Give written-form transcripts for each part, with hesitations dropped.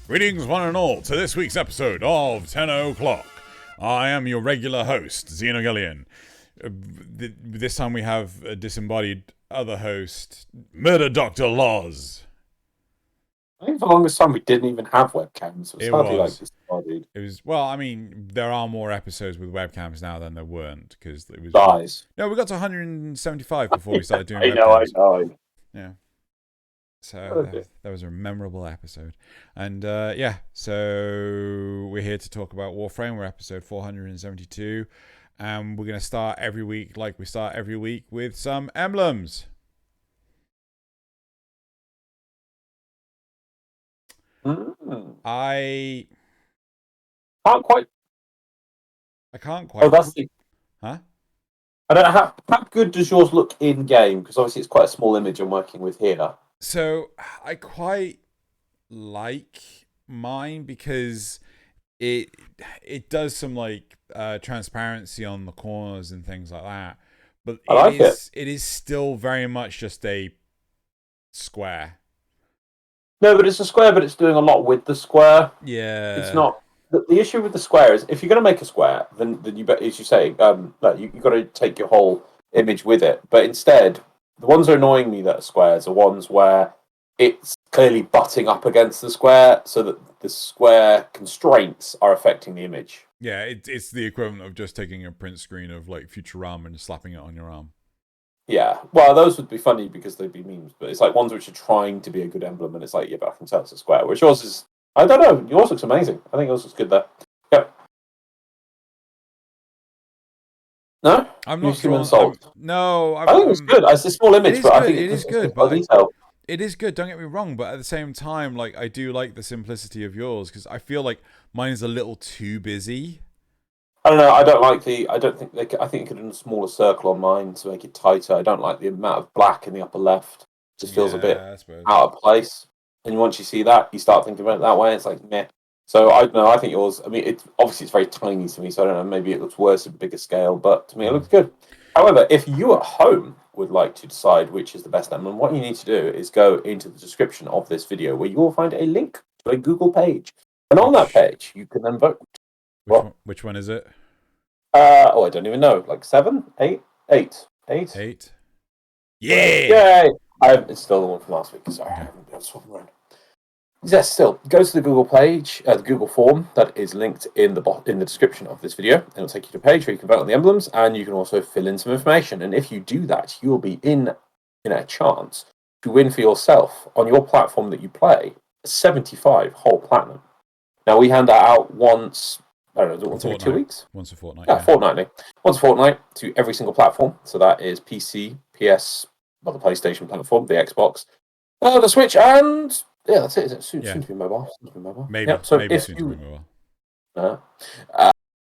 Greetings, one and all, to this week's episode of Tenno Clock. I am your regular host, Xeno. This time we have a disembodied other host, Murder Dr. Loz. I think for the longest time we didn't even have webcams. It hardly was. Like disembodied. It was, well, I mean, there are more episodes with webcams now than there weren't, because it was... Lies. No, we got to 175 before we started doing I webcams. know. Yeah. So that was a memorable episode. And so we're here to talk about Warframe. We're episode 472. And we're going to start every week, like we start every week, with some emblems. I can't quite. Oh, that's the... Huh? I don't know how good does yours look in game? Because obviously it's quite a small image I'm working with here. So I quite like mine because it does some like transparency on the corners and things like that. But it is still very much just a square. No, but it's a square, but it's doing a lot with the square. Yeah. It's not... The issue with the square is if you're going to make a square, then you, as you say, you've got to take your whole image with it. But instead, the ones that are annoying me that are squares are ones where it's clearly butting up against the square so that the square constraints are affecting the image. Yeah, it's the equivalent of just taking a print screen of like Futurama and slapping it on your arm. Yeah, well, those would be funny because they'd be memes, but it's like ones which are trying to be a good emblem, and it's like, yeah, but I can tell it's a square, which yours is... I don't know. Yours looks amazing. I think yours looks good there. Yeah. No? I'm not sure. No. I think it's good. It's a small image, but I think it is good. But it is good, don't get me wrong, but at the same time, like, I do like the simplicity of yours, because I feel like mine is a little too busy. I don't know. I think you could have done a smaller circle on mine to make it tighter. I don't like the amount of black in the upper left. It just feels a bit out of place. And once you see that, you start thinking about it that way. It's like, meh. So I don't know. I think yours... I mean, it's very tiny to me, so I don't know. Maybe it looks worse at bigger scale, but to me it looks good. However, if you at home would like to decide which is the best emblem, what you need to do is go into the description of this video where you will find a link to a Google page. And on that page, you can then vote. Which one is it? I don't even know. Like 7? 8? 8? 8? 8? Yeah! Yay! It's still the one from last week. Sorry, I haven't been able to swap them around. Yes, still, go to the Google page, the Google form that is linked in the description of this video. And it'll take you to a page where you can vote on the emblems, and you can also fill in some information. And if you do that, you will be in a chance to win for yourself on your platform that you play 75 whole platinum. Now we hand that out once. I don't know, once every 2 weeks? Once a fortnight. Yeah, fortnightly. Once a fortnight to every single platform. So that is PC, PS, the PlayStation platform, the Xbox, the Switch, and yeah, that's it. Soon to be mobile. Maybe. Yep. So maybe soon to be mobile.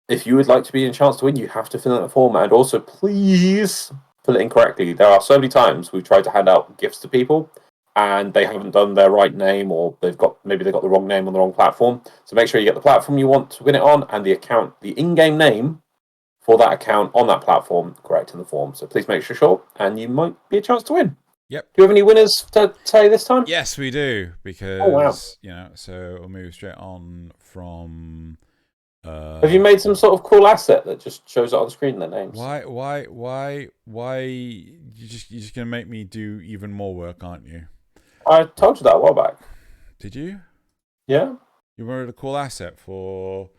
If you would like to be in a chance to win, you have to fill out the form, and also please fill it in correctly. There are so many times we've tried to hand out gifts to people, and they haven't done their right name, or they've got the wrong name on the wrong platform. So make sure you get the platform you want to win it on, and the in-game name for that account on that platform correct in the form. So please make sure, and you might be a chance to win. Yep. Do you have any winners to say this time? Yes, we do, because so we'll move straight on from. Have you made some sort of cool asset that just shows it on screen their names? Why? You're just gonna make me do even more work, aren't you? I told you that a while back. Did you? Yeah. You wanted a cool asset for.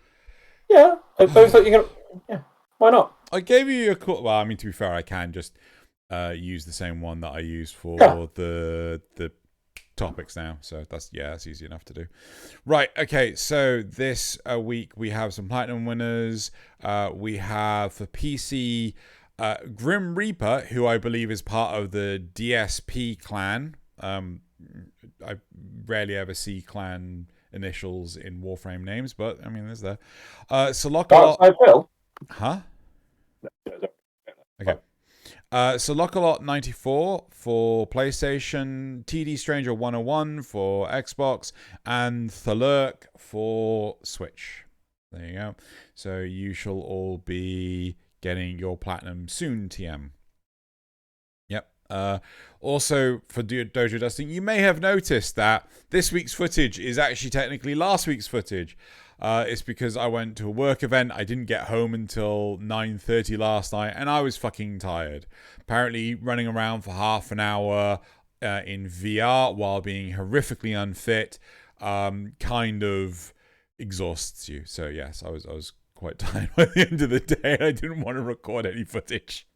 Yeah, I thought you're gonna. Yeah, why not? I gave you a cool. Well, I mean, to be fair, I can just use the same one that I use for the topics now, so that's easy enough to do. Right, okay, so this week we have some platinum winners. We have for PC Grim Reaper, who I believe is part of the DSP clan. I rarely ever see clan initials in Warframe names, but I mean, there's there. Solocalot. Huh? Okay. Solocalot 94 for PlayStation, TD Stranger 101 for Xbox, and Thalurk for Switch. There you go. So you shall all be getting your platinum soon, TM. Yep. Also, for Dojo Dusting, you may have noticed that this week's footage is actually technically last week's footage. It's because I went to a work event. I didn't get home until 9:30 last night, and I was fucking tired. Apparently, running around for half an hour in VR while being horrifically unfit kind of exhausts you. So yes, I was quite tired by the end of the day. I didn't want to record any footage.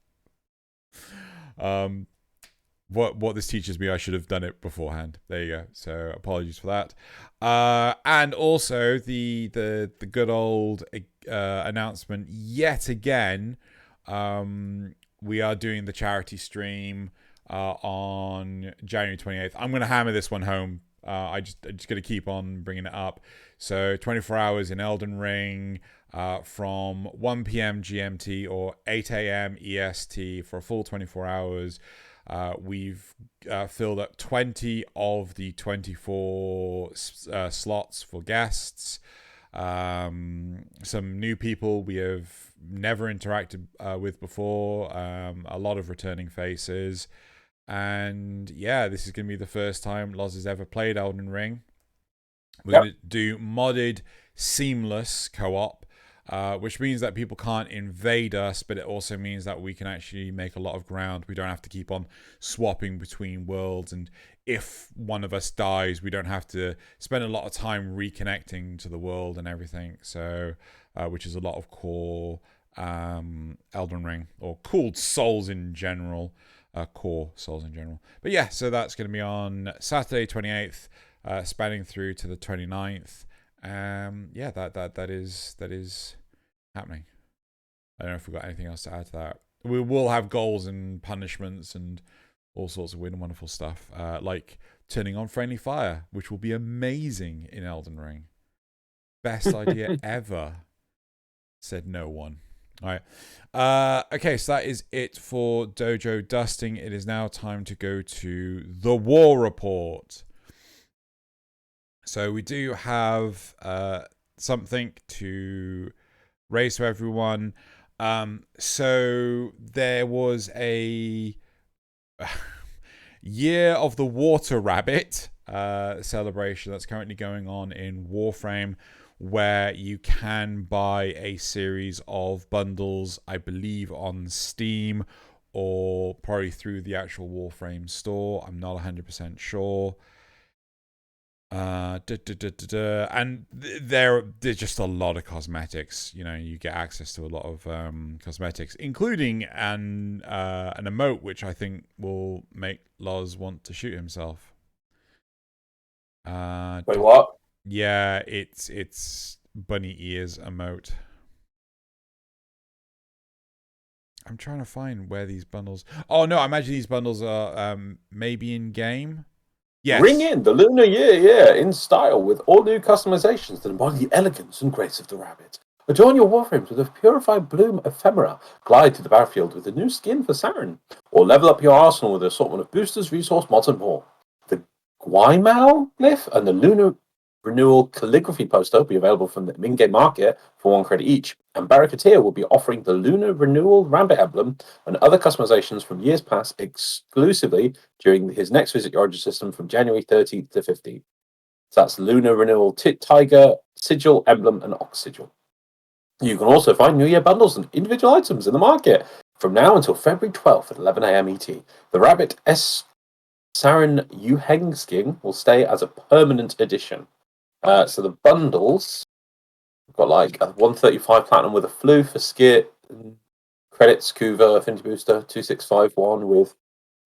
What this teaches me, I should have done it beforehand. There you go. So apologies for that. And also the good old announcement yet again. We are doing the charity stream on January 28th. I'm going to hammer this one home. I just going to keep on bringing it up. So 24 hours in Elden Ring from 1 p.m. GMT or 8 a.m. EST for a full 24 hours. We've filled up 20 of the 24 slots for guests. Some new people we have never interacted with before. A lot of returning faces. And yeah, this is going to be the first time Loz has ever played Elden Ring. We're going to do modded, seamless co-op. Which means that people can't invade us, but it also means that we can actually make a lot of ground. We don't have to keep on swapping between worlds, and if one of us dies, we don't have to spend a lot of time reconnecting to the world and everything. So, which is a lot of core Elden Ring, or called Souls in general, core Souls in general. But yeah, so that's going to be on Saturday 28th, spanning through to the 29th. Yeah, that is happening. I don't know if we've got anything else to add to that. We will have goals and punishments and all sorts of weird and wonderful stuff, like turning on friendly fire, which will be amazing in Elden Ring. Best idea ever, said no one. All right. Okay, so that is it for Dojo Dusting. It is now time to go to the War Report. So we do have something to raise to everyone. So there was a Year of the Water Rabbit celebration that's currently going on in Warframe, where you can buy a series of bundles, I believe on Steam or probably through the actual Warframe store. I'm not 100% sure. And there's just a lot of cosmetics. You know, you get access to a lot of cosmetics, including an emote, which I think will make Loz want to shoot himself. Wait, what? Yeah, it's bunny ears emote. I'm trying to find where these bundles. Oh no, I imagine these bundles are maybe in game. Yes. Ring in the Lunar Year, in style, with all new customizations that embody the elegance and grace of the rabbit. Adorn your warframes with a purified bloom ephemera. Glide to the battlefield with a new skin for Saren. Or level up your arsenal with an assortment of boosters, resource mods, and more. The Guaymal glyph and the Lunar Renewal calligraphy poster will be available from the in-game market for 1 credit each. And Barracuteer will be offering the Lunar Renewal Rabbit emblem and other customizations from years past exclusively during his next visit your Origin system from January 13th to 15th. So that's Lunar Renewal Tiger, Sigil, Emblem, and Ox Sigil. You can also find New Year bundles and individual items in the market from now until February 12th at 11 a.m. ET. The Rabbit S. Saren Yuheng skin will stay as a permanent addition. So the bundles, we've got like a 135 platinum with a flu for Skit, credits, Kuva, Affinity Booster, 2651 with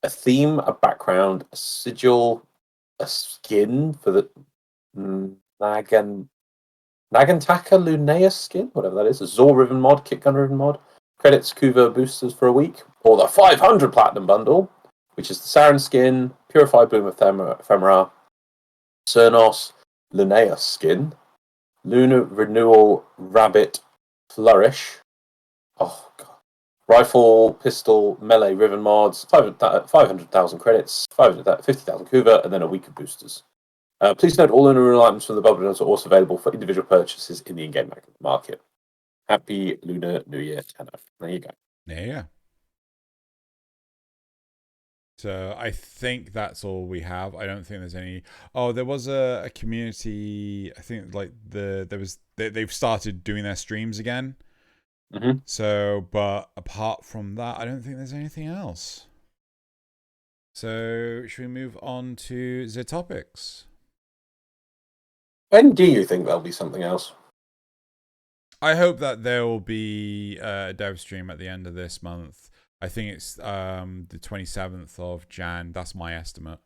a theme, a background, a sigil, a skin for the Nagantaka Lunaeus skin, whatever that is, a Zor Riven mod, Kit Gun Riven mod, credits, Kuva boosters for a week, or the 500 platinum bundle, which is the Saren skin, Purified Bloom Ephemera, Cernos Lunaeus skin, Lunar Renewal Rabbit Flourish, oh god, Rifle, Pistol, Melee, Riven mods, 500,000 credits, 50,000 Kuva, and then a week of boosters. Please note all Lunar Renewal items from the bundles are also available for individual purchases in the in-game market. Happy Lunar New Year, Tenno. There you go. Yeah. So I think that's all we have. I don't think there's any. Oh, there was a community. I think like they've started doing their streams again. Mm-hmm. So, but apart from that, I don't think there's anything else. So, should we move on to the topics? When do you think there'll be something else? I hope that there will be a dev stream at the end of this month. I think it's the 27th of Jan. That's my estimate.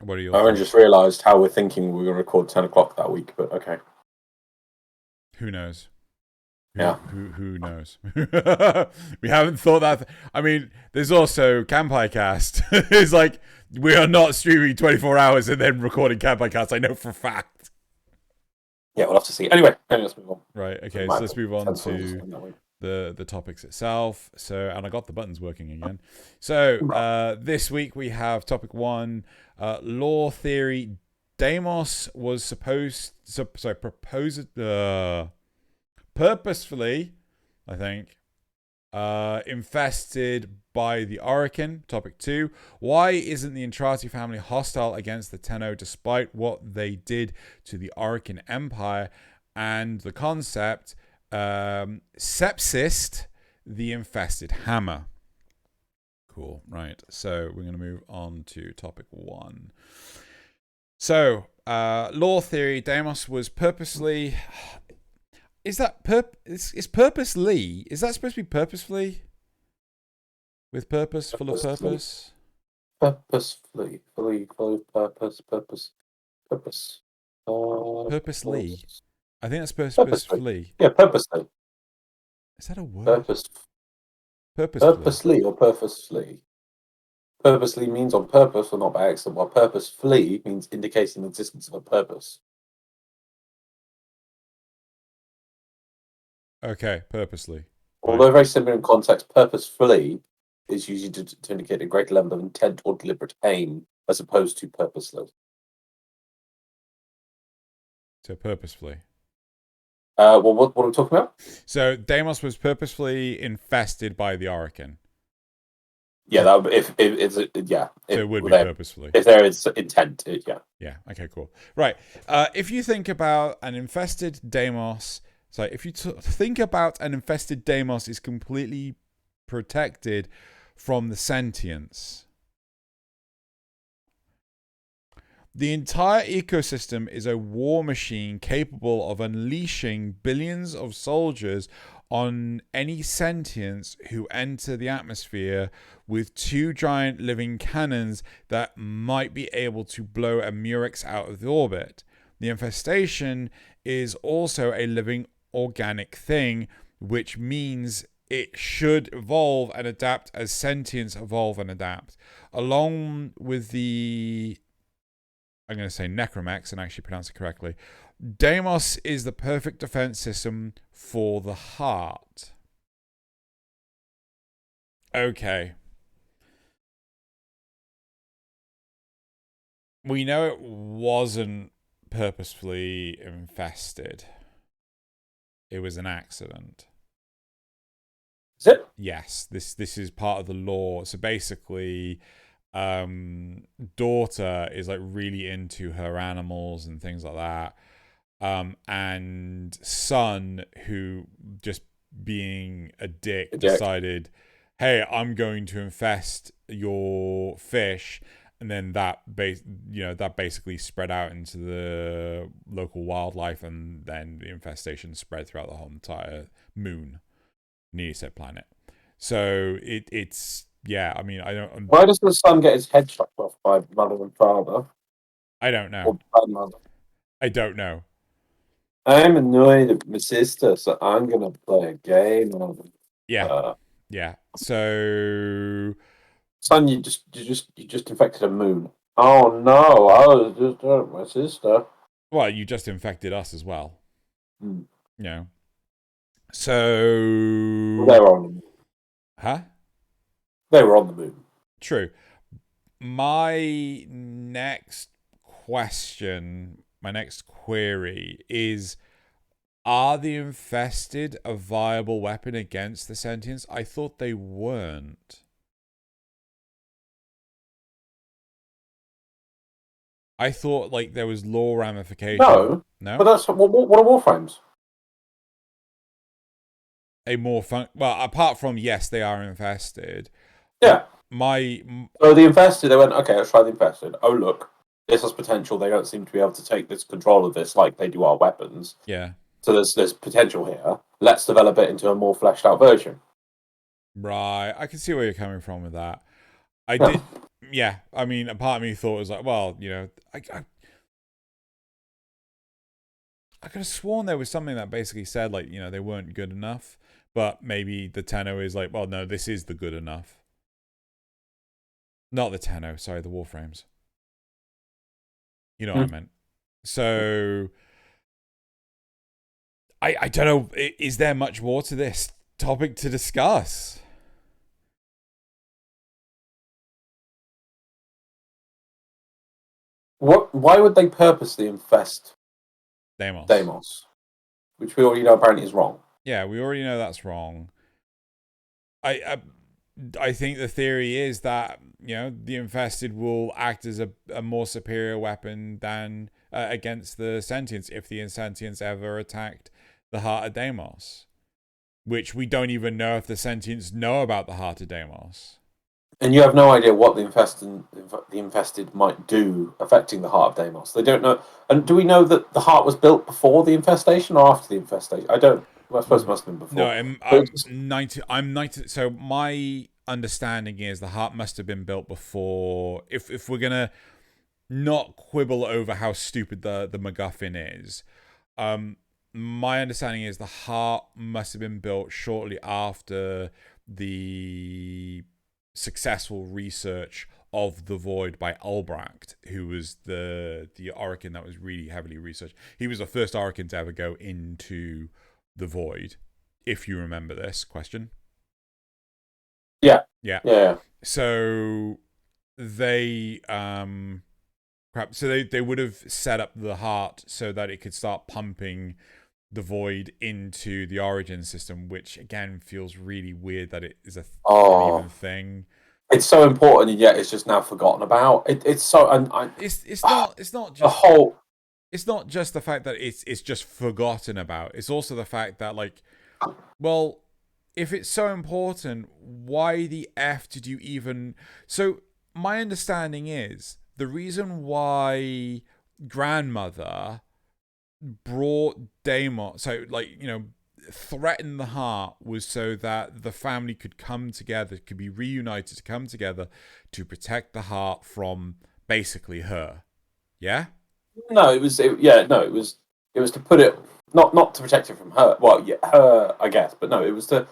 What are your thoughts? I just realised how we're thinking we were going to record 10 o'clock that week, but okay. Who knows? Who knows? We haven't thought that. I mean, there's also Campai Cast. It's like we are not streaming 24 hours and then recording Campai Cast. I know for a fact. Yeah, we'll have to see. Anyway, let's move on. Right. Okay. So let's move on to the topics itself. So, and I got the buttons working again. So this week we have topic 1, law theory. Deimos was purposefully, I think, infested by the Orokin. Topic 2. Why isn't the Entrati family hostile against the Tenno despite what they did to the Orokin Empire? And the concept, Sepsist, the infested hammer. Cool. Right. So we're going to move on to topic 1. So, law theory. Deimos was purposely... Is that is purposely? Is that supposed to be purposefully? With purpose, full of purpose? Purposefully, purpose. Purposely. I think that's purposefully. Yeah, purposely. Is that a word? Purposely or purposefully. Purposely means on purpose or not by accident, while purposefully means indicating the existence of a purpose. Okay, purposely. Although very similar in context, purposefully is usually to indicate a great level of intent or deliberate aim, as opposed to purposeless. So purposefully. Well, what are we talking about? So Deimos was purposefully infested by the Orokin. Yeah, that would, if it's yeah. So it would be purposefully. If there is intent, yeah. Yeah. Okay. Cool. Right. If you think about an infested Deimos. So if you think about an infested Deimos is completely protected from the sentience. The entire ecosystem is a war machine capable of unleashing billions of soldiers on any sentience who enter the atmosphere with 2 giant living cannons that might be able to blow a Murex out of the orbit. The infestation is also a living organic thing, which means it should evolve and adapt as sentience evolve and adapt. Along with the, I'm going to say necromex and actually pronounce it correctly, Deimos is the perfect defense system for the heart. Okay. We know it wasn't purposefully infested. It was an accident. Is it? Yes, this is part of the law. So basically, daughter is like really into her animals and things like that. And son, who just being a dick, decided, hey, I'm going to infest your fish. And then that basically spread out into the local wildlife, and then the infestation spread throughout the whole entire moon, Neoset planet. So it's yeah. I mean, I don't. Why does the son get his head chopped off by mother and father? I don't know. Or grandmother? I don't know. I'm annoyed at my sister, so I'm gonna play a game on them. Yeah, yeah. So. Son, you just infected a moon. Oh no! I was just my sister. Well, you just infected us as well. Mm. You know. So they were on the moon. Huh? They were on the moon. True. My next question, my next query is, Are the infested a viable weapon against the sentients? I thought they weren't. I thought like there was law ramification. No, but that's what are warframes? Well, apart from yes, they are infested. Yeah. So the infested, they went, okay, let's try the infested. Oh look, this has potential. They don't seem to be able to take this control of this like they do our weapons. Yeah. So there's potential here. Let's develop it into a more fleshed out version. Right. I can see where you're coming from with that. I did. Yeah. I mean, a part of me thought it was like, well, you know, I could have sworn there was something that basically said like, you know, they weren't good enough, but maybe the Tenno is like, well, no, this is the good enough. Not the Tenno, sorry, the Warframes. You know what I meant. So I don't know. Is there much more to this topic to discuss? Why would they purposely infest Deimos, which we already know apparently is wrong. Yeah, we already know that's wrong. I think the theory is that, you know, the infested will act as a more superior weapon than against the sentients if the sentients ever attacked the Heart of Deimos, which we don't even know if the sentients know about the Heart of Deimos. And you have no idea what the infested might do affecting the Heart of Deimos. They don't know. And do we know that the heart was built before the infestation or after the infestation? I don't. Well, I suppose it must have been before. No, I'm 90. So my understanding is the heart must have been built before. If we're gonna not quibble over how stupid the MacGuffin is, my understanding is the heart must have been built shortly after the successful research of the Void by Albrecht, who was the Orokin that was really heavily researched. He was the first Orokin to ever go into the Void, if you remember this question. Yeah. So they they would have set up the heart so that it could start pumping the Void into the Origin system, which again feels really weird that it is an even thing. It's so important, and yet it's just now forgotten about. It's so, it's not just the whole. It's not just the fact that it's just forgotten about. It's also the fact that, like, well, if it's so important, why the F did you even? So my understanding is the reason why grandmother brought Deimos, so like, you know, threatened the heart, was so that the family could come together, could be reunited to come together to protect the heart from basically her. Yeah. No, it was to put it not to protect it from her. Well, yeah, her, I guess, but no, it was to.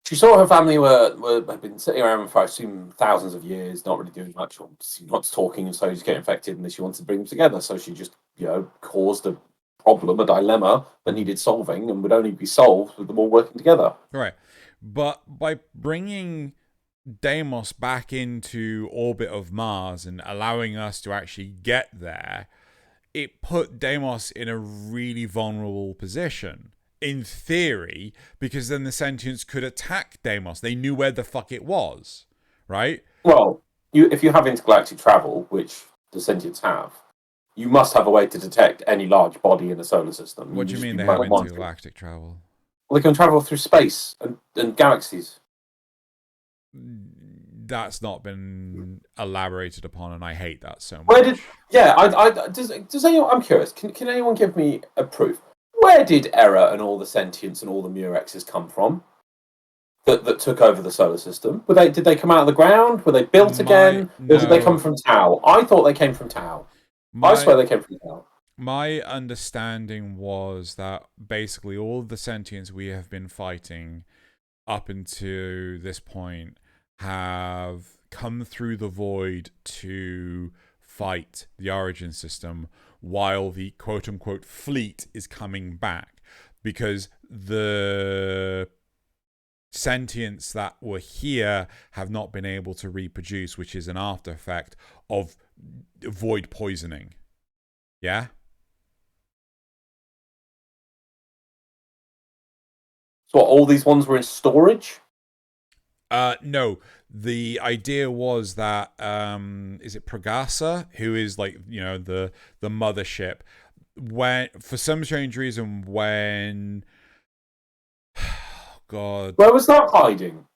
She saw her family had been sitting around for, I assume, thousands of years, not really doing much, or not talking, and so just get infected, and she wanted to bring them together. So she just, you know, caused a problem, a dilemma that needed solving, and would only be solved with them all working together. Right, but by bringing Deimos back into orbit of Mars and allowing us to actually get there, it put Deimos in a really vulnerable position, in theory, because then the sentients could attack Deimos. They knew where the fuck it was, right? Well, if you have intergalactic travel, which the sentients have, you must have a way to detect any large body in the solar system. What do you mean they have intergalactic travel? Well, they can travel through space and galaxies. That's not been elaborated upon, and I hate that so much. Where did? Yeah, does anyone? I'm curious. Can anyone give me a proof? Where did Error and all the sentients and all the Murexes come from? That took over the solar system. Did they come out of the ground? Were they built again? No. Or did they come from Tau? I thought they came from Tau. I swear they came from Tau. My understanding was that basically all the sentients we have been fighting up until this point have come through the Void to fight the Origin system, while the quote-unquote fleet is coming back, because the sentients that were here have not been able to reproduce, which is an after effect of Void poisoning. Yeah? So all these ones were in storage? No. The idea was that is it Pregasa, who is like, you know, the mothership, when for some strange reason when God, where was that hiding?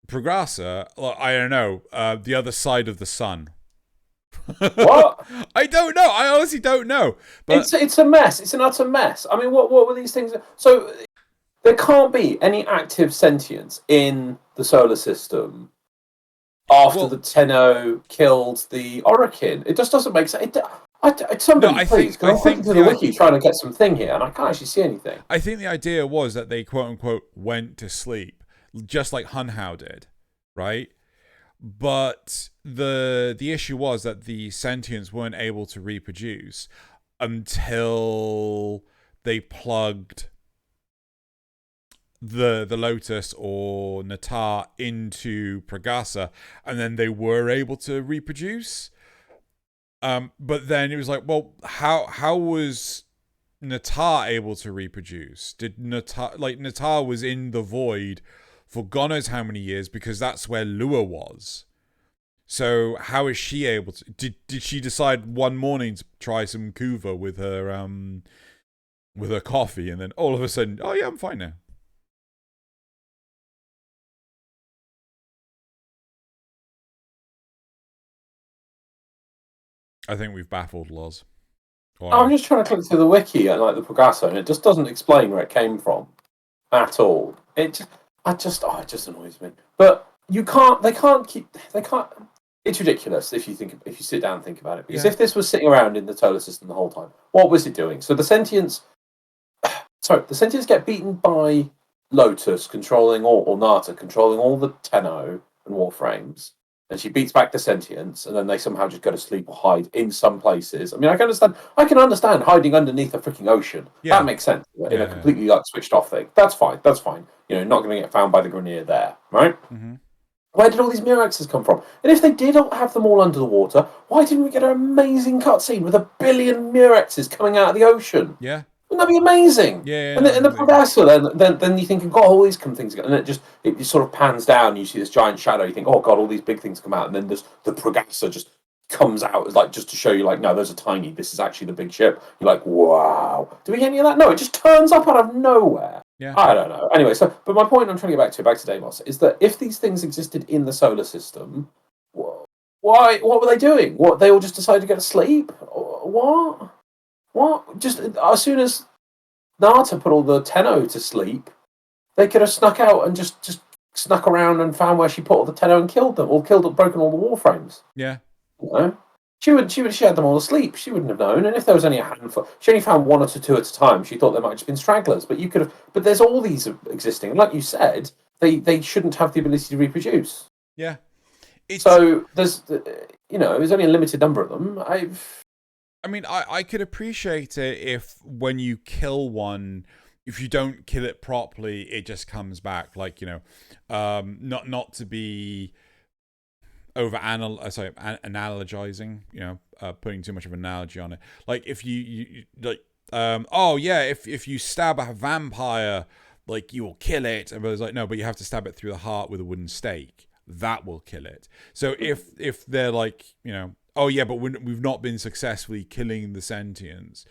Pregasa, I don't know, the other side of the sun. What? I don't know. I honestly don't know. But it's a mess. It's an utter mess. I mean, what were these things? So there can't be any active sentience in the solar system after the Tenno killed the Orokin. It just doesn't make sense. Somebody, please, because I'm looking to the wiki trying to get something here, and I can't actually see anything. I think the idea was that they quote unquote went to sleep, just like Hunhao did, right? But the issue was that the sentients weren't able to reproduce until they plugged the Lotus or Natar into Pregasa, and then they were able to reproduce. But then it was like, well, how was Natar able to reproduce? Did Natar was in the void for God knows how many years, because that's where Lua was. So how is she able to? Did she decide one morning to try some kuva with her coffee, and then all of a sudden, oh yeah, I'm fine now? I think we've baffled Loz. I'm just trying to click through the wiki and like the Pregasa, and it just doesn't explain where it came from at all. It just annoys me. But they can't. It's ridiculous if you sit down and think about it. Because if this was sitting around in the solar system the whole time, what was it doing? So the sentients get beaten by Lotus controlling or Nata controlling all the Tenno and Warframes. And she beats back the sentients, and then they somehow just go to sleep or hide in some places. I mean, I can understand hiding underneath a freaking ocean. Yeah. That makes sense in a completely switched off thing. That's fine. You know, not going to get found by the Grineer there, right? Mm-hmm. Where did all these Mirexes come from? And if they did have them all under the water, why didn't we get an amazing cutscene with 1 billion Mirexes coming out of the ocean? Yeah. Wouldn't that be amazing? Yeah. And the Pregasa, then you think, God, all these things, and it just sort of pans down. You see this giant shadow. You think, oh God, all these big things come out, and then the Pregasa just comes out, like just to show you, like, no, those are tiny. This is actually the big ship. You're like, wow. Do we get any of that? No, it just turns up out of nowhere. Yeah. I don't know. Anyway, but my point I'm trying to get back to Deimos, is that if these things existed in the solar system, what were they doing? What, they all just decided to go to sleep? What? Just as soon as Nata put all the Tenno to sleep, they could have snuck out and just snuck around and found where she put all the Tenno and killed them, or broken all the Warframes. Yeah. You know? She had them all asleep. She wouldn't have known. And if there was only a handful, she only found 1 or 2 at a time. She thought there might have just been stragglers. But you could have. But there's all these existing. And like you said, they shouldn't have the ability to reproduce. Yeah. So there's, there's only a limited number of them. I mean, I could appreciate it if when you kill one, if you don't kill it properly, it just comes back. Like, not to be analogizing, putting too much of an analogy on it. Like if you like, if you stab a vampire, like you will kill it. And I was like, no, but you have to stab it through the heart with a wooden stake. That will kill it. So if they're like, oh yeah, but we've not been successfully killing the sentients.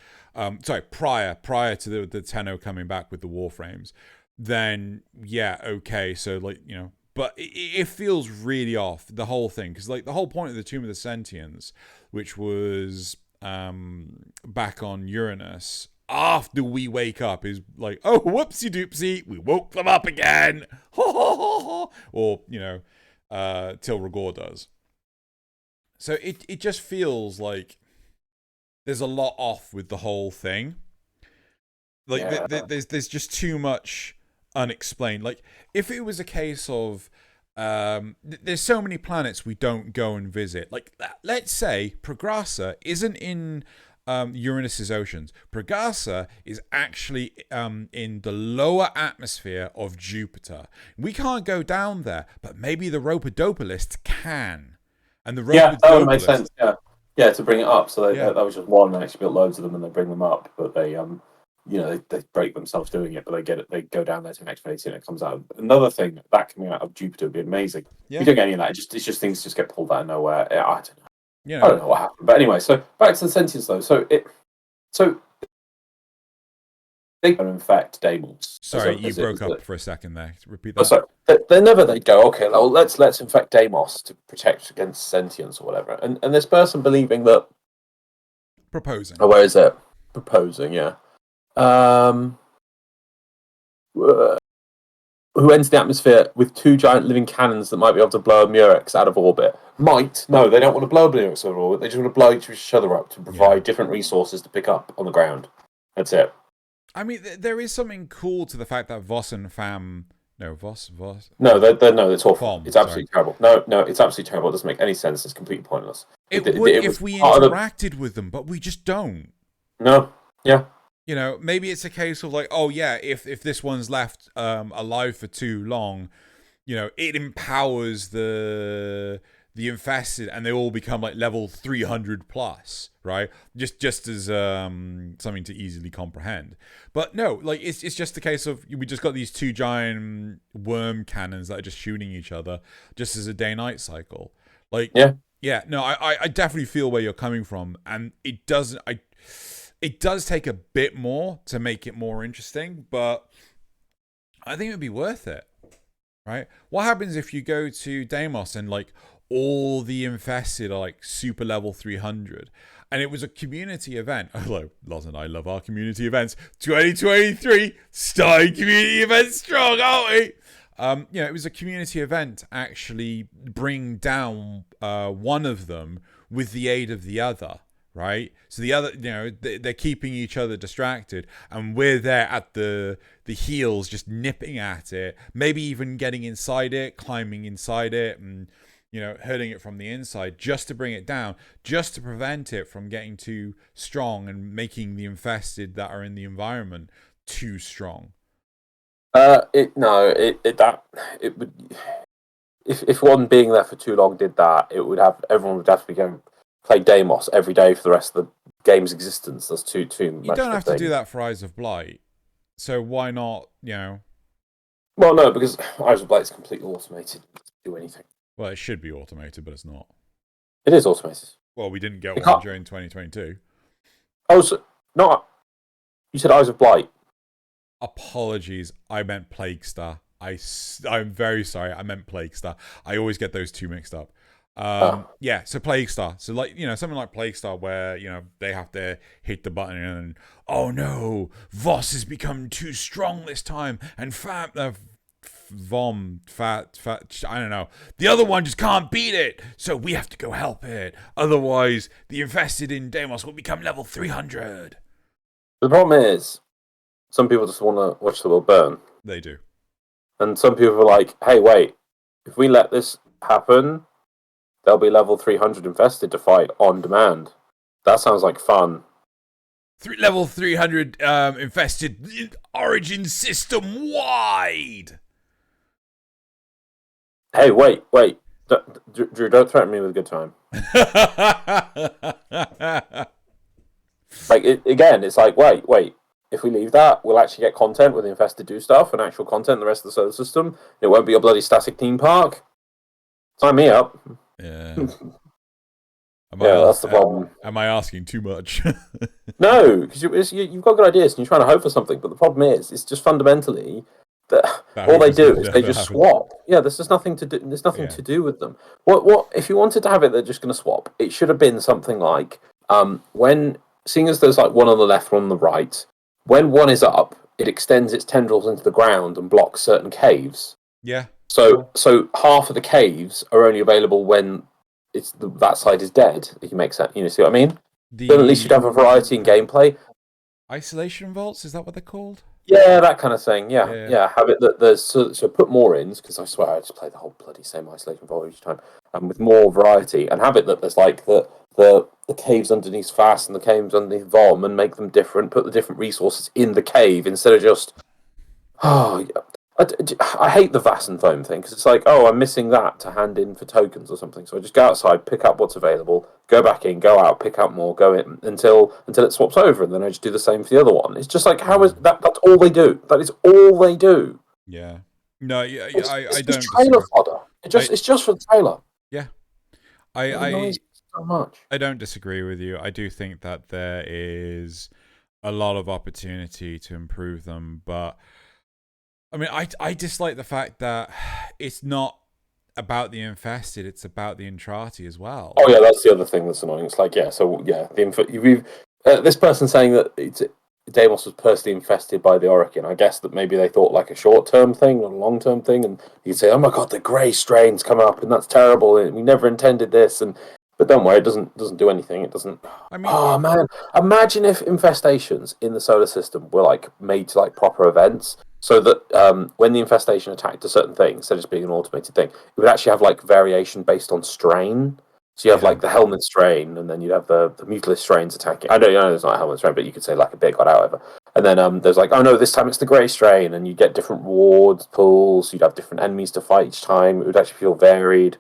Prior to the Tenno coming back with the Warframes, then yeah, okay. So like, but it feels really off, the whole thing, because like the whole point of the Tomb of the Sentients, which was back on Uranus, after we wake up, is like, oh, whoopsie doopsie, we woke them up again, or till Rigor does. So it just feels like there's a lot off with the whole thing. Like there's just too much unexplained. Like if it was a case of there's so many planets we don't go and visit. Like let's say Pregasa isn't in Uranus's oceans. Pregasa is actually in the lower atmosphere of Jupiter. We can't go down there, but maybe the Ropadopalists can. And the that would make sense. Yeah, to bring it up. So that was just one. They actually built loads of them, and they bring them up. But they they break themselves doing it, but they get it. They go down there to activate it, and it comes out. Another thing that coming out of Jupiter would be amazing. Yeah. We don't get any of that. It's just things just get pulled out of nowhere. I don't know. Yeah. I don't know what happened. But anyway, so back to the sentience though. So they can infect Deimos. Sorry, you broke up for a second there. Repeat that. So they'd go, okay, well, let's infect Deimos to protect against sentience or whatever. And this person believing that proposing. Oh, where is it? Proposing, yeah. Who enters the atmosphere with 2 giant living cannons that might be able to blow a Murex out of orbit. No, they don't want to blow a Murex out of orbit. They just want to blow each other up to provide different resources to pick up on the ground. That's it. I mean, there is something cool to the fact that Voss and Fam... No, Voss? No, it's awful. Fom, it's absolutely terrible. No, it's absolutely terrible. It doesn't make any sense. It's completely pointless. It would if we interacted with them, but we just don't. No, yeah. Maybe it's a case of like, oh yeah, if this one's left alive for too long, it empowers the infested, and they all become like level 300 plus, right? Just as something to easily comprehend. But no, like it's just a case of we just got these 2 giant worm cannons that are just shooting each other, just as a day-night cycle. Like yeah, no, I definitely feel where you're coming from, and it does take a bit more to make it more interesting, but I think it would be worth it, right? What happens if you go to Deimos and like all the infested are like super level 300 and it was a community event? Hello, Loz and I love our community events. 2023 starting community events strong, aren't we? It was a community event actually bring down one of them with the aid of the other. Right, so the other, they're keeping each other distracted, and we're there at the heels, just nipping at it, maybe even getting inside it, climbing inside it, and hurting it from the inside, just to bring it down, just to prevent it from getting too strong and making the infested that are in the environment too strong. It would. If one being there for too long did that, everyone would have to be going. Play Deimos every day for the rest of the game's existence. That's too much. You don't have to do that for Eyes of Blight. So why not, Well, no, because Eyes of Blight is completely automated. It doesn't do anything. Well, it should be automated, but it's not. It is automated. Well, we didn't get one during 2022. Oh, so, no. You said Eyes of Blight. Apologies. I meant Plague Star. I'm very sorry. I meant Plague Star. I always get those two mixed up. Yeah, so Plague Star. So like, something like Plague Star where, they have to hit the button and, oh no, Voss has become too strong this time, and I don't know. The other one just can't beat it, so we have to go help it. Otherwise, the infested in Deimos will become level 300. The problem is, some people just want to watch the world burn. They do. And some people are like, hey, wait, if we let this happen, they'll be level 300 infested to fight on demand. That sounds like fun. Level 300 infested origin system wide. Hey, wait. Drew, don't threaten me with a good time. It's like, wait. If we leave that, we'll actually get content where the infested do stuff and actual content in the rest of the solar system. It won't be a bloody static theme park. Sign me up. Yeah. That's the problem. Am I asking too much? No, because you've got good ideas and you're trying to hope for something, but the problem is, it's just fundamentally that all they do is they just swap. Yeah, there's just nothing to do. There's nothing to do with them. What if you wanted to have it? They're just going to swap. It should have been something like seeing as there's like one on the left, one on the right. When one is up, it extends its tendrils into the ground and blocks certain caves. Yeah. So half of the caves are only available when that side is dead. If you make sense, see what I mean? Then at least you'd have a variety in gameplay. Isolation vaults, is that what they're called? Yeah, that kind of thing. Yeah. Have it that there's so put more in, because I swear I just play the whole bloody same isolation vault each time, and with more variety, and have it that there's like the caves underneath Fast and the caves underneath Vom, and make them different. Put the different resources in the cave instead of just I hate the Vass and Foam thing because it's like, oh, I'm missing that to hand in for tokens or something. So I just go outside, pick up what's available, go back in, go out, pick up more, go in until it swaps over, and then I just do the same for the other one. It's just like, how is that? That's all they do. That is all they do. Yeah. No, yeah, I don't trailer disagree. fodder. It's just for the trailer. Yeah. It annoys me so much. I don't disagree with you. I do think that there is a lot of opportunity to improve them, but I mean, I dislike the fact that it's not about the infested; it's about the Entrati as well. Oh yeah, that's the other thing that's annoying. It's like, this person saying that Deimos was personally infested by the Orokin. I guess that maybe they thought like a short-term thing or a long-term thing, and you'd say, "Oh my god, the grey strains come up, and that's terrible, and we never intended this." But don't worry, it doesn't do anything. It doesn't. I mean, oh man, imagine if infestations in the solar system were like made to like proper events, so that when the infestation attacked a certain thing, instead of just being an automated thing, it would actually have like variation based on strain. So you have like the helmet strain, and then you'd have the mutalist strains attacking. I don't know there's not a helmet strain, but you could say like a big god, however. And then there's like, oh no, this time it's the grey strain, and you get different rewards, pools, you'd have different enemies to fight each time. It would actually feel varied.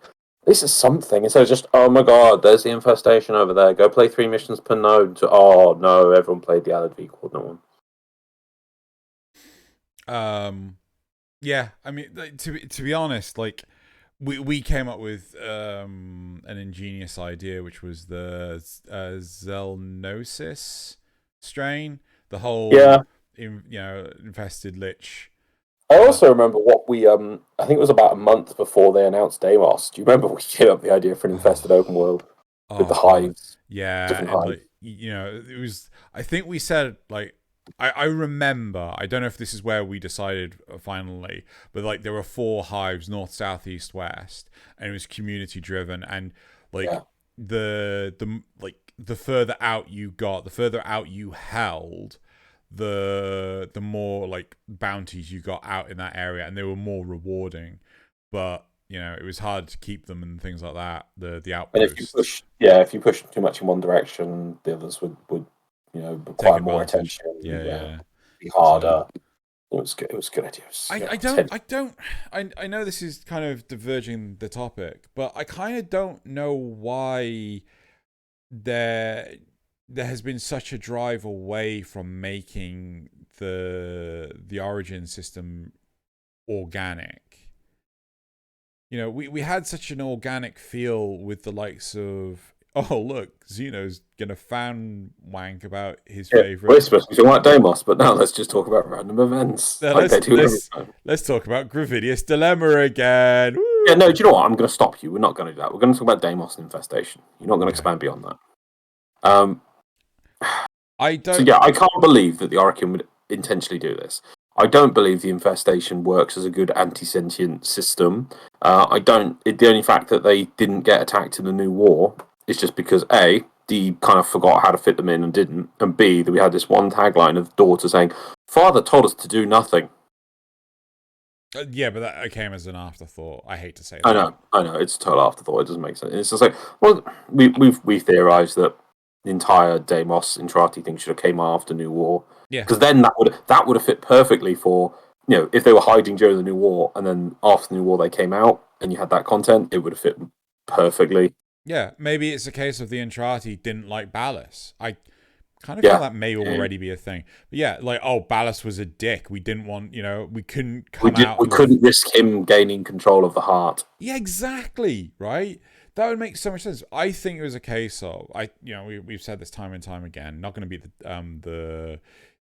This is something instead of just, oh my god, there's the infestation over there. Go play 3 missions per node. Oh no, everyone played the Alad V coordinate one. Yeah, I mean, to be honest, like we came up with an ingenious idea, which was the Xenosis strain, the whole infested lich. I also remember what we I think it was about a month before they announced Deimos. Do you remember we came up with the idea for an infested open world with the hives? Yeah, and hives. Like, it was. I think we said like. I remember, I don't know if this is where we decided finally, but like there were 4 hives, north, south, east, west, and it was community driven, and like the further out you got, the further out you held, the more like bounties you got out in that area, and they were more rewarding, but it was hard to keep them and things like that. The outposts. And if you push too much in one direction, the others would require more attention. Yeah. Be harder. It was good. It was a good idea. I know this is kind of diverging the topic, but I kind of don't know why there has been such a drive away from making the origin system organic. We had such an organic feel with the likes of, oh look, Xeno's gonna fan wank about his favorite. We're supposed to be talking about Deimos, but now let's just talk about random events. Let's talk about Gravidius Dilemma again. Woo! Yeah, no, do you know what? I'm going to stop you. We're not going to do that. We're going to talk about Deimos and Infestation. You're not going to expand beyond that. I don't. So yeah, I can't believe that the Orokin would intentionally do this. I don't believe the Infestation works as a good anti-sentient system. The only fact that they didn't get attacked in the new war is just because A, D kind of forgot how to fit them in and didn't, and B, that we had this one tagline of daughter saying, "Father told us to do nothing." Yeah, but that came as an afterthought. I hate to say that. I know, it's a total afterthought. It doesn't make sense. It's just like, well, we've theorized that the entire Deimos Entrati thing should have came after New War. Yeah, because then that would have fit perfectly for if they were hiding during the New War and then after the New War they came out and you had that content, it would have fit perfectly. Yeah, maybe it's a case of the Entrati didn't like Ballas. I kind of feel that may already be a thing. But yeah, like, oh, Ballas was a dick. We didn't want, we couldn't come out. We couldn't risk him gaining control of the heart. Yeah, exactly. Right. That would make so much sense. I think it was a case of we've said this time and time again. Not going to be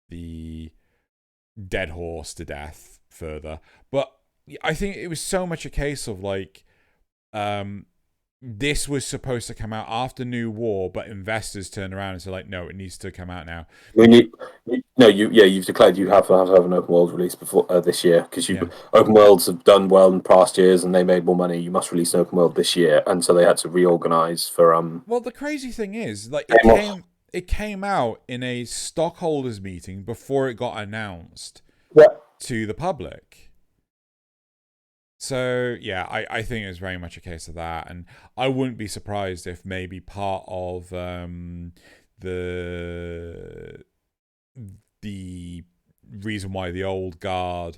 the dead horse to death further, but I think it was so much a case of like, this was supposed to come out after New War, but investors turned around and said, like, no, it needs to come out now. You've declared you have to have an open world release before this year because open worlds have done well in past years and they made more money. You must release an open world this year, and so they had to reorganize for. Well, the crazy thing is, like, it came out in a stockholders meeting before it got announced to the public. So, yeah, I think it was very much a case of that. And I wouldn't be surprised if maybe part of the reason why the old guard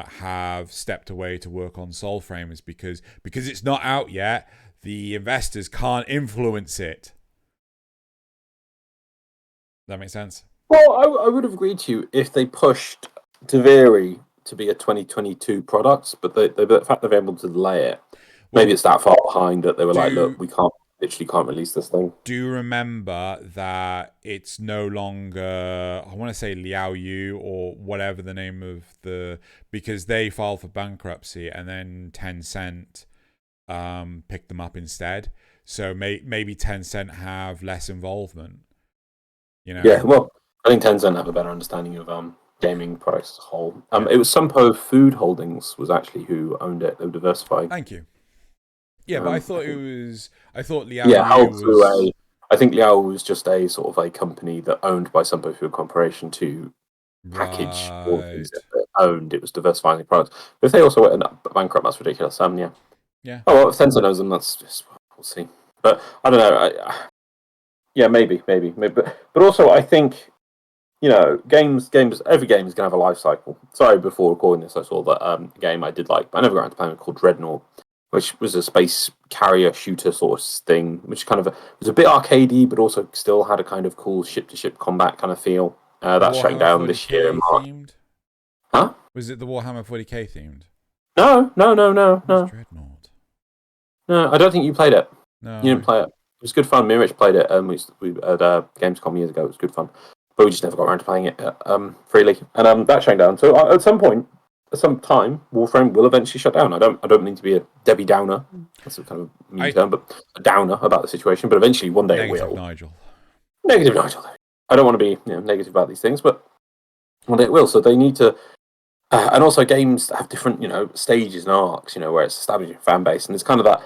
have stepped away to work on Soulframe is because it's not out yet. The investors can't influence it. Does that make sense? Well, I would have agreed to you if they pushed Taveri to be a 2022 product, but the fact they've been able to delay it, maybe it's that far behind that they were like, look, we literally can't release this thing. Do you remember that it's no longer, I want to say Liao Yu or whatever the name of because they filed for bankruptcy and then Tencent picked them up instead. So maybe Tencent have less involvement. Yeah, well, I think Tencent have a better understanding of gaming products as a whole. It was Sumpo Food Holdings was actually who owned it. They were diversified. Thank you. Yeah, but I thought Liao Yu I think Liao was just a sort of a company that owned by Sumpo Food Corporation to package all the things that they owned. It was diversifying the products. But if they also went bankrupt, that's ridiculous. Yeah. Oh, well, if Tencent knows them, that's just, we'll see. But I don't know. Yeah, maybe. But also, I think, games. Every game is going to have a life cycle. Sorry, before recording this, I saw that game I did like, but I never got around to playing it, called Dreadnought, which was a space carrier shooter sort of thing, which kind of was a bit arcadey, but also still had a kind of cool ship-to-ship combat kind of feel. That's shutting down this year. Themed? Huh? Was it the Warhammer 40k themed? No. Dreadnought. No, I don't think you played it. No. You didn't play it. It was good fun. Me and Rich played it. We at Gamescom years ago. It was good fun, but we just never got around to playing it freely. And that's shutting down. So at some point, at some time, Warframe will eventually shut down. I don't mean to be a Debbie Downer. That's a kind of mean term, but a downer about the situation. But eventually, one day it will. Negative Nigel. I don't want to be negative about these things, but one day it will. So they need to. And also, games have different stages and arcs. Where it's establishing a fan base, and it's kind of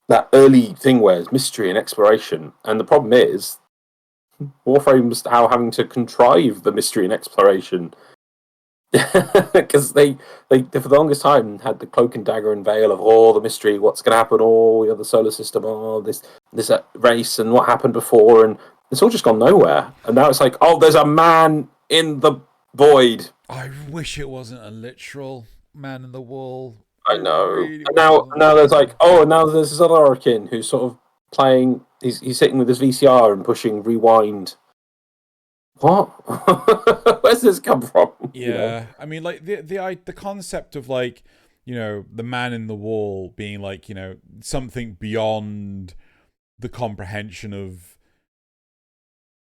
that early thing where it's mystery and exploration. And the problem is, Warframe's now having to contrive the mystery and exploration. Because they for the longest time had the cloak and dagger and veil of all the mystery, what's going to happen, all the other solar system, all this race and what happened before, and it's all just gone nowhere. And now it's like, oh, there's a man in the void. I wish it wasn't a literal man in the wall. I know. Really now there's like, now there's this other Orkin who's sort of playing. He's sitting with his VCR and pushing rewind. What? Where's this come from? Yeah, I mean, like the concept of like the man in the wall being like something beyond the comprehension of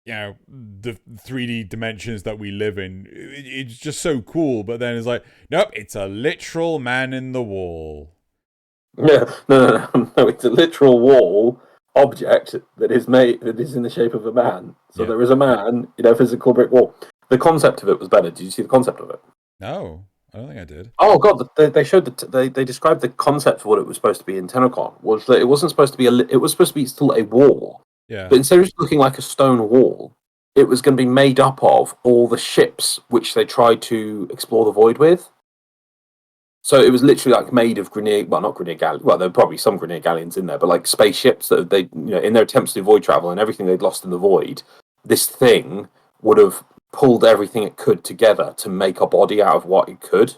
the 3D dimensions that we live in. It's just so cool, but then it's like, nope, it's a literal man in the wall. Yeah, no, it's a literal wall object that is in the shape of a man. So there is a man in a physical brick wall. The concept of it was better. Did you see the concept of it? No, I don't think I did. Oh god, they showed they described the concept of what it was supposed to be in Tenno Clock, was that it wasn't supposed to be it was supposed to be still a wall. Yeah. But instead of just looking like a stone wall, it was going to be made up of all the ships which they tried to explore the void with. So it was literally like made of not Grineer galleons. Well, there were probably some Grineer galleons in there, but like spaceships that they, in their attempts to do void travel and everything they'd lost in the void, this thing would have pulled everything it could together to make a body out of what it could.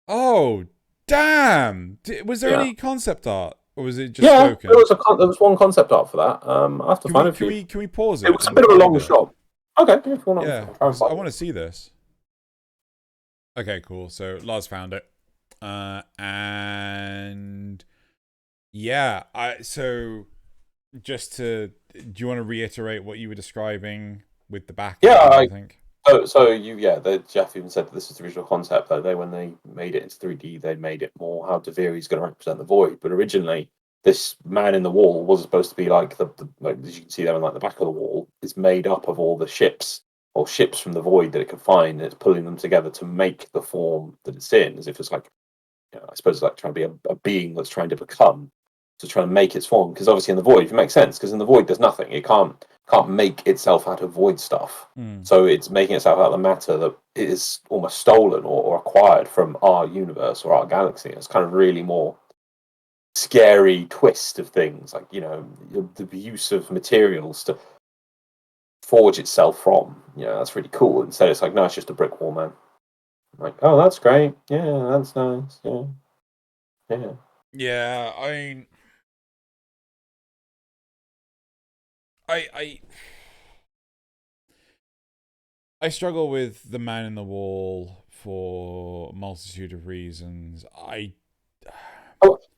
Oh, damn! Was there any concept art? Or was it just spoken? There was one concept art for that. I have to find it for you. Can we pause it? It was a bit of a long shot. Okay, if you want to I want to see this. Okay, cool. So Lars found it. And yeah, so just do you want to reiterate what you were describing with the back? Yeah, I think. Jeff even said that this is the original concept. Though when they made it into 3D, they made it more how Taveri's going to represent the void. But originally, this man in the wall was supposed to be like like as you can see there in like the back of the wall is made up of all the ships from the void that it could find. And it's pulling them together to make the form that it's in, as if it's like, I suppose it's like trying to be a being that's trying to become, to try and make its form. Because obviously in the void, it makes sense. Because in the void, there's nothing. It can't make itself out of void stuff. So it's making itself out of the matter that is almost stolen or acquired from our universe or our galaxy. It's kind of really more scary twist of things, like the use of materials to forge itself from. That's really cool. Instead, it's like, no, it's just a brick wall, man. Like, oh, that's great. Yeah, that's nice. Yeah. Yeah. Yeah, I mean, I struggle with the man in the wall for a multitude of reasons.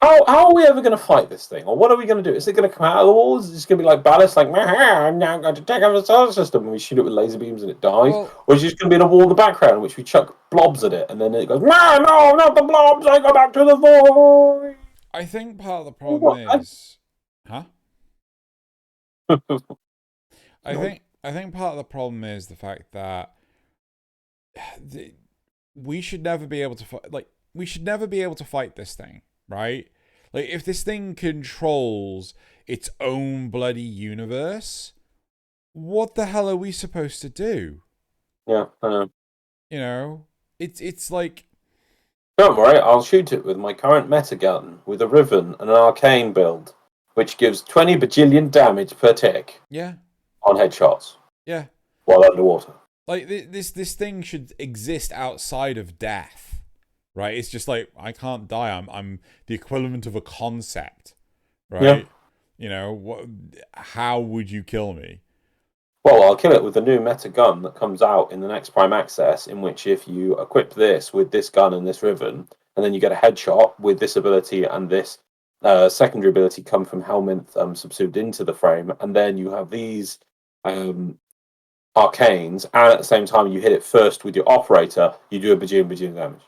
How are we ever going to fight this thing? Or what are we going to do? Is it going to come out of the wall? Is it just going to be like Ballast, like, I'm now going to take over the solar system, and we shoot it with laser beams and it dies? Well, or is it just going to be in a wall in the background in which we chuck blobs at it, and then it goes, no, not the blobs, I go back to the void? I think part of the problem is... Huh? I think part of the problem is the fact that we should never be able to fight. Like, we should never be able to fight this thing, right? Like, if this thing controls its own bloody universe, what the hell are we supposed to do? Yeah, I know. You know, it's like... Don't worry, I'll shoot it with my current meta gun with a Riven and an arcane build, which gives 20 bajillion damage per tick. Yeah. On headshots. Yeah. While underwater. Like, this thing should exist outside of death, right? It's just like, I can't die. I'm the equivalent of a concept, right? Yeah. You know, how would you kill me? Well, I'll kill it with the new meta gun that comes out in the next Prime Access, in which if you equip this with this gun and this Riven, and then you get a headshot with this ability and this secondary ability come from Helminth subsumed into the frame, and then you have these arcanes, and at the same time you hit it first with your operator, you do a bajillion damage.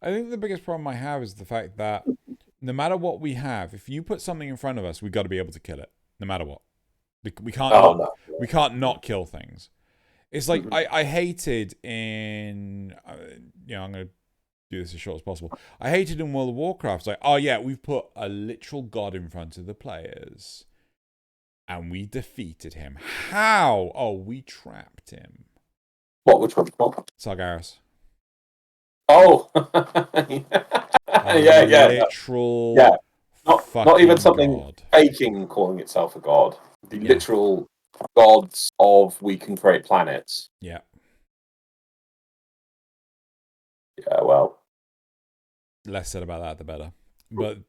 I think the biggest problem I have is the fact that no matter what we have, if you put something in front of us, we've got to be able to kill it, no matter what. We can't we can't not kill things. It's like I hated in I'm going to do this as short as possible. I hated in World of Warcraft. It's like, oh yeah, we've put a literal god in front of the players. And we defeated him. How? Oh, we trapped him. What? Which one? What? Sargeras. Oh. yeah. Literal. Yeah. Not even something god. faking calling itself a god. The literal gods of we can create planets. Yeah. Yeah, well. Less said about that, the better. But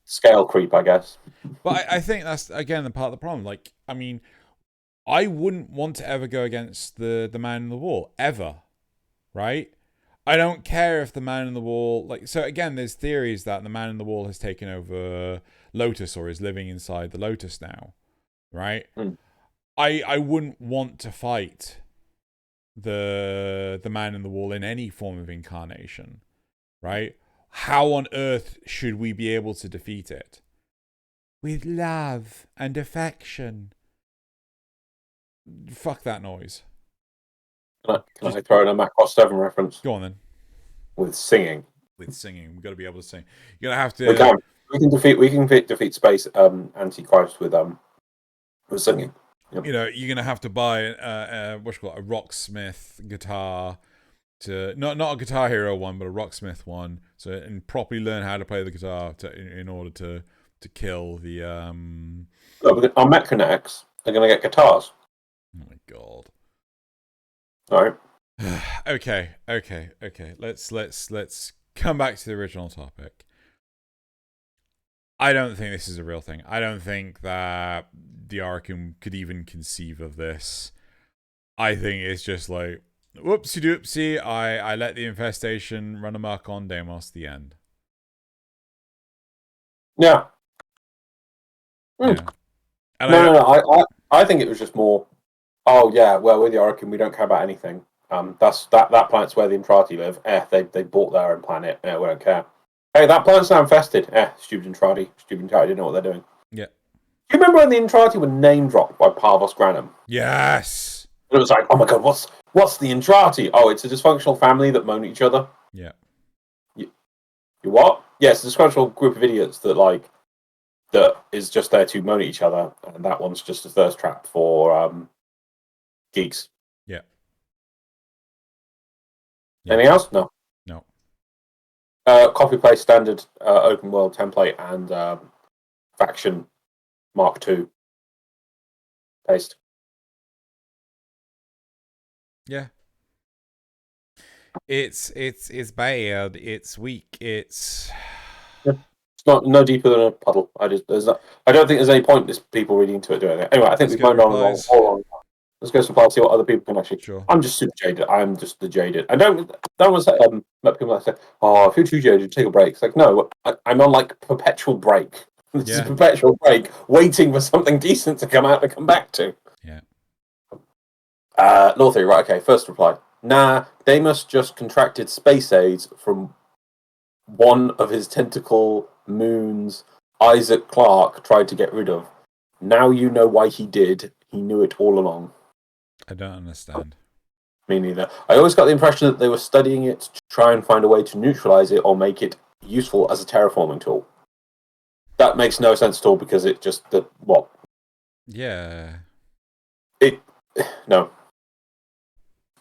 scale creep, I guess. But I think that's, again, the part of the problem. Like, I mean, I wouldn't want to ever go against the man in the wall, ever. Right? I don't care if the man in the wall... Like, so, again, there's theories that the man in the wall has taken over Lotus or is living inside the Lotus now. Right? I wouldn't want to fight the man in the wall in any form of incarnation. Right? How on earth should we be able to defeat it? With love and affection. Fuck that noise. Can I throw in a Macross 7 reference? Go on then. With singing. We've got to be able to sing. You're gonna have to. We can defeat Space Antichrist with singing. Yep. You know, you're gonna have to buy a Rocksmith guitar. Not a Guitar Hero one, but a Rocksmith one. So and properly learn how to play the guitar in order to kill the. Our Mechaneks are gonna get guitars. Oh my god. All right. Okay. Let's come back to the original topic. I don't think this is a real thing. I don't think that the Arkham could even conceive of this. I think it's just like, whoopsie doopsie, I let the infestation run amok on Deimos, the end. Yeah. Yeah. And no. I think it was just more, oh yeah, well, we're the Arkham, we don't care about anything. That planet's where the Entrati live. They bought their own planet. We don't care. Hey, that planet's now infested. Stupid Entrati. Stupid Entrati didn't know what they're doing. Yeah. Do you remember when the Entrati were name dropped by Parvos Granum? Yes. It was like, oh my god, what's the Entrati? Oh, it's a dysfunctional family that moan at each other. Yeah. You what? Yeah, it's a dysfunctional group of idiots that is just there to moan at each other, and that one's just a thirst trap for geeks. Yeah. Anything else? No. Copy paste standard open world template and faction Mark II paste. Yeah. It's bad. It's weak. It's not no deeper than a puddle. I don't think there's any point in people reading into it doing it. Anyway, I think we've moaned on long. Let's go some see what other people can actually. Sure. I'm just super jaded. I'm just the jaded. I don't want to say let people say, "Oh, if you're too jaded, take a break." It's like, no, I'm on like perpetual break. This is perpetual break, waiting for something decent to come out and come back to. Yeah. Law theory, right? Okay. First reply. Nah, Deimos just contracted space AIDS from one of his tentacle moons. Isaac Clarke tried to get rid of. Now you know why he did. He knew it all along. I don't understand. Me neither. I always got the impression that they were studying it to try and find a way to neutralize it or make it useful as a terraforming tool. That makes no sense at all because it just what? Yeah. No.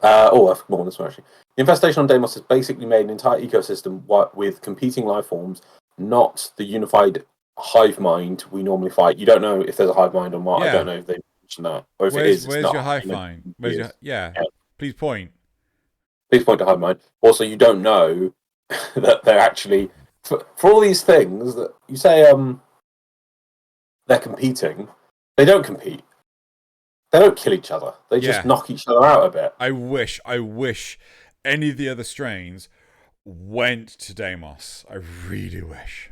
I've more on this one actually. The infestation on Deimos has basically made an entire ecosystem with competing life forms, not the unified hive mind we normally fight. You don't know if there's a hive mind or not. Yeah. I don't know if they mentioned that. Or if where's your hive mind? Yeah. Please point. Please point to hive mind. Also, you don't know that they're actually for all these things that you say they're competing. They don't compete. They don't kill each other. They just knock each other out a bit. I wish any of the other strains went to Deimos. I really wish.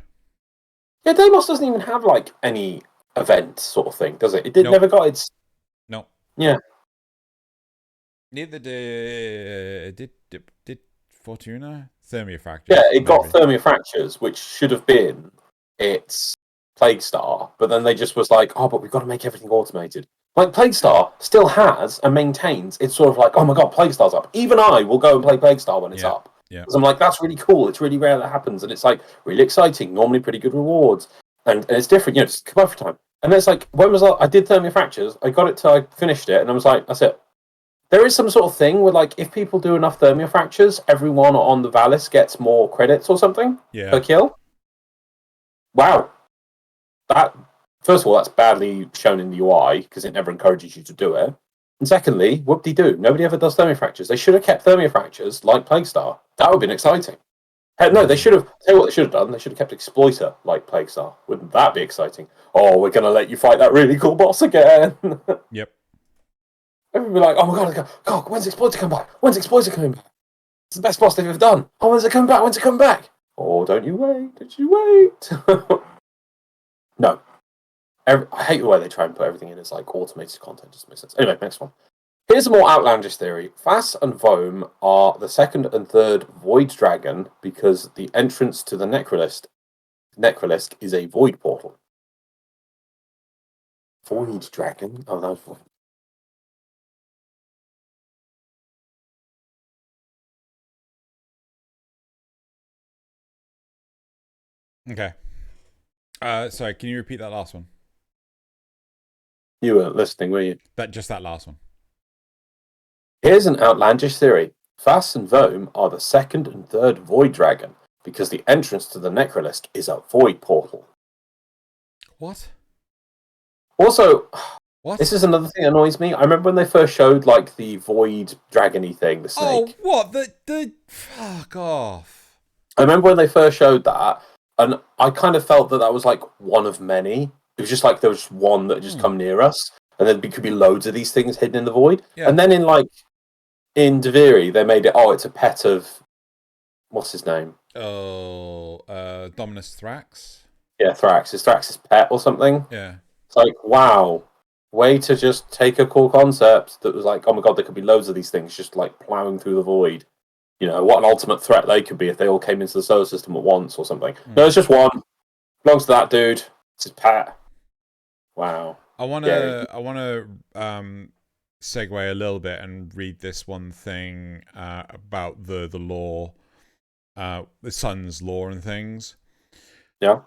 Yeah, Deimos doesn't even have like any event sort of thing, does it? It never got its. No. Yeah. Neither did Fortuna Thermia Fractures. Yeah, it got Thermia Fractures, which should have been its Plague Star, but then they just was like, oh, but we've got to make everything automated. Like, Plague Star still has and maintains, it's sort of like, oh my god, Plague Star's up. Even I will go and play Plague Star when it's up. Yeah. Because I'm like, that's really cool. It's really rare that happens. And it's like, really exciting. Normally pretty good rewards. And it's different, just come over time. And it's like, when was I did Thermia Fractures, I got it till I finished it, and I was like, that's it. There is some sort of thing where, like, if people do enough Thermia Fractures, everyone on the Valis gets more credits or something per kill. Wow. First of all, that's badly shown in the UI because it never encourages you to do it. And secondly, whoop-de-doo, nobody ever does Thermia Fractures. They should have kept Thermia Fractures like Plague Star. That would have been exciting. No, they should have. Tell you what they should have done. They should have kept Exploiter like Plague Star. Wouldn't that be exciting? Oh, we're going to let you fight that really cool boss again. Yep. Everybody be like, oh my god, when's Exploiter come back? When's Exploiter coming back? It's the best boss they've ever done. Oh, when's it coming back? When's it coming back? Oh, don't you wait. No. I hate the way they try and put everything in as like automated content. Doesn't make sense. Anyway, next one. Here's a more outlandish theory. Fass and Vohm are the second and third Void Dragon because the entrance to the Necrolisk is a Void portal. Void Dragon? Oh, that was Void. Okay. Sorry, can you repeat that last one? You weren't listening, were you? That last one. Here's an outlandish theory. Fass and Vohm are the second and third Void Dragon because the entrance to the Necrolisk is a Void portal. What? Also, what? This is another thing that annoys me. I remember when they first showed like the Void Dragon-y thing, the snake. Oh, what? The fuck off. I remember when they first showed that, and I kind of felt that was like one of many. It was just like there was one that had just come near us, and there could be loads of these things hidden in the void. Yeah. And then in Deviri, they made it. Oh, it's a pet of what's his name? Oh, Dominus Thrax. Yeah, Thrax. Is Thrax's pet or something? Yeah. It's like, wow, way to just take a cool concept that was like, oh my god, there could be loads of these things just like plowing through the void. You know, what an ultimate threat they could be if they all came into the solar system at once or something. No, it's just one. Belongs to that dude. It's his pet. Wow. I wanna segue a little bit and read this one thing about the lore, the sun's lore and things. Yeah.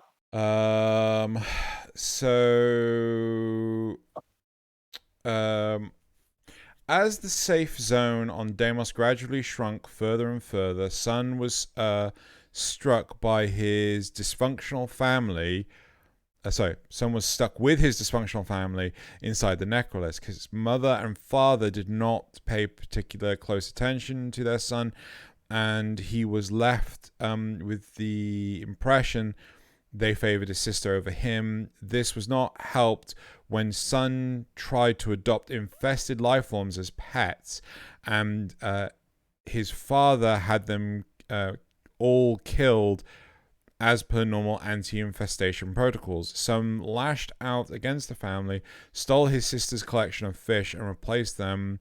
As the safe zone on Deimos gradually shrunk further and further, Sun was struck by his dysfunctional family. Sun was stuck with his dysfunctional family inside the Necrolisk. His mother and father did not pay particular close attention to their son, and he was left with the impression they favored his sister over him. This was not helped when Sun tried to adopt infested life forms as pets, and his father had them all killed as per normal anti-infestation protocols. Some lashed out against the family, stole his sister's collection of fish, and replaced them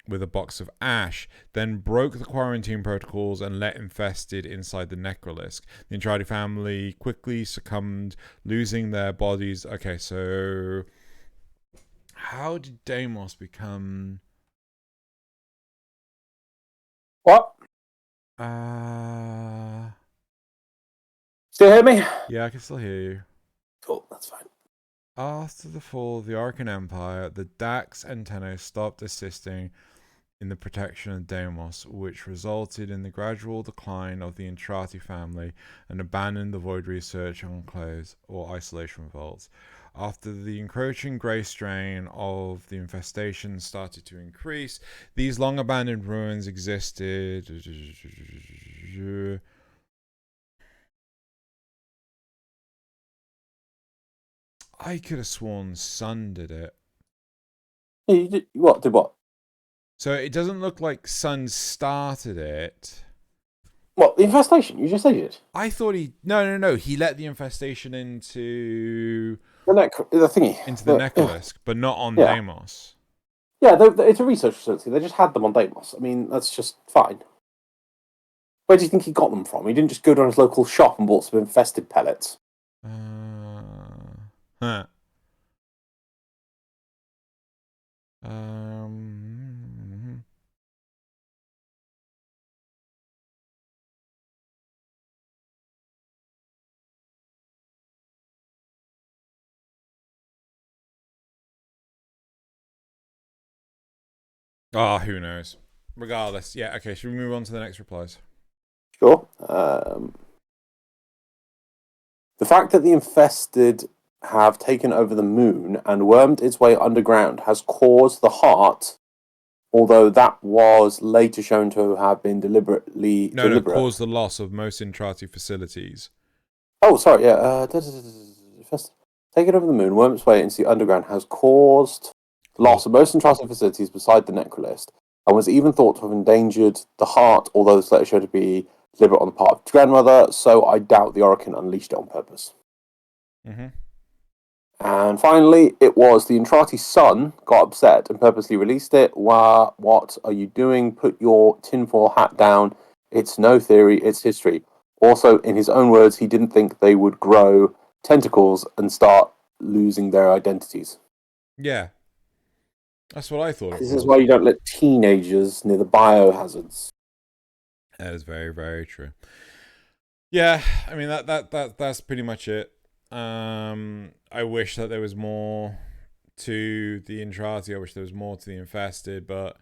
with a box of ash, then broke the quarantine protocols and let infested inside the necrolisc. The Entrati family quickly succumbed, losing their bodies. Okay, so how did Deimos become... What? Still hear me? Yeah, I can still hear you. Cool, that's fine. After the fall of the Arcan Empire, the Dax and Tenno stopped assisting in the protection of Deimos, which resulted in the gradual decline of the Entrati family, and abandoned the Void Research enclaves or isolation revolts. After the encroaching grey strain of the infestation started to increase, these long abandoned ruins existed. I could have sworn Sun did it. You did what? Did what? So it doesn't look like Sun started it. What, the infestation? You just said it. I thought he... No. He let the infestation into... The thingy. Into the necrolisc, but not on Deimos. Yeah, it's a research facility. They just had them on Deimos. I mean, that's just fine. Where do you think he got them from? He didn't just go down his local shop and bought some infested pellets. Huh. Oh, who knows? Regardless, yeah. Okay, should we move on to the next replies? Sure. The fact that the infested have taken over the moon and wormed its way underground has caused the heart, although that was later shown to have been deliberate. Caused the loss of most Entrati facilities. Oh, sorry, yeah. Taking over the moon, wormed its way into the underground has caused loss of most Entrati facilities beside the necrolist, and was even thought to have endangered the heart, although this letter showed to be deliberate on the part of its grandmother, so I doubt the Oracle unleashed it on purpose. Mm-hmm. And finally, it was the Entrati's son got upset and purposely released it. What are you doing? Put your tinfoil hat down. It's no theory, it's history. Also, in his own words, he didn't think they would grow tentacles and start losing their identities. Yeah. That's what I thought. This is why you don't let teenagers near the biohazards. That is very, very true. Yeah, I mean that's pretty much it. I wish that there was more to the Entrati. I wish there was more to the infested, but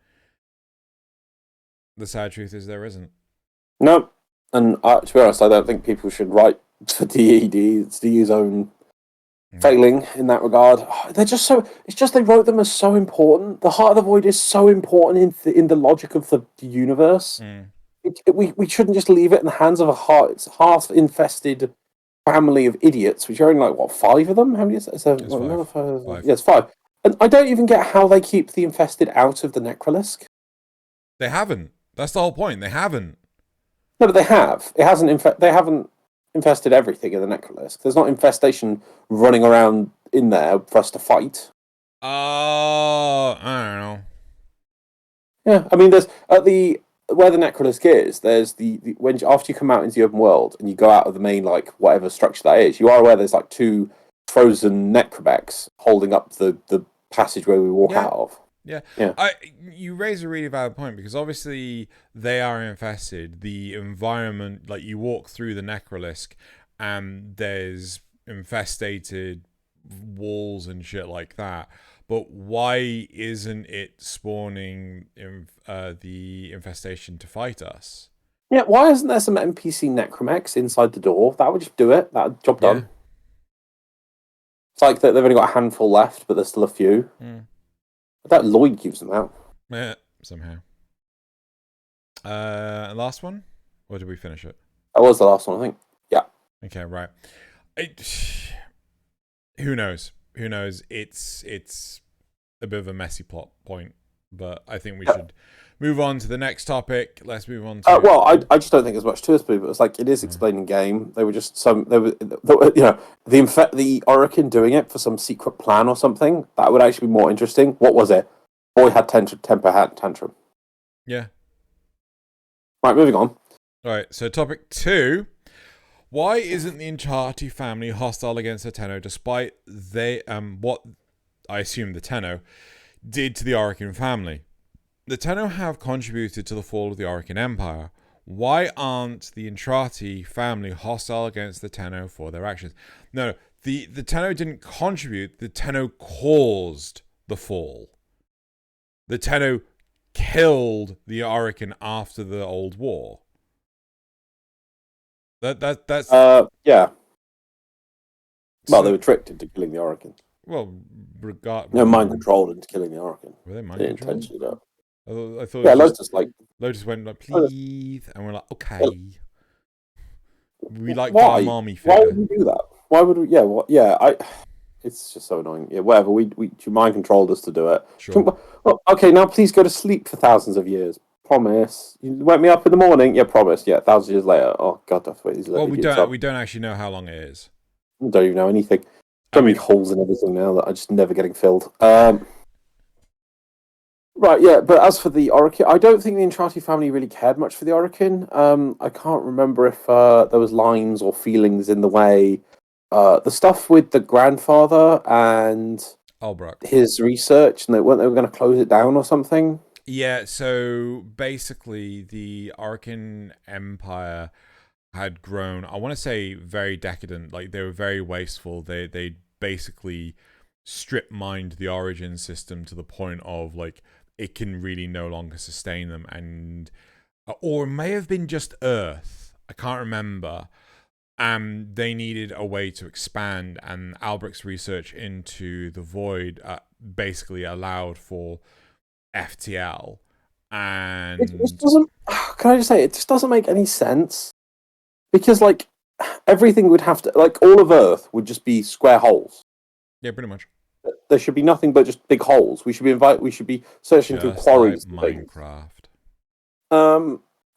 the sad truth is there isn't. No, and to be honest, I don't think people should write for DED. It's DE's own failing in that regard. They're just so... It's just they wrote them as so important. The Heart of the Void is so important in the logic of the universe. We shouldn't just leave it in the hands of a half-infested family of idiots, which are only like, what, 5 of them? How many is that? It's 5. Yeah, it's 5. And I don't even get how they keep the infested out of the necrolisc. They haven't. That's the whole point. They haven't. No, but they have. It hasn't. They haven't infested everything in the necrolisc. There's not infestation running around in there for us to fight. I don't know. Yeah, I mean, there's at the where the necrolisc is. There's when after you come out into the open world and you go out of the main whatever structure that is, you are aware there's 2 frozen necrobecks holding up the passage where we walk out of. Yeah. You raise a really valid point, because obviously they are infested. The environment, you walk through the necrolisc and there's infestated walls and shit like that. But why isn't it spawning the infestation to fight us? Yeah, why isn't there some NPC necromechs inside the door? That would just do it. That job done. It's like they've only got a handful left, but there's still a few. I bet Lloyd keeps them out. Yeah, somehow. Last one, or did we finish it? That was the last one, I think. Yeah. Okay, right. Who knows? Who knows? It's a bit of a messy plot point, but I think we should move on to the next topic. Let's move on to. Well, I just don't think there's much to it, but it's like it is explaining game. They were just the Orokin doing it for some secret plan or something. That would actually be more interesting. What was it? Boy had temper tantrum. Yeah. Right, moving on. All right, so topic 2. Why isn't the Entrati family hostile against the Tenno despite what I assume the Tenno did to the Orokin family? The Tenno have contributed to the fall of the Orokin Empire. Why aren't the Entrati family hostile against the Tenno for their actions? No, the Tenno didn't contribute, the Tenno caused the fall. The Tenno killed the Orokin after the old war. That's yeah. Well, they were tricked into killing the Orokin. Well, mind controlled into killing the Orokin. Were they mind controlled? Intentionally, no. I thought Lotus went like, please, and we're like, okay. We like why? our mommy figure. Why would we do that? Why would we? Yeah, it's just so annoying. Yeah, whatever. You mind controlled us to do it. Sure. Well, okay, now please go to sleep for thousands of years. Promise. You wake me up in the morning. Yeah, promise. Yeah, thousands of years later. Oh God, that's what he's. Well, we don't actually know how long it is. I don't even know anything. So many holes in everything now that are just never getting filled. Right, yeah, but as for the Orokin, I don't think the Entrati family really cared much for the Orokin. I can't remember if there was lines or feelings in the way. The stuff with the grandfather and Albrecht, his research, and they were going to close it down or something. Yeah, so basically the Orokin Empire had grown, I want to say very decadent, like they were very wasteful. They basically strip mined the origin system to the point of like it can really no longer sustain them, and or it may have been just Earth, I can't remember. They needed a way to expand, and Albrecht's research into the void basically allowed for FTL, and it just doesn't. Can I just say it just doesn't make any sense, because like everything would have to, like all of Earth would just be square holes. Yeah, pretty much. There should be nothing but just big holes. We should be searching through quarries. Like Minecraft.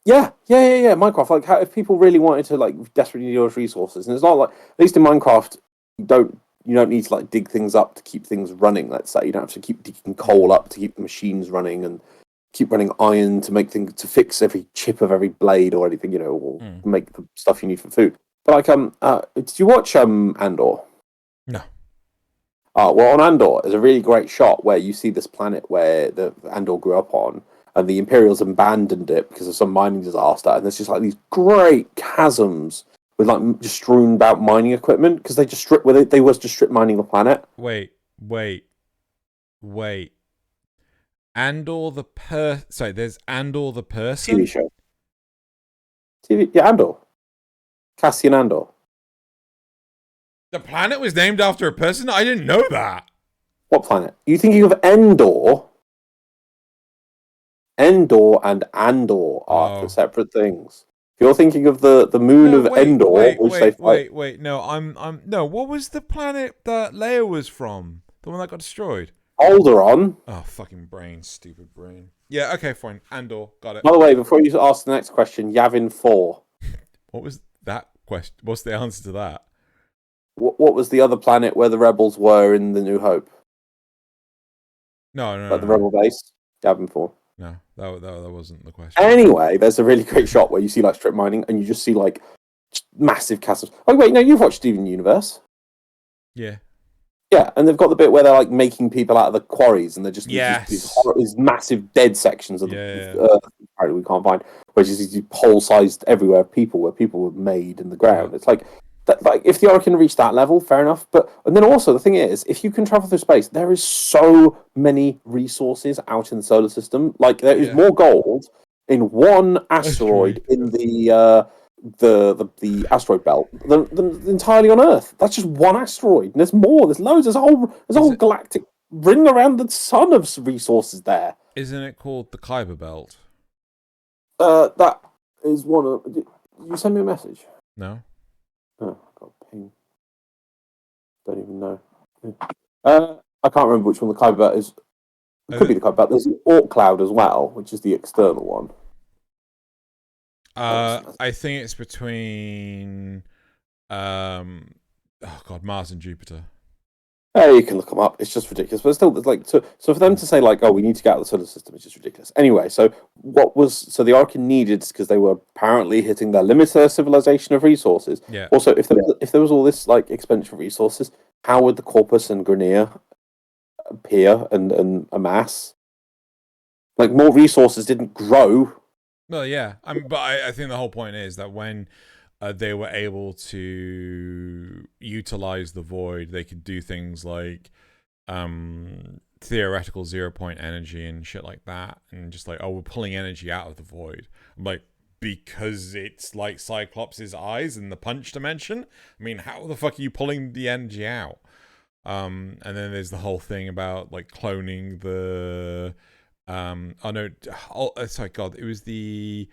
Yeah. Minecraft. Like, if people really wanted to, like, desperately need those resources, and it's not like, at least in Minecraft, you don't need to like dig things up to keep things running. Let's say you don't have to keep digging coal up to keep the machines running and keep running iron to make things to fix every chip of every blade or anything, or make the stuff you need for food. But like, did you watch Andor? No. Well, on Andor, there's a really great shot where you see this planet where the Andor grew up on, and the Imperials abandoned it because of some mining disaster, and there's just like these great chasms with like just strewn about mining equipment because they just they was just strip mining the planet. Wait. Andor there's Andor the person? TV show. Yeah, Andor. Cassian Andor. The planet was named after a person? I didn't know that. What planet? Are you thinking of Endor? Endor and Andor are separate things. If you're thinking of the moon of Endor, wait. No. What was the planet that Leia was from? The one that got destroyed? Alderaan. Oh, fucking brain, stupid brain. Yeah, okay, fine. Andor, got it. By the way, before you ask the next question, Yavin 4. What was that question? What's the answer to that? What was the other planet where the rebels were in the New Hope? No. The rebel base? Yavin 4. No, that wasn't the question. Anyway, there's a really great shot where you see like strip mining and you just see like massive chasms. Oh wait, no, you've watched Steven Universe. Yeah. Yeah, and they've got the bit where they're like making people out of the quarries, and they're just these massive dead sections of the Earth apparently we can't find, which is these hole-sized everywhere people where people were made in the ground. Yeah. It's like that, like if the Orokin reached that level, fair enough. And then also the thing is, if you can travel through space, there is so many resources out in the solar system. Like there is more gold in one asteroid in the asteroid belt than entirely on Earth. That's just one asteroid, and there's more. There's loads. There's a whole galactic ring around the sun of resources there. Isn't it called the Kuiper Belt? That is one of. Did you send me a message? No. Oh, I got a ping. Don't even know. I can't remember which one the Kuiper is. It could be the Kuiper. There's an Orc Cloud as well, which is the external one. I think it's between Mars and Jupiter. You can look them up. It's just ridiculous. But still, like, so for them to say, like, oh, we need to get out of the solar system, it's just ridiculous. Anyway, so the Archean needed, because they were apparently hitting their limit to their civilization of resources. Yeah. Also, if there was all this, like, expenditure of resources, how would the Corpus and Grineer appear and amass? Like, more resources didn't grow. Well, yeah. But I think the whole point is that when they were able to utilize the void, they could do things like theoretical 0-point energy and shit like that, and just like, oh, we're pulling energy out of the void. I'm like, because it's like Cyclops' eyes in the punch dimension. I mean, how the fuck are you pulling the energy out? And then there's the whole thing about like cloning the sorry, God, it was the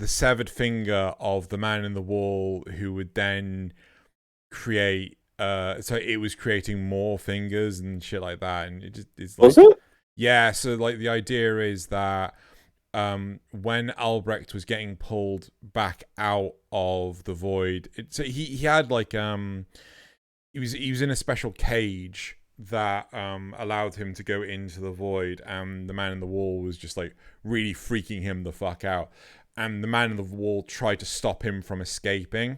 severed finger of the man in the wall, who would then create so it was creating more fingers and shit like that, and it's like, was it? Yeah, so like the idea is that when Albrecht was getting pulled back out of the void, so he had like he was in a special cage that allowed him to go into the void, and the man in the wall was just like really freaking him the fuck out. And the man in the wall tried to stop him from escaping.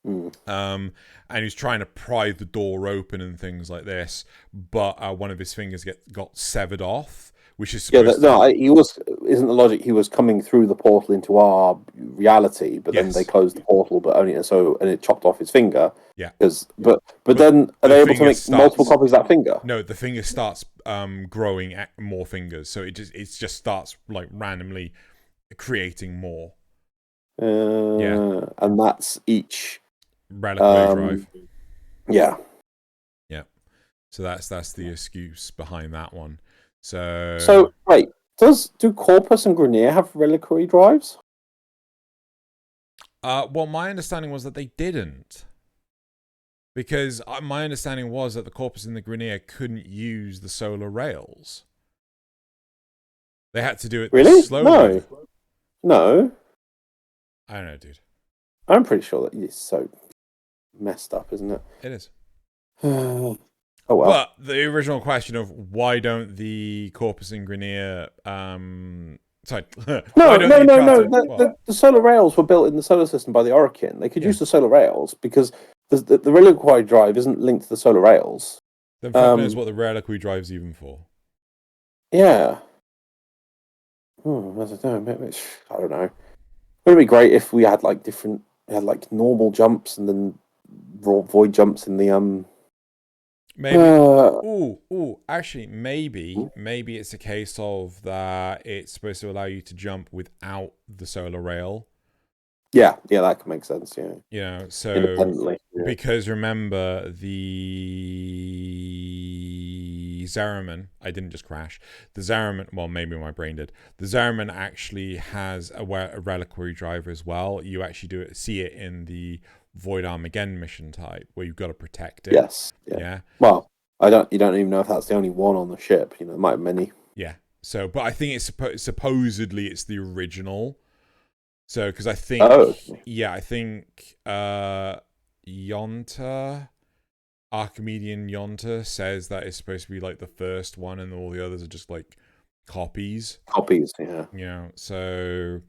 And he was trying to pry the door open and things like this, but one of his fingers got severed off, which is supposed he was. Isn't the logic he was coming through the portal into our reality, but then they closed the portal, but only and it chopped off his finger. Yeah. But then are they able to make multiple copies of that finger? No, the finger starts growing more fingers, so it just starts like randomly creating more. And that's each reliquary drive. Yeah. So that's the excuse behind that one. So wait, do Corpus and Grineer have reliquary drives? Well, my understanding was that they didn't, because my understanding was that the Corpus and the Grineer couldn't use the solar rails. They had to do it slowly. No. I don't know, dude. I'm pretty sure that it's so messed up, isn't it? It is. Oh well. But the original question of why don't the Corpus and Grineer sorry. No. The solar rails were built in the solar system by the Orichin. They could use the solar rails because the reliquary drive isn't linked to the solar rails. Then fuck knows what the reliquary drive's even for. Yeah. I don't know. Wouldn't it be great if we had like normal jumps and then void jumps in the Maybe. Actually, maybe it's a case of that it's supposed to allow you to jump without the solar rail. Yeah, that can make sense. Yeah. You know, so independently. Yeah. Because remember the Zariman, I didn't just crash. The Zariman, well, maybe my brain did. The Zariman actually has a reliquary driver as well. You actually see it in the Void Armageddon mission type where you've got to protect it. Yes. Yeah. Well, you don't even know if that's the only one on the ship. You know, there might have many. Yeah. So, but I think it's supposedly it's the original. So, because I think, I think Yonta, Archimedean Yonta says that it's supposed to be like the first one, and all the others are just like copies. Yeah. You know, so,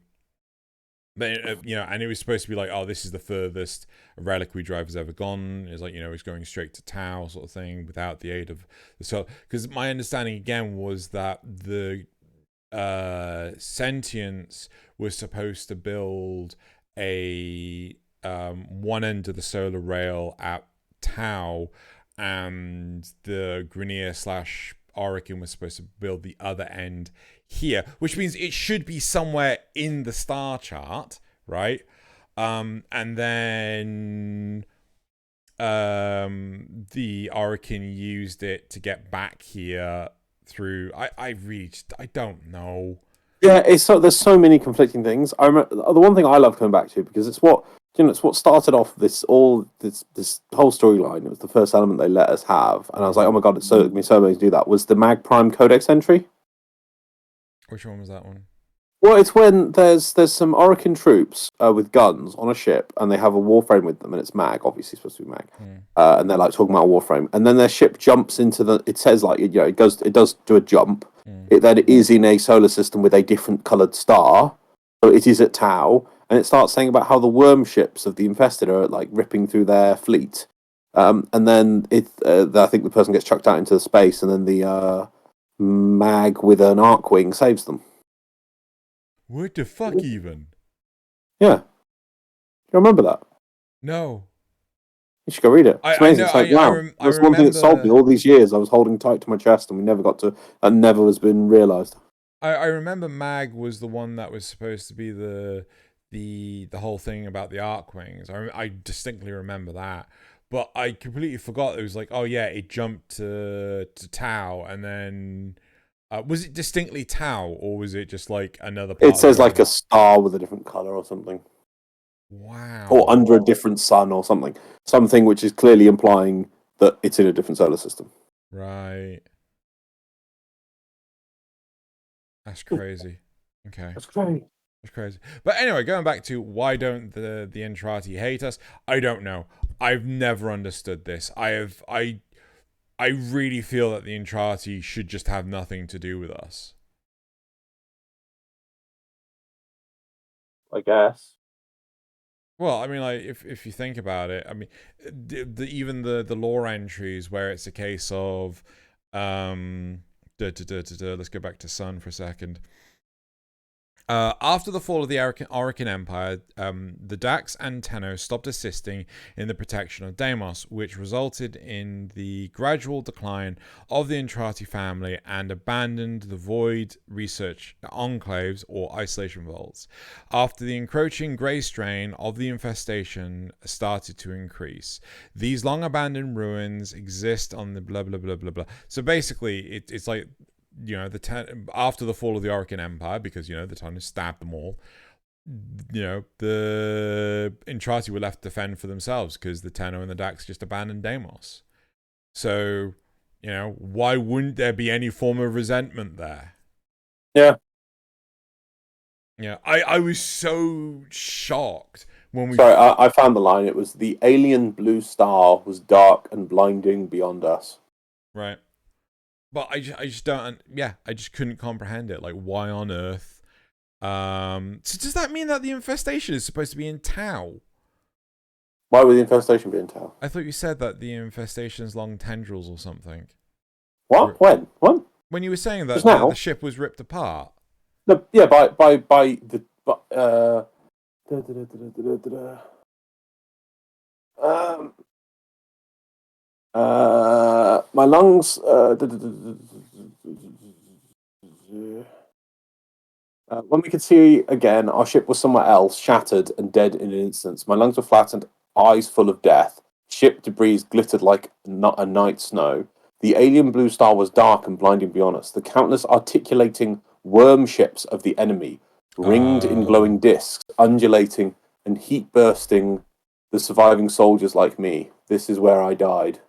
but and it was supposed to be like, oh, this is the furthest a reliquary drive has ever gone. It's like, it's going straight to Tau sort of thing without the aid of the soul. Because my understanding again was that the Sentience was supposed to build a one end of the solar rail at Tau, and the Grineer / Orichin was supposed to build the other end here, which means it should be somewhere in the star chart, right? And then the Orichin used it to get back here through. I don't know. Yeah, there's so many conflicting things. I remember the one thing I love coming back to because it's what it's what started off this whole storyline. It was the first element they let us have, and I was like, oh my god, it's so amazing to do that. Was the Mag Prime Codex entry? Which one was that one? Well, it's when there's some Orokin troops with guns on a ship, and they have a warframe with them, and it's Mag, obviously supposed to be Mag, and they're like talking about a warframe, and then their ship jumps into the. It says like it does do a jump. It then is in a solar system with a different coloured star, so it is at Tau, and it starts saying about how the worm ships of the infested are like ripping through their fleet, and then I think the person gets chucked out into space, and then the Mag with an Arcwing saves them. What the fuck, even? Yeah. You remember that? No. You should go read it. It's amazing. It's like, wow. That's one thing that sold me all these years. I was holding tight to my chest and we never got to, and never has been realised. I remember Mag was the one that was supposed to be the whole thing about the Arcwings. I distinctly remember that. But I completely forgot. It was like, oh yeah, it jumped to Tau, and then was it distinctly Tau, or was it just like another part? It says like a star with a different colour or something. Wow. Or under a different sun or something. Something which is clearly implying that it's in a different solar system. Right. That's crazy. Okay. That's crazy. That's crazy. But anyway, going back to why don't the Entrati hate us? I don't know. I've never understood this. I really feel that the Entrati should just have nothing to do with us. I guess. Well, I mean, like if you think about it, I mean, even the lore entries where it's a case of, let's go back to Sun for a second. After the fall of the Orokin Empire, the Dax and Tenno stopped assisting in the protection of Deimos, which resulted in the gradual decline of the Entrati family and abandoned the Void research enclaves or isolation vaults. After the encroaching grey strain of the infestation started to increase, these long abandoned ruins exist on the blah blah blah blah blah. So basically, it's like, you know, after the fall of the Orokin Empire, because, you know, the Tenno stabbed them all, you know, the Entrati were left to fend for themselves because the Tenno and the Dax just abandoned Deimos. So, you know, why wouldn't there be any form of resentment there? Yeah. Yeah, I was so shocked when we... Sorry, I found the line. It was, the alien blue star was dark and blinding beyond us. Right. But I just don't, yeah, I just couldn't comprehend it. Like, why on earth? So does that mean that the infestation is supposed to be in Tau? Why would the infestation be in Tau? I thought you said that the infestation's long tendrils or something. What? When? What? When you were saying that the ship was ripped apart. No, yeah, by the my lungs. When we could see again, our ship was somewhere else, shattered and dead in an instant. My lungs were flattened, eyes full of death. Ship debris glittered like a night snow. The alien blue star was dark and blinding beyond us. The countless articulating worm ships of the enemy, ringed in glowing discs, undulating and heat bursting the surviving soldiers like me. This is where I died.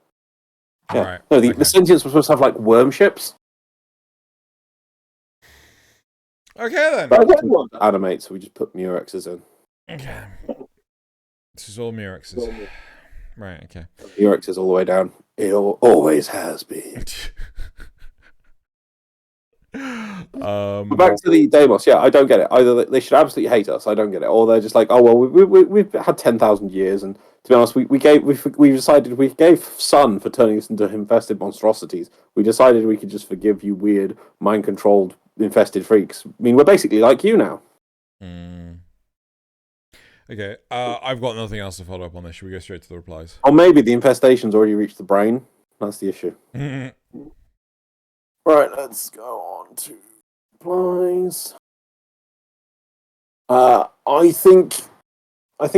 Yeah. Right. No, the sentience was supposed to have like worm ships. Okay then. But I don't want to animate, so we just put Murexes in. Okay. This is all Murexes. Right, okay. Murexes all the way down. It always has been. Back to the Deimos. Yeah, I don't get it. Either they should absolutely hate us. I don't get it. Or they're just like, oh well, we've had 10,000 years, and to be honest, we decided we gave Sun for turning us into infested monstrosities. We decided we could just forgive you weird mind controlled infested freaks. I mean, we're basically like you now. Okay, I've got nothing else to follow up on this. Should we go straight to the replies? Or maybe the infestation's already reached the brain. That's the issue. Right, let's go on to replies. I think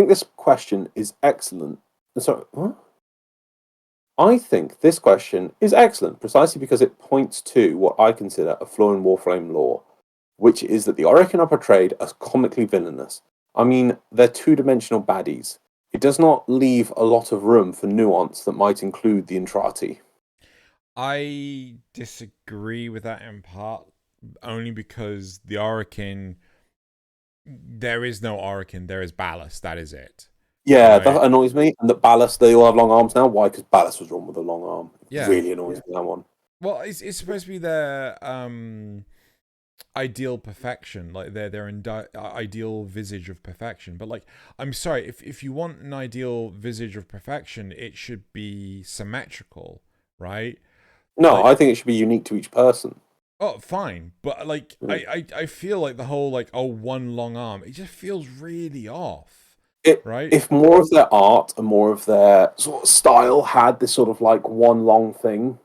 this question is excellent. Sorry, what? I think this question is excellent precisely because it points to what I consider a flaw in Warframe lore. which is that the Orokin are portrayed as comically villainous. I mean, they're two-dimensional baddies. It does not leave a lot of room for nuance that might include the Entrati. I disagree with that in part, only because the Orokin, there is no Orokin, there is Ballast, that is it. Yeah, right? That annoys me. And that Ballast, they all have long arms now. Why? Because Ballast was wrong with a long arm. It really annoys me, that one. Well, it's supposed to be their ideal perfection, like their ideal visage of perfection. But like, I'm sorry, if you want an ideal visage of perfection, it should be symmetrical, right? No, like, I think it should be unique to each person. Oh, fine, but like, I feel like the whole like, oh, one long arm, it just feels really off. Right? If more of their art and more of their sort of style had this sort of like one long thing,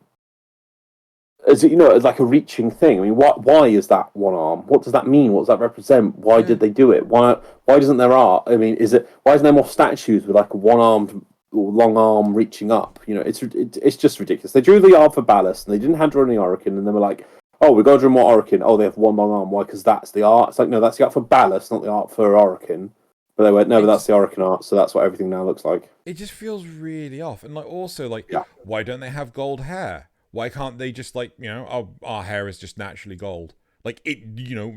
as like a reaching thing. I mean, why is that one arm? What does that mean? What does that represent? Why did they do it? Why doesn't there art? I mean, why isn't there more statues with like a one-armed or long arm reaching up? It's just ridiculous. They drew the art for Ballast and they didn't have to draw any Orokin, and they were like, oh, we've got to draw more Orokin. Oh, they have one long arm. Why? Because that's the art. It's like, no, that's the art for Ballast, not the art for Orokin. But they went, no, but that's the Orokin art, so that's what everything now looks like. It just feels really off. And like, also, like, why don't they have gold hair? Why can't they just, like, our hair is just naturally gold? Like, it,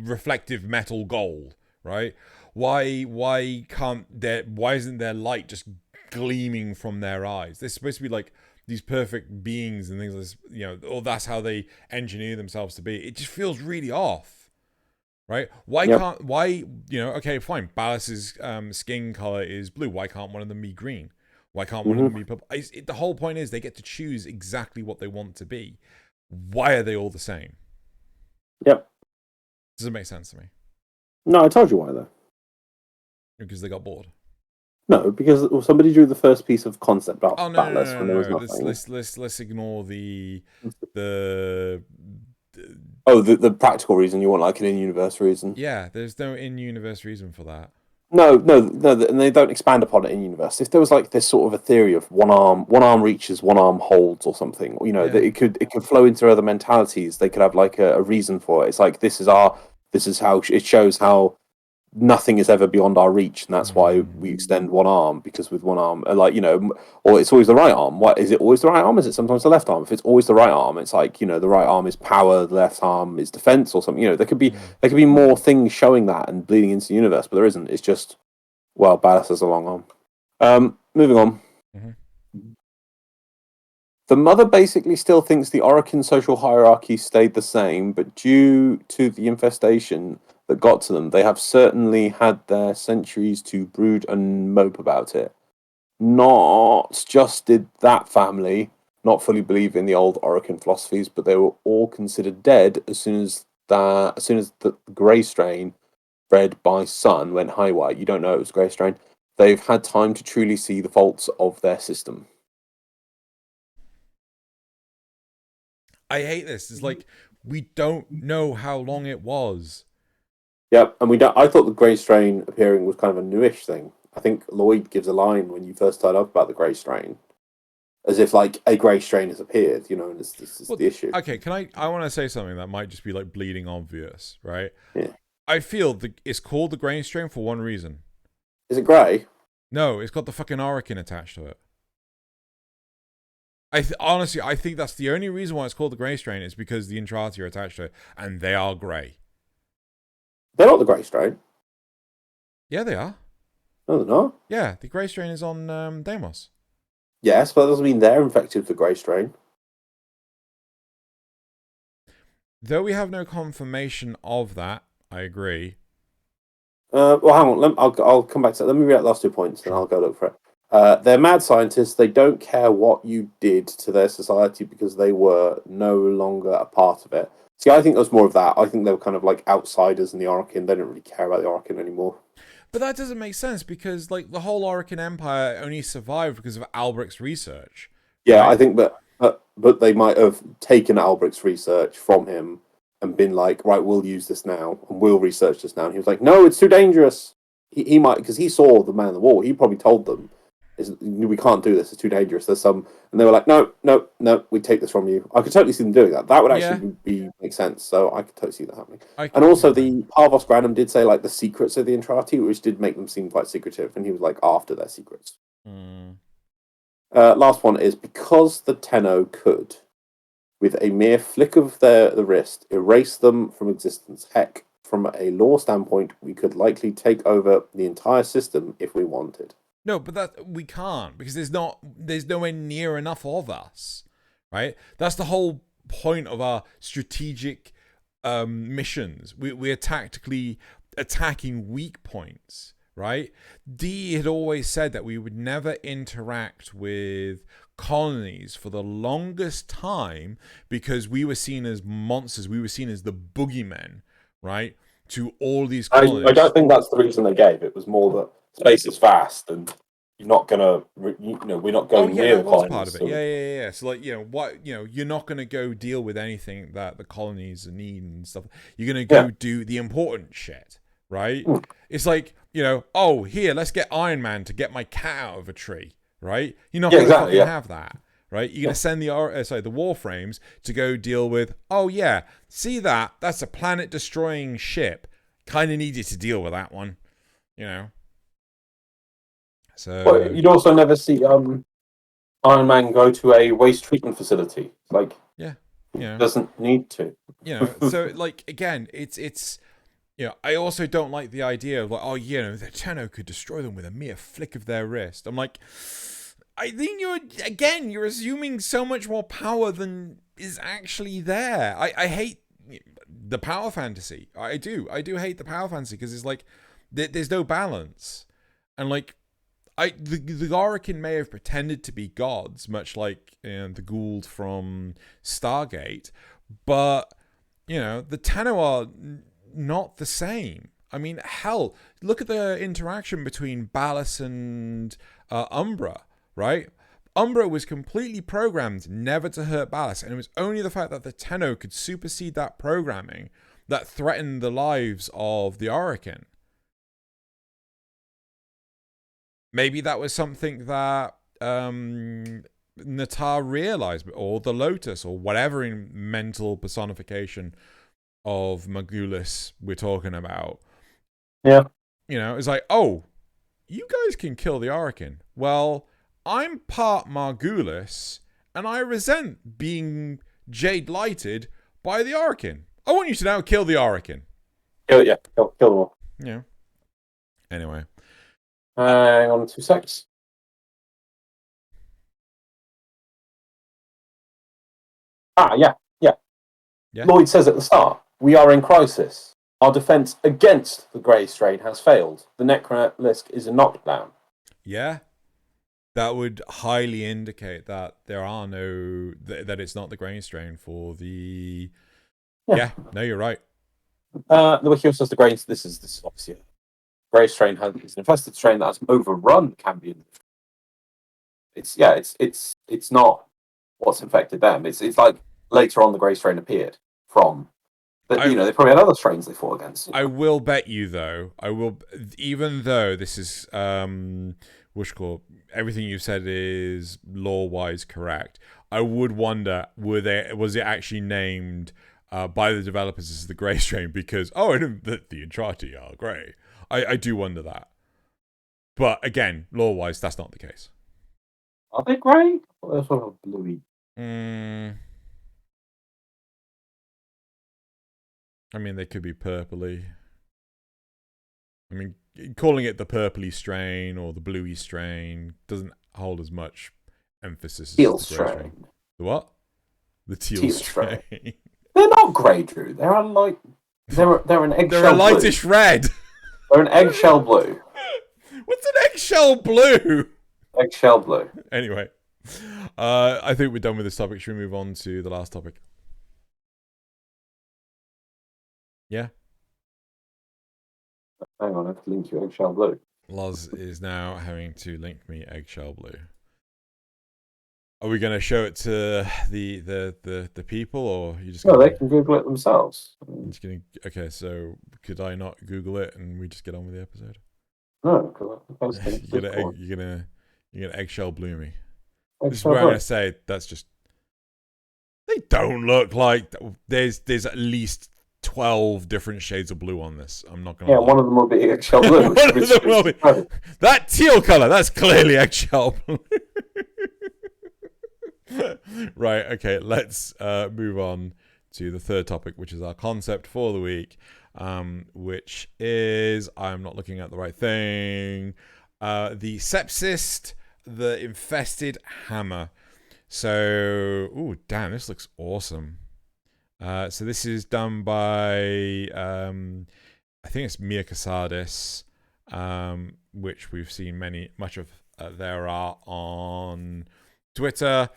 reflective metal gold, right? Why isn't their light just gleaming from their eyes? They're supposed to be, like, these perfect beings and things like this, or that's how they engineer themselves to be. It just feels really off. Right? Okay, fine. Ballast's skin color is blue. Why can't one of them be green? Why can't one of them be purple? The whole point is they get to choose exactly what they want to be. Why are they all the same? Yep. Doesn't make sense to me. No, I told you why, though. Because they got bored. No, because somebody drew the first piece of concept art for Ballast when there was nothing. Let's ignore the practical reason. You want like an in-universe reason. Yeah, there's no in-universe reason for that. No, and they don't expand upon it in-universe. If there was like this sort of a theory of one arm reaches, one arm holds or something, that it could flow into other mentalities. They could have like a reason for it. It's like this is how it shows how nothing is ever beyond our reach, and that's why we extend one arm, because with one arm, or it's always the right arm. What is it? Always the right arm? Is it sometimes the left arm? If it's always the right arm, it's like the right arm is power, the left arm is defense, or something. There could be more things showing that and bleeding into the universe, but there isn't. It's just Ballast has a long arm. Moving on. The mother basically still thinks the Orokin social hierarchy stayed the same, but due to the infestation that got to them, they have certainly had their centuries to brood and mope about it. Not just did that family not fully believe in the old Orokin philosophies, but they were all considered dead as soon as the grey strain bred by Sun went high-white. You don't know it was grey strain. They've had time to truly see the faults of their system. I hate this. It's like, we don't know how long it was. Yep, and we don't. I thought the grey strain appearing was kind of a newish thing. I think Lloyd gives a line when you first start up about the grey strain, as if like a grey strain has appeared, and this is the issue. Okay, I want to say something that might just be like bleeding obvious, right? Yeah. I feel it's called the grey strain for one reason. Is it grey? No, it's got the fucking Orokin attached to it. Honestly, I think that's the only reason why it's called the grey strain, is because the Entrati are attached to it, and they are grey. They're not the grey strain. Yeah, they are. No, they're not. Yeah, the grey strain is on Deimos. Yes, but that doesn't mean they're infected with the grey strain. Though we have no confirmation of that, I agree. Well, hang on. I'll come back to that. Let me read out the last 2 points, and I'll go look for it. They're mad scientists. They don't care what you did to their society because they were no longer a part of it. See, I think there's more of that. I think they were kind of like outsiders in the Orokin. They don't really care about the Orokin anymore. But that doesn't make sense, because like the whole Orokin Empire only survived because of Albrecht's research. Yeah, right? I think but they might have taken Albrecht's research from him and been like, right, we'll use this now and we'll research this now. And he was like, no, it's too dangerous. He might, because he saw the Man in the Wall. He probably told them, we can't do this. It's too dangerous. There's some, and they were like, no, we take this from you. I could totally see them doing that. That would actually make sense. So I could totally see that happening. And also, the Parvos Granum did say like the secrets of the Entrati, which did make them seem quite secretive, and he was like after their secrets. Last one is because the Tenno could, with a mere flick of the wrist, erase them from existence. Heck, from a lore standpoint, we could likely take over the entire system if we wanted. No, but we can't because there's nowhere near enough of us, right? That's the whole point of our strategic missions. We're tactically attacking weak points, right? D had always said that we would never interact with colonies for the longest time because we were seen as monsters. We were seen as the boogeymen, right? To all these colonies. I don't think that's the reason they gave. It was more that space is vast and you're not gonna, we're not going near the colonies. Part of it. Yeah. So like, you're not gonna go deal with anything that the colonies need and stuff. You're gonna go do the important shit, right? It's like, here, let's get Iron Man to get my cat out of a tree, right? You're not gonna fucking have that, right? You're gonna send the Warframes to go deal with. See that? That's a planet destroying ship. Kind of need you to deal with that one, So well, you'd also never see Iron Man go to a waste treatment facility. Like, doesn't need to. So like again, it's I also don't like the idea of like, the Tenno could destroy them with a mere flick of their wrist. I'm like, I think you're assuming so much more power than is actually there. I hate the power fantasy. I do hate the power fantasy because it's like there's no balance, and like the Orokin may have pretended to be gods, much like the Gould from Stargate, but the Tenno are not the same. I mean, hell, look at the interaction between Ballas and Umbra, right? Umbra was completely programmed never to hurt Ballas, and it was only the fact that the Tenno could supersede that programming that threatened the lives of the Orokin. Maybe that was something that Natar realized, or the Lotus, or whatever in mental personification of Margulis we're talking about. Yeah. It's like, oh, you guys can kill the Orokin. Well, I'm part Margulis, and I resent being jade lighted by the Orokin. I want you to now kill the Orokin. Kill them all. Yeah. Anyway. Hang on 2 seconds. Yeah. Lloyd says at the start, we are in crisis. Our defense against the Grey Strain has failed. The Necrolisk is a knockdown. Yeah. That would highly indicate that there are that it's not the Grey Strain for the... Yeah, no, you're right. The Wiki says the Grey... This is obviously a Grey Strain is an infested strain that has overrun Cambion. It's not what's infected them. It's like later on the Grey Strain appeared from... But, they probably had other strains they fought against. I will bet you, though, even though this is, everything you said is lore-wise correct, I would wonder, was it actually named by the developers as the Grey Strain because, the Entrati are grey? I do wonder that. But, again, lore-wise, that's not the case. Are they grey? Or they're sort of bluey? I mean, they could be purpley. I mean, calling it the purpley strain or the bluey strain doesn't hold as much emphasis as teal the grey strain. The what? The teal strain. They're not grey, Drew. They're an eggshell. They're a lightish red. They're an eggshell blue. What's an eggshell blue? Eggshell blue. Anyway, I think we're done with this topic. Should we move on to the last topic? Yeah. Hang on, I have to link you eggshell blue. Loz is now having to link me eggshell blue. Are we going to show it to the people, or are you just? No, they can Google it themselves. Okay, so could I not Google it and we just get on with the episode? No, because you're You get eggshell bloomy. This is where I'm going to say that's just... They don't look like... There's at least 12 different shades of blue on this. I'm not going to lie. One of them will be eggshell blue. One of them will be... That teal colour, that's clearly eggshell blue. Right, okay, let's move on to the third topic, which is our concept for the week, which is... I'm not looking at the right thing. The Sepsist, the Infested Hammer. So, ooh, damn, this looks awesome. So this is done by, I think it's Mia Casadis, which we've seen much of their art on Twitter.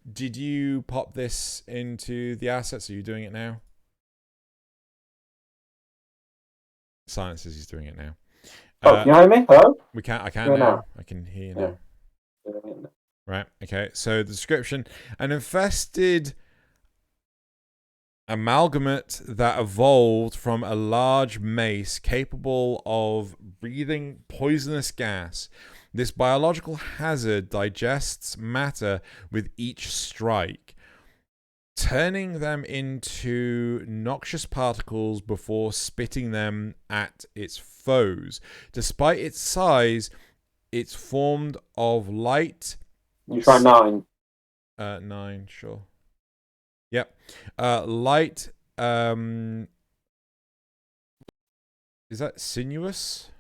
Did you pop this into the assets? Are you doing it now? Silence says he's doing it now. Can you hear me? Hello? I can now. I can hear you now. Yeah. Right, okay. So the description: an infested amalgamate that evolved from a large mace capable of breathing poisonous gas. This biological hazard digests matter with each strike, turning them into noxious particles before spitting them at its foes. Despite its size, it's formed of light... You try 9. 9, sure. Yep. Light... is that sinuous?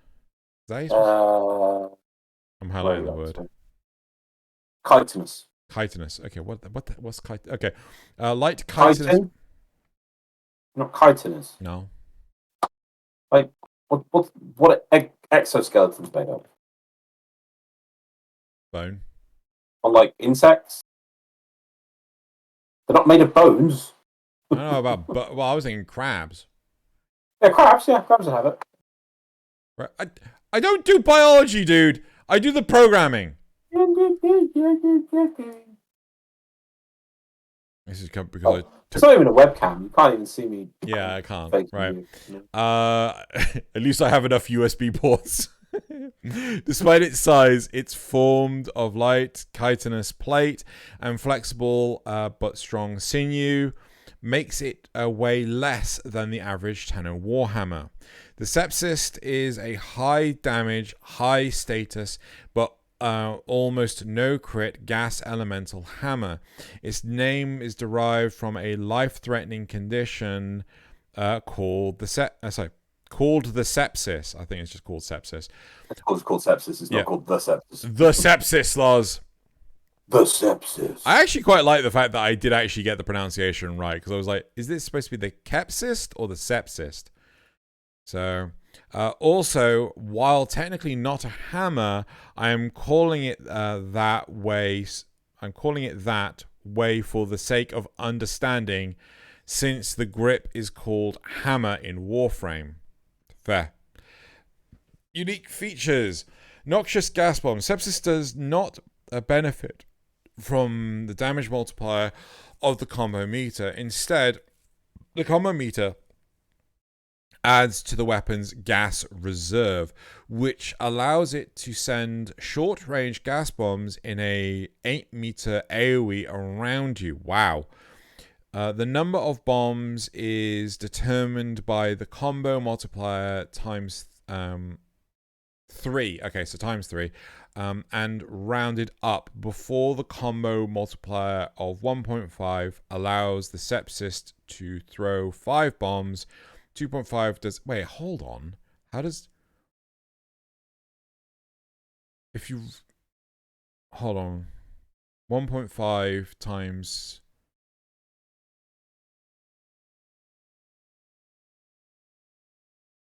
Is that I'm highlighting the word. Chitinous. Chitinous. Okay, what's chitinous? Okay. Light chitinous. Chitin? Not chitinous. No. Like, what are exoskeletons made of? Bone. Or like insects? They're not made of bones. I don't know about, well, I was thinking crabs. Yeah, crabs will have it. Right. I don't do biology, dude. I do the programming. This is because it's not even a webcam. You can't even see me. Yeah, I can't. Right. At least I have enough USB ports. Despite its size, it's formed of light chitinous plate and flexible but strong sinew, makes it weigh less than the average Tenno Warhammer. The Sepsist is a high damage, high status, but almost no crit gas elemental hammer. Its name is derived from a life-threatening condition called the sepsis. I think it's just called sepsis. It's called sepsis. It's not called the sepsis. The SepsisLOz. The sepsis. I actually quite like the fact that I did actually get the pronunciation right, because I was like, is this supposed to be the Kepsist or the Sepsist? So, also, while technically not a hammer, I am calling it that way. I'm calling it that way for the sake of understanding, since the grip is called hammer in Warframe. Fair. Unique features. Noxious gas bomb. Sepsis does not benefit from the damage multiplier of the combo meter. Instead, the combo meter adds to the weapon's gas reserve, which allows it to send short-range gas bombs in a 8-meter AoE around you. Wow. The number of bombs is determined by the combo multiplier times 3. Okay, so times 3. And rounded up before the combo multiplier of 1.5 allows the Sepsist to throw 5 bombs. 2.5 does... Wait, hold on. How does... If you... Hold on. 1.5 times...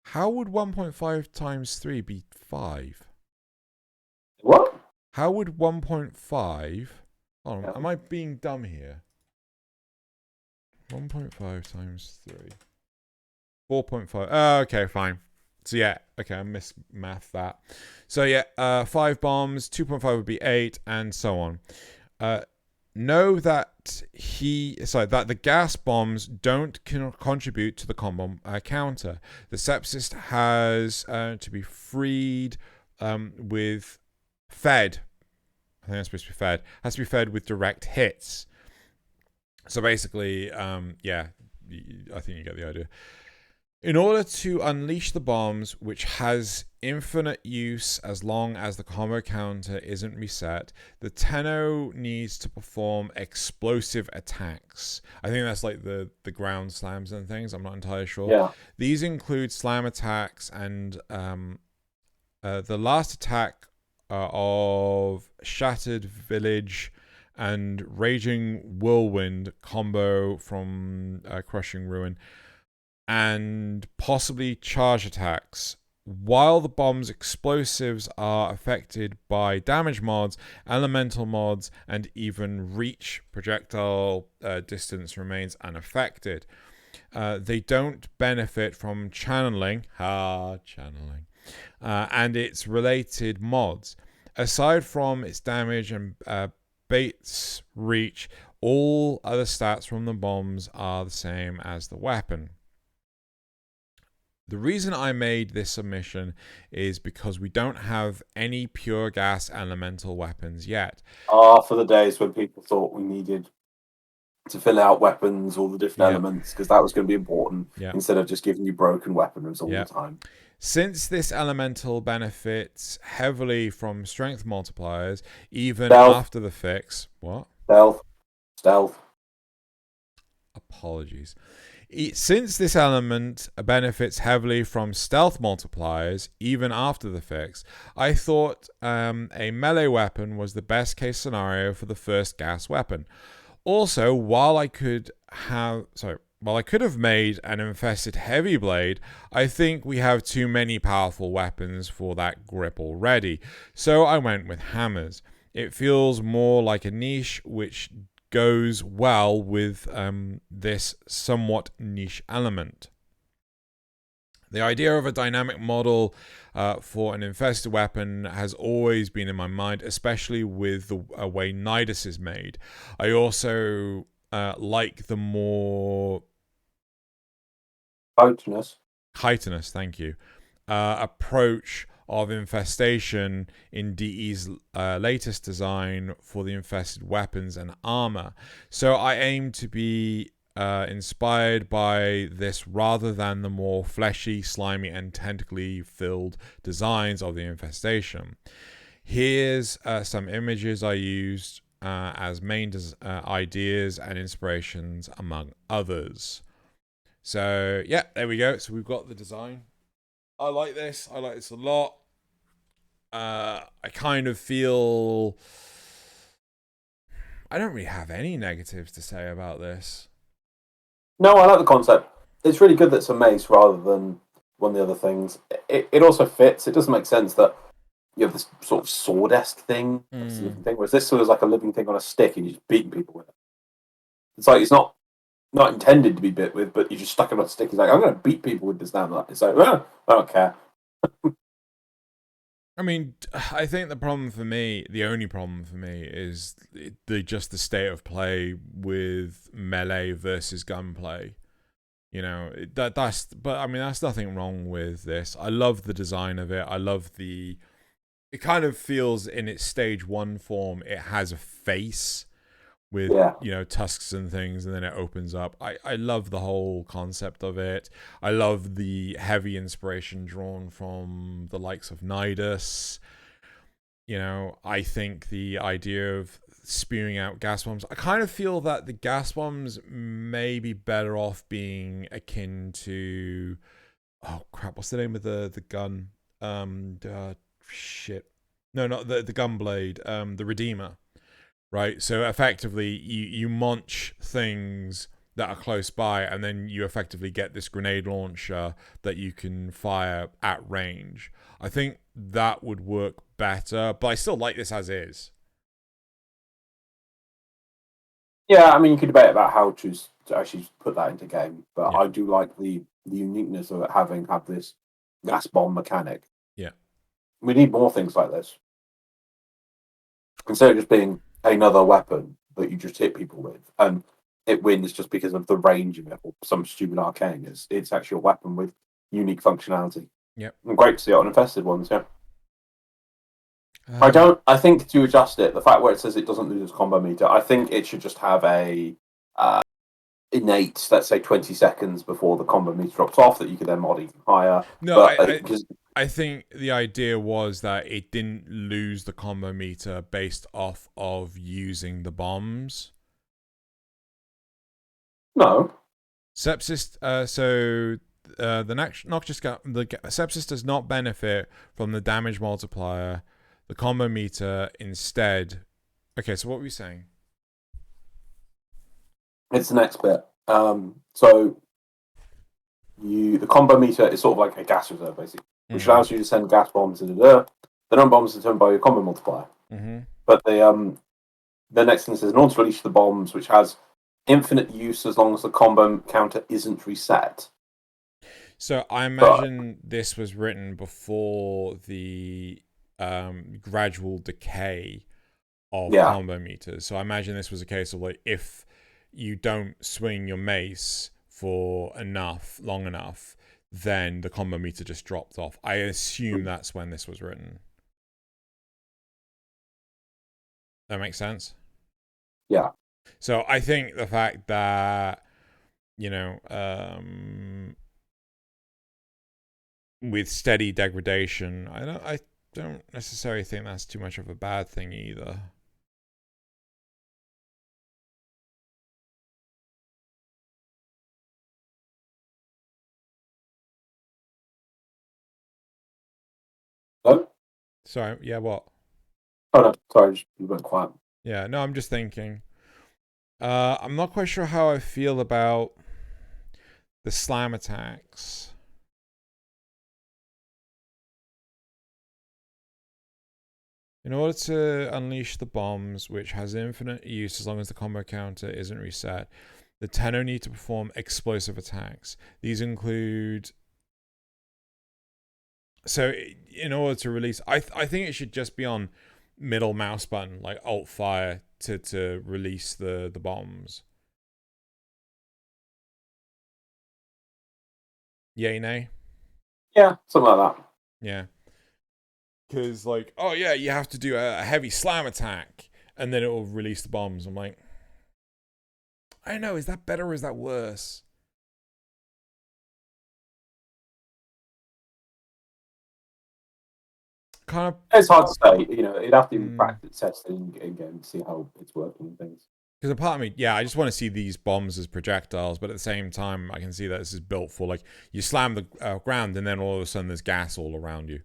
How would 1.5 times 3 be 5? What? How would 1.5... Hold on, am I being dumb here? 1.5 times 3... 4.5. Oh, okay, fine. So yeah, okay, I mismathed that. So yeah, 5 bombs, 2.5 would be 8, and so on. Know that that the gas bombs don't contribute to the combo counter. The Sepsist has to be fed I think that's supposed to be fed. It has to be fed with direct hits. So basically, yeah, I think you get the idea. In order to unleash the bombs, which has infinite use as long as the combo counter isn't reset, the Tenno needs to perform explosive attacks. I think that's like the ground slams and things. I'm not entirely sure. Yeah. These include slam attacks and the last attack of Shattered Village and Raging Whirlwind combo from Crushing Ruin, and possibly charge attacks. While the bomb's explosives are affected by damage mods, elemental mods, and even reach, projectile distance remains unaffected. They don't benefit from channeling, and its related mods. Aside from its damage and Bait's reach, all other stats from the bombs are the same as the weapon. The reason I made this submission is because we don't have any pure gas elemental weapons yet. For the days when people thought we needed to fill out weapons, all the different elements, because that was going to be important, instead of just giving you broken weapons all the time. Since this elemental benefits heavily from strength multipliers, even after the fix... What? Stealth. Apologies. Since this element benefits heavily from stealth multipliers, even after the fix, I thought a melee weapon was the best case scenario for the first gas weapon. Also, while I could have made an infested heavy blade, I think we have too many powerful weapons for that grip already. So I went with hammers. It feels more like a niche, which goes well with this somewhat niche element. The idea of a dynamic model for an infested weapon has always been in my mind, especially with the way Nidus is made. I also like the more chitinous, thank you, approach of infestation in DE's latest design for the infested weapons and armor. So I aim to be inspired by this rather than the more fleshy, slimy, and tentacly filled designs of the infestation. Here's some images I used as main ideas and inspirations, among others. So yeah, there we go. So we've got the design. I like this. I like this a lot. I kind of feel I don't really have any negatives to say about this. No, I like the concept. It's really good that it's a mace rather than one of the other things. It also fits. It doesn't make sense that you have this sort of sword-esque thing, whereas this sort of like a living thing on a stick and you're just beating people with it. It's like it's not intended to be bit with, but you just stuck it on a stick. He's like, I'm going to beat people with this now. It's like, I don't care. I mean, I think the only problem for me is the state of play with melee versus gunplay. You know, that's nothing wrong with this. I love the design of it. I love it kind of feels in its stage 1 form, it has a face with tusks and things, and then it opens up. I love the whole concept of it. I love the heavy inspiration drawn from the likes of Nidus. You know, I think the idea of spewing out gas bombs, I kind of feel that the gas bombs may be better off being akin to, oh crap, what's the name of the gun? Shit. No, not the gun blade, the Redeemer. Right, so effectively you munch things that are close by, and then you effectively get this grenade launcher that you can fire at range. I think that would work better, but I still like this as is. Yeah, I mean, you could debate about how to actually put that into game, but I do like the uniqueness of it having had this gas bomb mechanic. Yeah. We need more things like this. Instead of just being another weapon that you just hit people with, and it wins just because of the range of it or some stupid arcane. It's actually a weapon with unique functionality. Yeah, and great to see it on infested ones. Yeah, I think to adjust it, the fact where it says it doesn't lose its combo meter, I think it should just have a innate, let's say 20 seconds before the combo meter drops off, that you could then mod even higher. No, but, I think the idea was that it didn't lose the combo meter based off of using the bombs. No. Sepsis, the noxious the sepsis does not benefit from the damage multiplier, the combo meter instead. Okay, so what were you saying? It's the next bit. So the combo meter is sort of like a gas reserve, basically, which allows you to send gas bombs into the earth. The non-bombs are determined by your combo multiplier. But the next thing says, in order to release the bombs, which has infinite use as long as the combo counter isn't reset. So I imagine this was written before the gradual decay of combo meters. So I imagine this was a case of like, if you don't swing your mace for long enough, then the combo meter just dropped off. I assume that's when this was written. That makes sense? Yeah. So I think the fact that, with steady degradation, I don't necessarily think that's too much of a bad thing either. Hello? Sorry, yeah, what? Oh no, sorry, you went quiet. Yeah, no, I'm just thinking. I'm not quite sure how I feel about the slam attacks. In order to unleash the bombs, which has infinite use as long as the combo counter isn't reset, the Tenno need to perform explosive attacks. These include... So, in order to release... I think it should just be on middle mouse button, like Alt-Fire, to release the bombs. Yay, nay? Yeah, something like that. Yeah. Because, like, oh yeah, you have to do a heavy slam attack, and then it will release the bombs. I'm like, I don't know, is that better or is that worse? Kind of. It's hard to say. It'd have to be practice testing in game to see how it's working and things. Because a part of me, I just want to see these bombs as projectiles, but at the same time, I can see that this is built for, like, you slam the ground, and then all of a sudden there's gas all around you.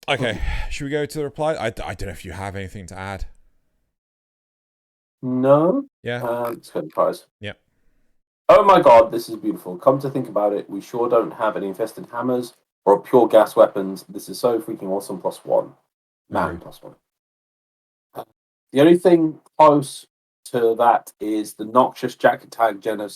Okay, should we go to the reply? I don't know if you have anything to add. No. Yeah. Let's go to prize. Yep. Oh my god, this is beautiful. Come to think about it, we sure don't have any infested hammers or pure gas weapons. This is so freaking awesome. +1. Man, +1. The only thing close to that is the noxious jacket tag Tenno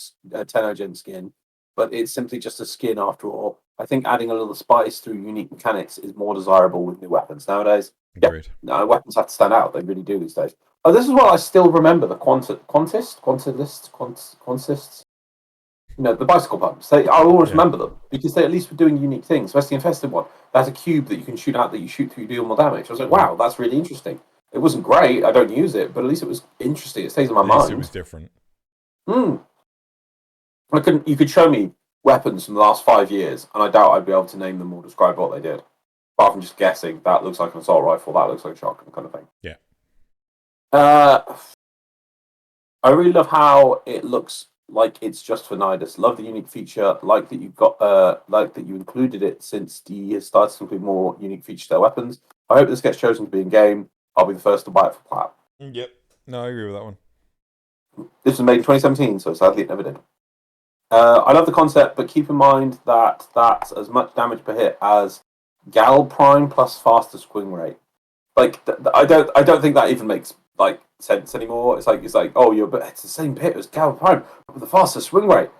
Gen skin, but it's simply just a skin after all. I think adding a little spice through unique mechanics is more desirable with new weapons nowadays. Agreed. Yeah, no, weapons have to stand out. They really do these days. Oh, this is what I still remember, the Quantists. The bicycle pumps. I always remember them because they at least were doing unique things. Especially the infested one. There's a cube that you can shoot out that you shoot through, you deal more damage. I was like, wow, that's really interesting. It wasn't great. I don't use it, but at least it was interesting. It stays in my mind. At least it was different. You could show me weapons from the last 5 years, and I doubt I'd be able to name them or describe what they did. Apart from just guessing, that looks like an assault rifle, that looks like a shotgun, kind of thing. Yeah. I really love how it looks like it's just for Nidus. Love the unique feature. Like that you included it since DE has started to include more unique features to their weapons. I hope this gets chosen to be in game. I'll be the first to buy it for Plat. Yep. No, I agree with that one. This was made in 2017, so sadly it never did. I love the concept, but keep in mind that that's as much damage per hit as Gal Prime plus faster swing rate. Like I don't think that even makes sense anymore. It's like but it's the same hit as Gal Prime with the faster swing rate.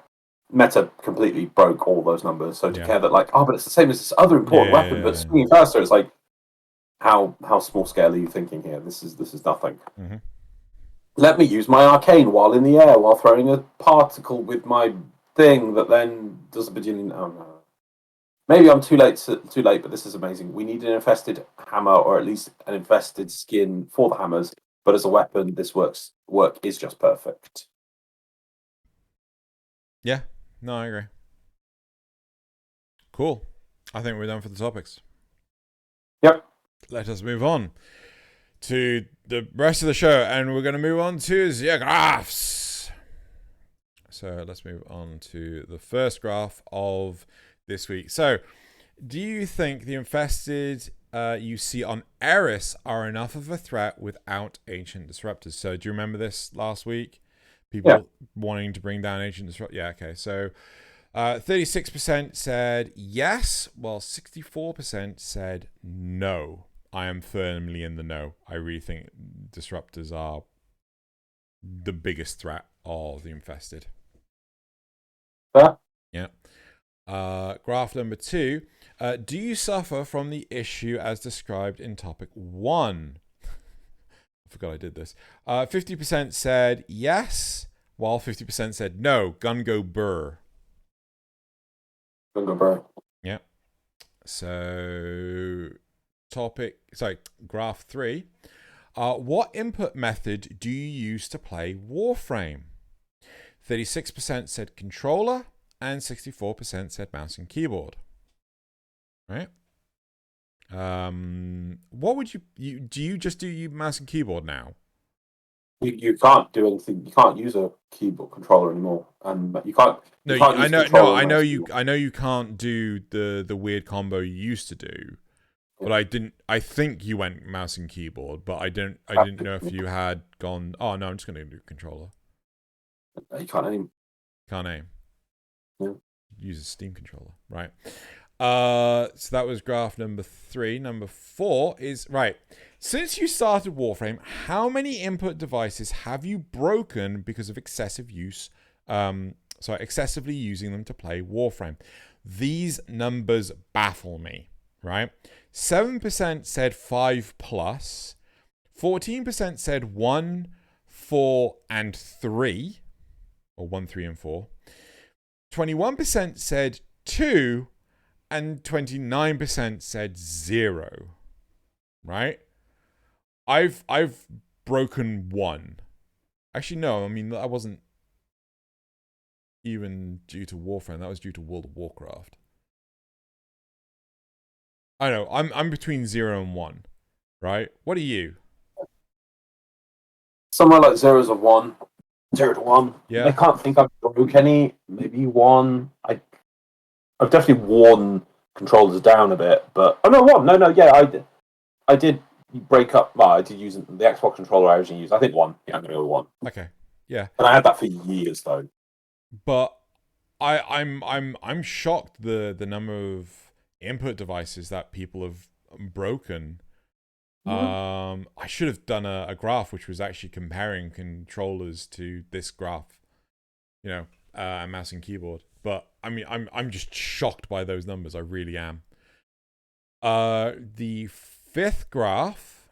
Meta completely broke all those numbers. So to care that but it's the same as this other important weapon, but swinging faster, it's like how small scale are you thinking here? This is nothing. Mm-hmm. Let me use my arcane while in the air while throwing a particle with my thing that then does a bajillion. Oh no. Maybe I'm too late, but this is amazing. We need an infested hammer, or at least an infested skin for the hammers. But as a weapon, this work is just perfect. Yeah, no, I agree. Cool. I think we're done for the topics. Yep. Let us move on to the rest of the show, and we're going to move on to the graphs. So let's move on to the first graph of this week. So, do you think the infested you see on Eris are enough of a threat without ancient disruptors? So, do you remember this last week? People wanting to bring down ancient disruptors. Yeah, okay. So, 36% said yes, while 64% said no. I am firmly in the no. I really think disruptors are the biggest threat of the infested. Yeah. Graph number 2. Do you suffer from the issue as described in topic 1? I forgot I did this. 50% said yes, while 50% said no. Gun go burr. Gun go burr. Yeah. So, graph 3. What input method do you use to play Warframe? 36% said controller, and 64% said mouse and keyboard. Right? What would you do? You just do mouse and keyboard now? You can't do anything. You can't use a keyboard controller anymore, and you can't. I know you can't do the weird combo you used to do. But I think you went mouse and keyboard, but I didn't know if you had gone. Oh no, I'm just going to do controller. You can't aim. Can't aim. Yeah. Use a Steam controller, right? So that was graph number 3. Number 4 is right. Since you started Warframe, how many input devices have you broken because of excessive use? Excessively using them to play Warframe. These numbers baffle me, right? 7% said 5+, 14% said 1, 4, and 3, or 1, 3, and 4. 21% said 2, and 29% said 0. Right? I've broken 1. Actually, no. I mean, that wasn't even due to Warframe. That was due to World of Warcraft. I know. I'm between 0 and 1. Right? What are you? Somewhere like 0 to 1. 0 to 1. Yeah. I can't think I've broke any. Maybe 1. I've definitely worn controllers down a bit, but 1. No. Yeah, I did break up. Well, I did use the Xbox controller I originally used. I think 1. Yeah, I'm gonna go with 1. Okay. Yeah. And I had that for years though. But I'm shocked the number of input devices that people have broken. I should have done a graph which was actually comparing controllers to this graph, mouse and keyboard. But I mean, I'm just shocked by those numbers. I really am. The 5th graph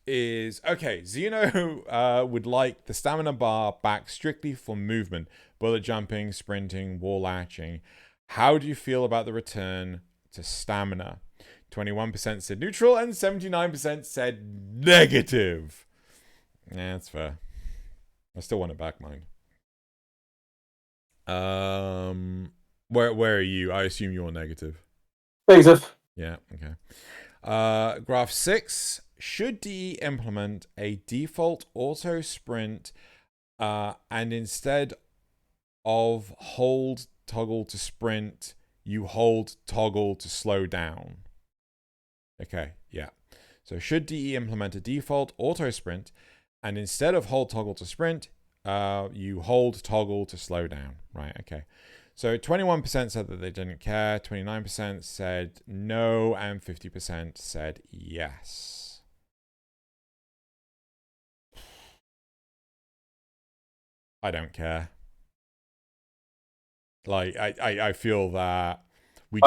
is okay. Xeno would like the stamina bar back strictly for movement, bullet jumping, sprinting, wall latching. How do you feel about the return to stamina? 21% said neutral and 79% said negative. Yeah, that's fair. I still want it back, mind. Where are you? I assume you're negative. Negative. Yeah, okay. Graph 6. Should DE implement a default auto sprint and instead of hold toggle to sprint, you hold toggle to slow down? Okay, yeah. So should DE implement a default auto sprint and instead of hold toggle to sprint, you hold toggle to slow down? Right, okay. So 21% said that they didn't care, 29% said no, and 50% said yes. I don't care. Like, I feel that we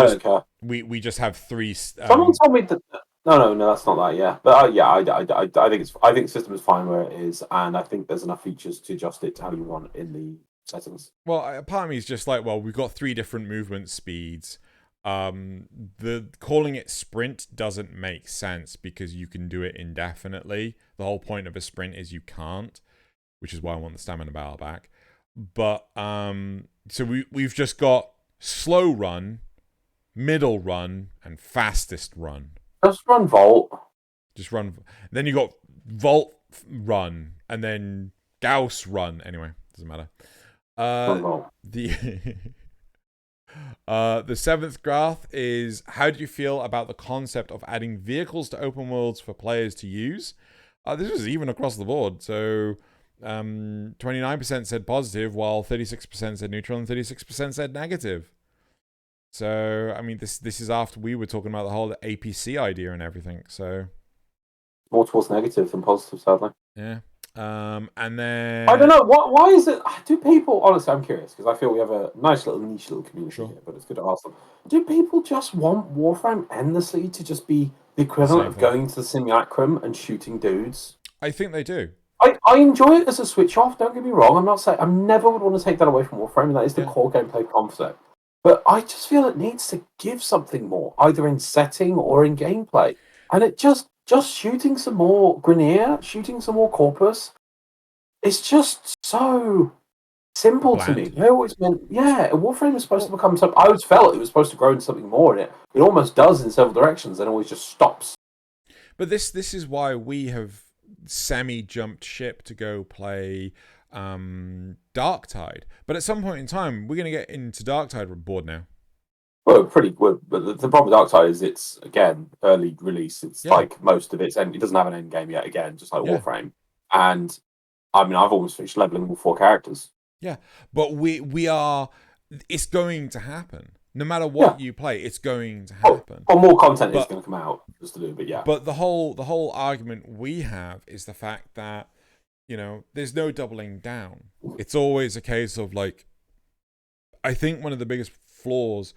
just have 3. Someone told me that. No, that's not that. Yeah, but I think system is fine where it is, and I think there's enough features to adjust it to how you want in the settings. Well, part of me is just like, well, we've got 3 different movement speeds. The calling it sprint doesn't make sense because you can do it indefinitely. The whole point of a sprint is you can't, which is why I want the stamina bar back. But so we've just got slow run, middle run, and fastest run. Just run Volt. Just run. Then you got Volt run, and then Gauss run. Anyway, doesn't matter. The seventh graph is, how do you feel about the concept of adding vehicles to open worlds for players to use? This was even across the board. So 29% said positive, while 36% said neutral and 36% said negative. So, I mean, this is after we were talking about the whole APC idea and everything. So more towards negative than positive, sadly. Yeah. And then I don't know why is it? Do people, honestly, I'm curious because I feel we have a nice little niche little community here, but it's good to ask them. Do people just want Warframe endlessly to just be the equivalent of going to the simulacrum and shooting dudes? I think they do. I enjoy it as a switch off. Don't get me wrong. I'm not saying I never would want to take that away from Warframe. That is the core gameplay concept. But I just feel it needs to give something more, either in setting or in gameplay. And it just shooting some more Grineer, shooting some more Corpus, it's just so simple to me. I always meant, Warframe is supposed to become something. I always felt it was supposed to grow into something more, and it almost does in several directions, and always just stops. But this is why we have semi-jumped ship to go play Darktide. But at some point in time, we're going to get into Darktide board now. Well, pretty good. But the problem with Darktide is it's, again, early release. It's like most of it doesn't have an end game yet, again, just like Warframe. And, I mean, I've almost finished leveling all 4 characters. Yeah, but we are... It's going to happen. No matter what you play, it's going to happen. More content is going to come out just to do, but yeah. But the whole argument we have is the fact that, you know, there's no doubling down. It's always a case of, like... I think one of the biggest flaws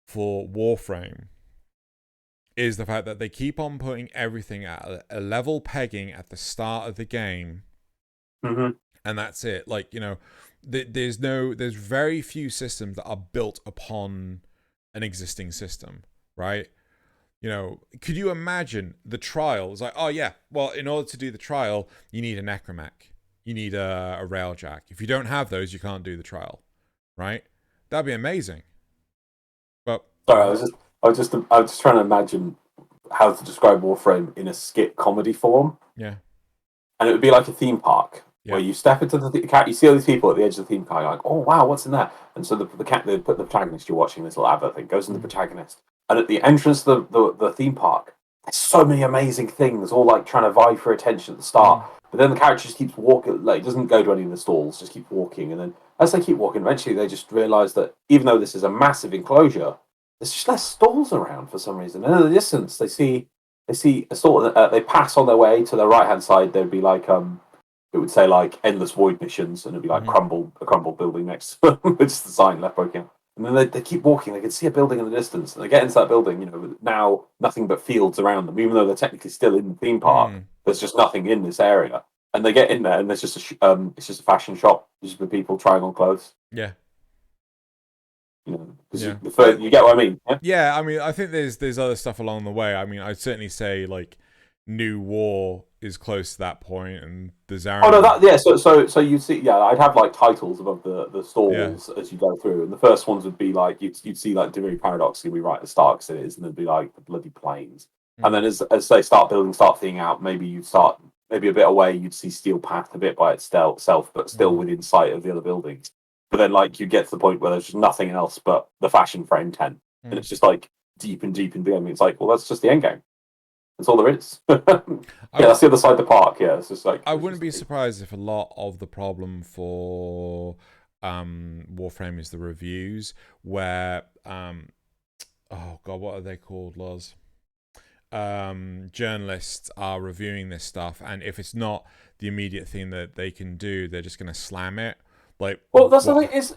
for Warframe is the fact that they keep on putting everything at a level pegging at the start of the game, and that's it. Like, you know, there's very few systems that are built upon an existing system, right? You know, could you imagine the trial? It's like, oh yeah, well, in order to do the trial, you need a necromech, you need a railjack. If you don't have those, you can't do the trial, right? That'd be amazing. But sorry, I was just trying to imagine how to describe Warframe in a skit comedy form. Yeah, and it would be like a theme park where you step into you see all these people at the edge of the theme park, like, oh wow, what's in there? And so the protagonist you're watching, this little advert thing goes in the protagonist, and at the entrance to the theme park, there's so many amazing things, all like trying to vie for attention at the start. But then the character just keeps walking, like, doesn't go to any of the stalls, just keeps walking, and then as they keep walking, eventually they just realise that even though this is a massive enclosure, there's just less stalls around for some reason. And in the distance, they see a stall. They pass on their way to the right hand side. There'd be like it would say like endless void missions, and it'd be like a crumble building next to them, with just the sign left broken. And then they keep walking. They can see a building in the distance, and they get into that building. You know, now nothing but fields around them, even though they're technically still in the theme park. There's just nothing in this area. And they get in there, and there's just it's just a fashion shop, just for people trying on clothes. Yeah. You know, you get what I mean? Yeah, I mean, I think there's other stuff along the way. I mean, I'd certainly say like New War is close to that point, and the Zarin. Oh no, so you see, I'd have like titles above the stalls as you go through, and the first ones would be like you'd see like Delivery Paradox would be right at the start because it is, and it'd be like the bloody planes, and then as they start thing out, maybe you'd start a bit away, you'd see Steel Path a bit by itself, but still within sight of the other buildings. But then, like, you get to the point where there's just nothing else but the fashion frame 10. And it's just, like, deep and deep into the game. It's like, well, that's just the end game. That's all there is. That's the other side of the park. Yeah, it's just like... I wouldn't be surprised if a lot of the problem for Warframe is the reviews, where... oh, God, what are they called, Loz? Journalists are reviewing this stuff, and if it's not the immediate thing that they can do, they're just going to slam it. Like, well, that's the thing is,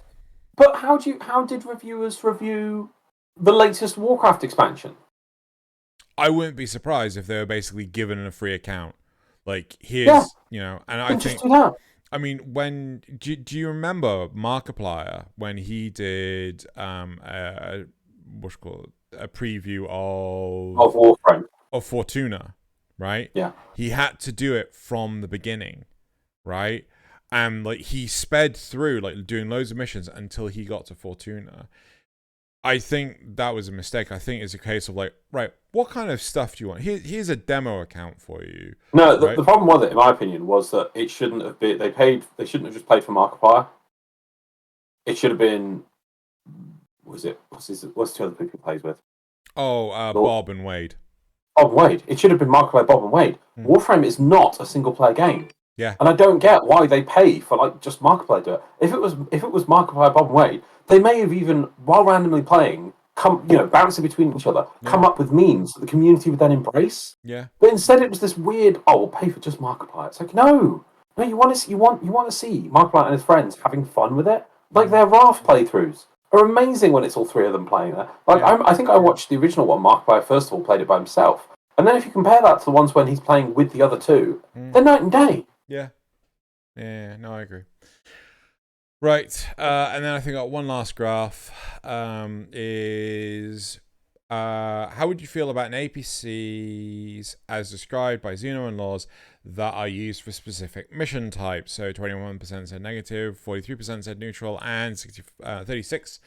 but how did reviewers review the latest Warcraft expansion? I wouldn't be surprised if they were basically given a free account. Like, here's, you know, and I think, I mean, when do you remember Markiplier when he did what's it called, a preview of Warframe, of Fortuna, right? Yeah, he had to do it from the beginning, right? And like he sped through like doing loads of missions until he got to Fortuna. I think that was a mistake. I think it's a case of like, right, what kind of stuff do you want? Here's a demo account for you. No, right? the problem with it, in my opinion, was that it shouldn't have been. They shouldn't have just paid for Markiplier. It should have been. What's the other people he plays with? Oh, Bob and Wade. Bob and Wade. It should have been Markiplier, Bob and Wade. Warframe is not a single player game. Yeah. And I don't get why they pay for like just Markiplier to do it. If it was Markiplier, Bob and Wade, they may have even, while randomly playing, bouncing between each other, come up with memes that the community would then embrace. Yeah. But instead, it was this weird. Oh, we'll pay for just Markiplier. It's like you want to see Markiplier and his friends having fun with it. Like their Raft playthroughs are amazing when it's all three of them playing it. Like I think I watched the original one. Markiplier first of all played it by himself, and then if you compare that to the ones when he's playing with the other two, they're night and day. Yeah. Yeah. No, I agree. Right, and then I think I got one last graph. Is how would you feel about an APCs as described by Xeno and MDRLOz that are used for specific mission types? So 21% said negative, 43% said neutral, and 36%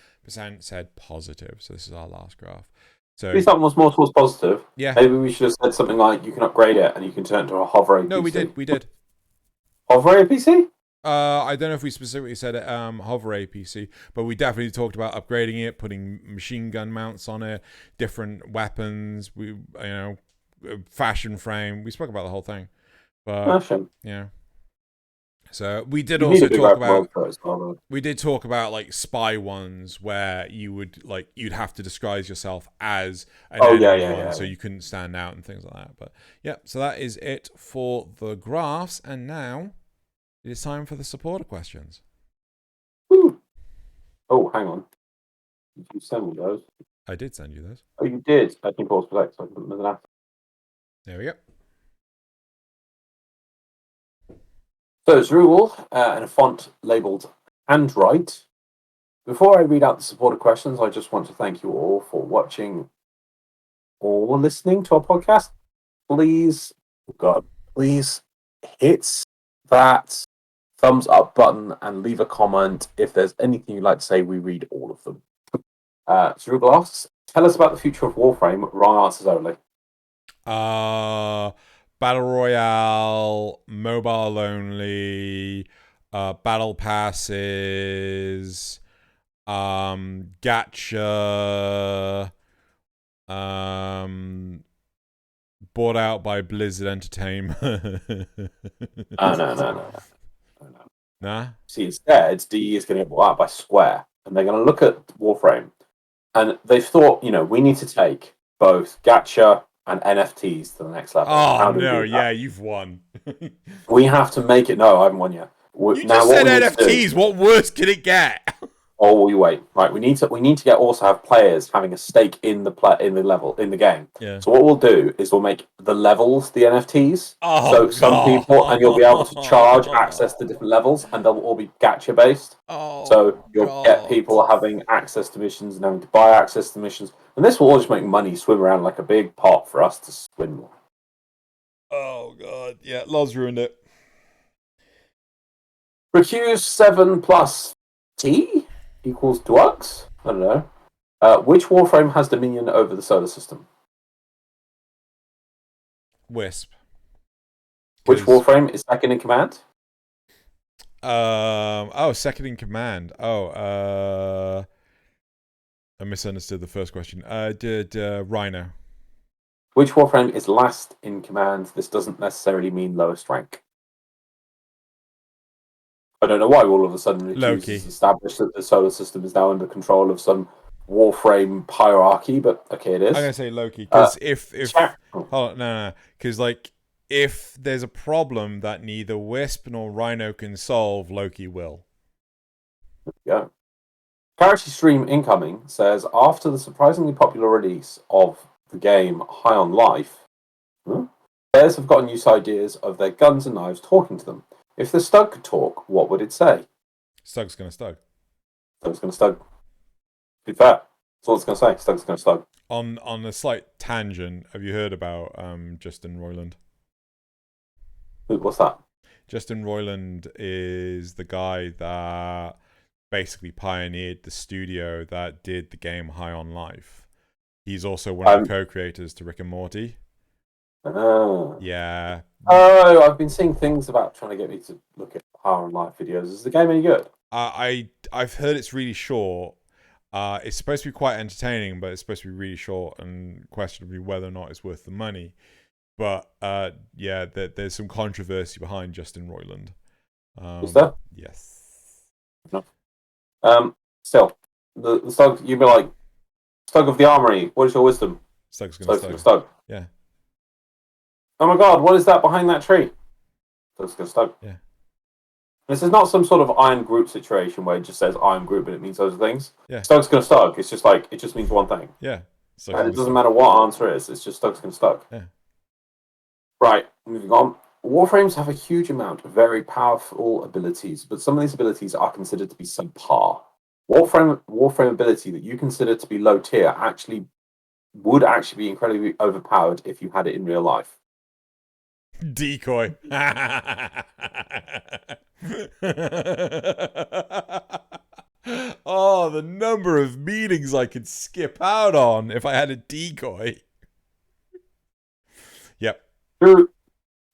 said positive. So this is our last graph. So at least that one was more towards positive. Yeah. Maybe we should have said something like you can upgrade it and you can turn it into a hover APC. No, we did. Hover APC? I don't know if we specifically said it, hover APC, but we definitely talked about upgrading it, putting machine gun mounts on it, different weapons. Fashion frame. We spoke about the whole thing, but fashion. Yeah. So we did also talk about. We did talk about like spy ones where you'd have to disguise yourself as an enemy so you couldn't stand out and things like that. But yeah, so that is it for the graphs, and now it is time for the supporter questions. Woo. Oh, hang on. Did you send me those? I did send you those. Oh, you did? I can pause select so I can put them in the There we go. So it's Rule and a font labelled Handwrite. Before I read out the supporter questions, I just want to thank you all for watching or listening to our podcast. Please hit that thumbs up button and leave a comment if there's anything you'd like to say. We read all of them. Cerebral asks, tell us about the future of Warframe. Wrong answers only. Battle Royale, mobile only, battle passes, gacha, bought out by Blizzard Entertainment. No. Nah? See, instead, DE is going to get bought out by Square, and they're going to look at Warframe, and they've thought, we need to take both gacha and NFTs to the next level. Oh, no, yeah, you've won. We have to make it... No, I haven't won yet. You just said NFTs. What worse can it get? Oh, you wait. Right, we need to also have players having a stake in the game. Yeah. So what we'll do is we'll make the levels the NFTs. Oh, so some people, and you'll be able to charge access to different levels, and they'll all be gacha based. Oh, so you'll get people having access to missions and having to buy access to missions, and this will all just make money swim around like a big pot for us to swindle. Oh god, yeah, Loz ruined it. Recuse 7 plus T equals Dwux? I don't know. Which Warframe has dominion over the solar system? Wisp. Which Warframe is second in command? Second in command. I misunderstood the first question. Did Rhino. Which Warframe is last in command? This doesn't necessarily mean lowest rank. I don't know why all of a sudden Loki has established that the solar system is now under control of some Warframe hierarchy, but okay, it is. I'm gonna say Loki because because if there's a problem that neither Wisp nor Rhino can solve, Loki will. Yeah. Charity Stream Incoming says, after the surprisingly popular release of the game High on Life, players have gotten used to ideas of their guns and knives talking to them. If the Stug could talk, what would it say? Stug's gonna Stug. Stug's gonna Stug. To be fair, That's all it's going to say. Stug's going to Stug. On a slight tangent, have you heard about Justin Roiland? What's that? Justin Roiland is the guy that basically pioneered the studio that did the game High on Life. He's also one of the co-creators to Rick and Morty. Yeah. Oh, I've been seeing things about trying to get me to look at High on Life videos. Is the game any good? I've heard it's really short. It's supposed to be quite entertaining, but it's supposed to be really short and questionably whether or not it's worth the money. But yeah, there's some controversy behind Justin Roiland. Is there? Yes. No. Still, the Stug, you'd be like, Stug of the Armory, what is your wisdom? Stug's gonna Stug. Yeah. Oh my god, what is that behind that tree? Stug's gonna Stug. Yeah. This is not some sort of iron group situation where it just says iron group and it means those things. Yeah. Stug's gonna Stug. It's just like, it just means one thing. Yeah. And it doesn't matter what answer is, it's just Stug's gonna Stug. Yeah. Right, moving on. Warframes have a huge amount of very powerful abilities, but some of these abilities are considered to be subpar. Warframe ability that you consider to be low tier would be incredibly overpowered if you had it in real life. Decoy. Oh, the number of meetings I could skip out on if I had a decoy. Yep. Drew,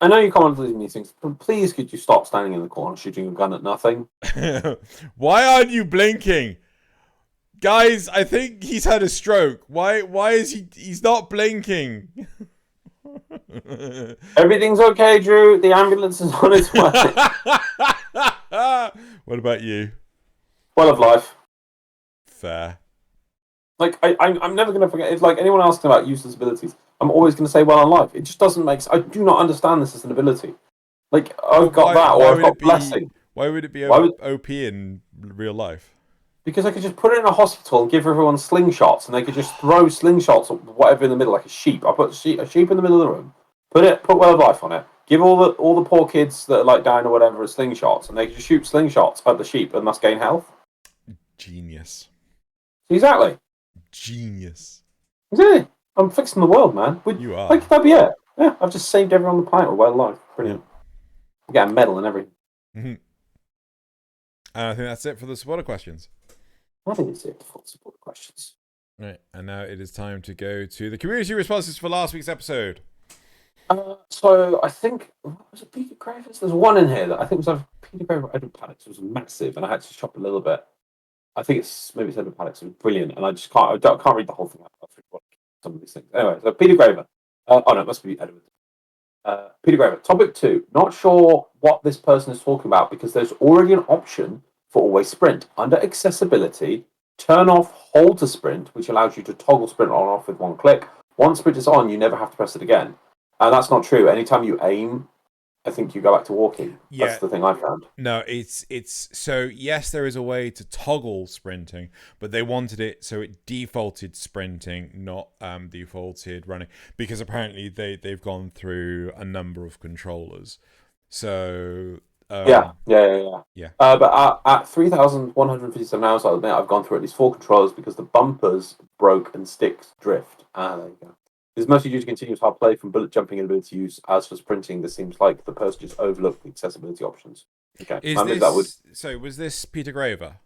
I know you can't do these meetings, but please could you stop standing in the corner shooting a gun at nothing? Why aren't you blinking? Guys, I think he's had a stroke. Why is he's not blinking? Everything's okay, Drew. The ambulance is on its way. What about you? Well of life. Fair. Like, I'm never going to forget. If like anyone asks about useless abilities, I'm always going to say well on life. It just doesn't make sense. I do not understand this as an ability. Like, I've got that, or I've got blessing. Why would it be OP in real life? Because I could just put it in a hospital and give everyone slingshots, and they could just throw slingshots at whatever in the middle, like a sheep. I put a sheep in the middle of the room, put well of life on it, give all the poor kids that are like down or whatever slingshots, and they could just shoot slingshots at the sheep and thus gain health. Genius. Exactly. Genius. Exactly. I'm fixing the world, man. You are. Like, that'd be it. Yeah, I've just saved everyone on the planet with well of life. Brilliant. Yeah. Get a medal and everything. Mm-hmm. And I think that's it for the supporter questions. I think it's it for supporter questions. Right, and now it is time to go to the community responses for last week's episode. So I think, was it Peter Graves? There's one in here that I think was Peter Graves or Edward Paddock. It was massive, and I had to chop a little bit. I think it's Edward Paddock. It was brilliant, and I can't read the whole thing. Some of these things. Anyway, so Peter Graver. No, it must be Edward. Peter Graver. Topic 2. Not sure what this person is talking about because there's already an option for always sprint. Under accessibility, turn off hold to sprint, which allows you to toggle sprint on and off with one click. Once sprint is on, you never have to press it again. And that's not true. Anytime you aim, I think you go back to walking. Yeah. That's the thing I found. No, it's so yes, there is a way to toggle sprinting, but they wanted it so it defaulted sprinting, not defaulted running, because apparently they've gone through a number of controllers. So yeah. But at 3,157 hours, I'll admit I've gone through at least 4 controllers because the bumpers broke and sticks drift. There you go. This is mostly due to continuous hard play from bullet jumping and ability use. As for sprinting, this seems like the person just overlooked the accessibility options. Okay. So was this Peter Graver?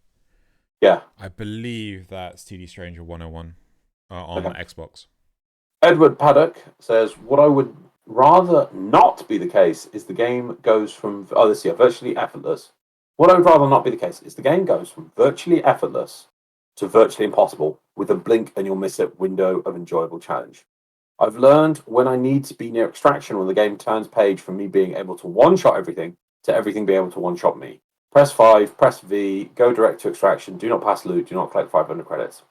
Yeah. I believe that's TD Stranger 101 on Xbox. Edward Paddock says, what I would rather not be the case is the game goes from... virtually effortless. What I would rather not be the case is the game goes from virtually effortless to virtually impossible with a blink and you'll miss it window of enjoyable challenge. I've learned when I need to be near extraction when the game turns page from me being able to one-shot everything to everything being able to one-shot me. Press 5, press V, go direct to extraction, do not pass loot, do not collect 500 credits.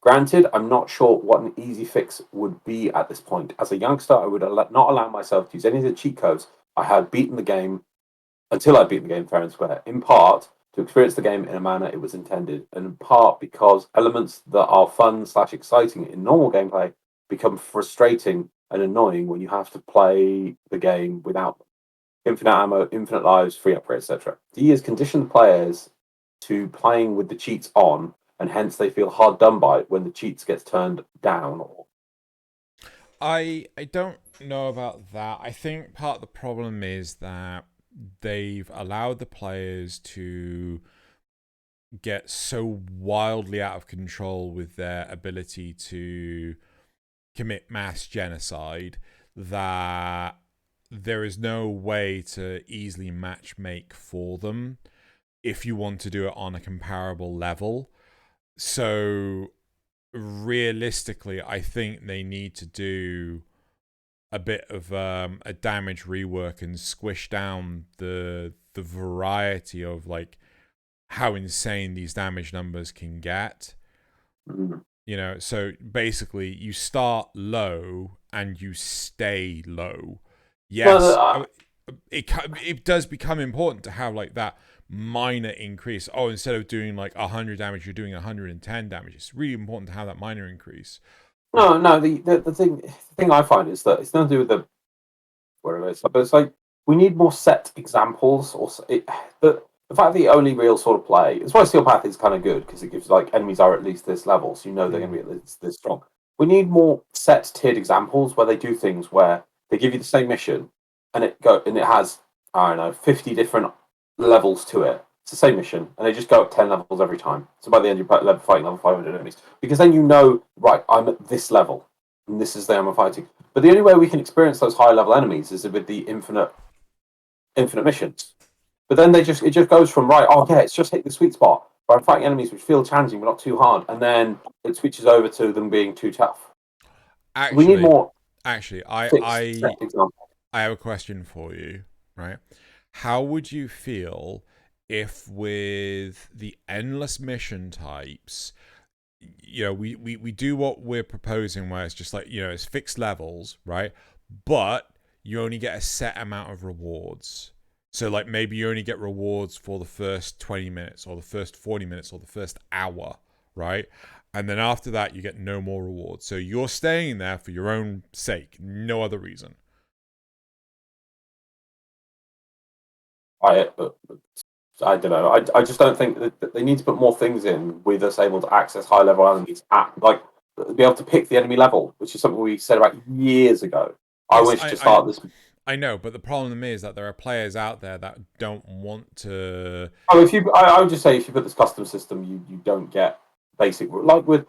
Granted, I'm not sure what an easy fix would be at this point. As a youngster, I would not allow myself to use any of the cheat codes I had beaten the game until I'd beaten the game fair and square, in part to experience the game in a manner it was intended, and in part because elements that are fun/exciting in normal gameplay become frustrating and annoying when you have to play the game without them. Infinite ammo, infinite lives, free upgrades, etc. D has conditioned players to playing with the cheats on and hence they feel hard done by when the cheats gets turned down. I don't know about that. I think part of the problem is that they've allowed the players to get so wildly out of control with their ability to commit mass genocide that there is no way to easily matchmake for them if you want to do it on a comparable level. So realistically, I think they need to do a bit of a damage rework and squish down the variety of like how insane these damage numbers can get. You know, so basically you start low and you stay low. Yes, it does become important to have like that minor increase. Oh, instead of doing like 100 damage, you're doing 110 damage. It's really important to have that minor increase. No. The thing I find is that it's nothing to do with the whatever it is, but it's like we need more set examples. Or the fact that the only real sort of play, that's why Steel Path is kind of good because it gives like enemies are at least this level, so you know they're going to be at least this strong. We need more set tiered examples where they do things where they give you the same mission and it has, I don't know, 50 different levels to it. It's the same mission and they just go up 10 levels every time. So by the end you're fighting level 500 enemies because then you know, right, I'm at this level and this is the I'm fighting. But the only way we can experience those high level enemies is with the infinite missions. But then it just goes from right, it's just hit the sweet spot where I'm fighting enemies which feel challenging but not too hard, and then it switches over to them being too tough. Actually, we need more. Actually, I have a question for you. Right, how would you feel if with the endless mission types, you know, we do what we're proposing, where it's just like, you know, it's fixed levels, right? But you only get a set amount of rewards. So, like, maybe you only get rewards for the first 20 minutes or the first 40 minutes or the first hour, right? And then after that, you get no more rewards. So you're staying there for your own sake, no other reason. I don't know. I just don't think that they need to put more things in with us able to access high level enemies like be able to pick the enemy level, which is something we said about years ago. Yes, I wish to start this. I know, but the problem is that there are players out there that don't want to. Oh, I would just say if you put this custom system, you don't get basic like with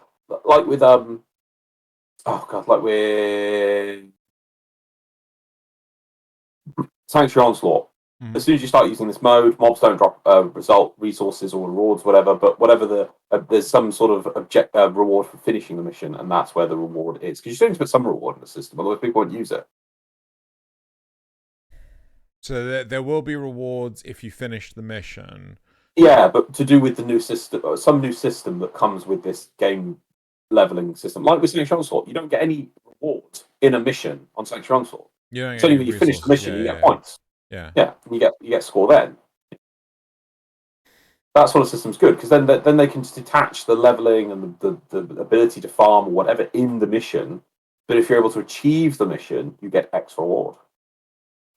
Sanctuary Onslaught. Mm-hmm. As soon as you start using this mode, mobs don't drop resources or rewards, whatever. But whatever there's some sort of reward for finishing the mission, and that's where the reward is. Because you still need to put some reward in the system, otherwise people won't use it. So there will be rewards if you finish the mission. Yeah, but to do with the new system, some new system that comes with this game leveling system, like with Sanctuary Onslaught, you don't get any rewards in a mission on Sanctuary Onslaught. It's only when you finish the mission you get points. Yeah, you get score then. That sort of system's good because then they can detach the leveling and the ability to farm or whatever in the mission. But if you're able to achieve the mission, you get X reward.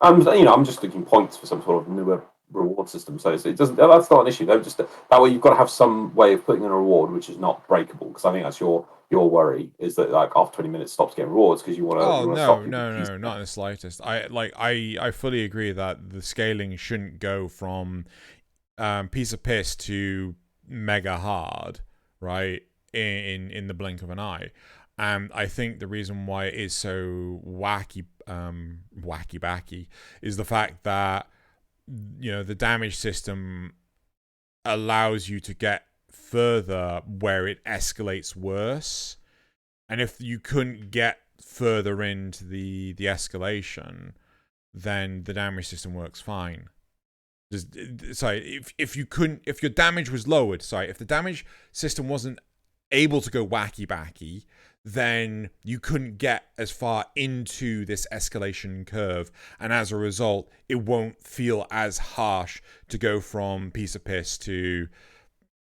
I'm just thinking points for some sort of newer reward system. So it doesn't. That's not an issue. That way you've got to have some way of putting in a reward which is not breakable. Because I think that's your worry is that like after 20 minutes stops getting rewards because you want to. Oh no, not in the slightest. I fully agree that the scaling shouldn't go from piece of piss to mega hard, right? In the blink of an eye. And I think the reason why it is so wacky backy is the fact that, you know, the damage system allows you to get further where it escalates worse. And if you couldn't get further into the escalation, then the damage system works fine. If your damage was lowered, if the damage system wasn't able to go wacky backy, then you couldn't get as far into this escalation curve, and as a result, it won't feel as harsh to go from piece of piss to,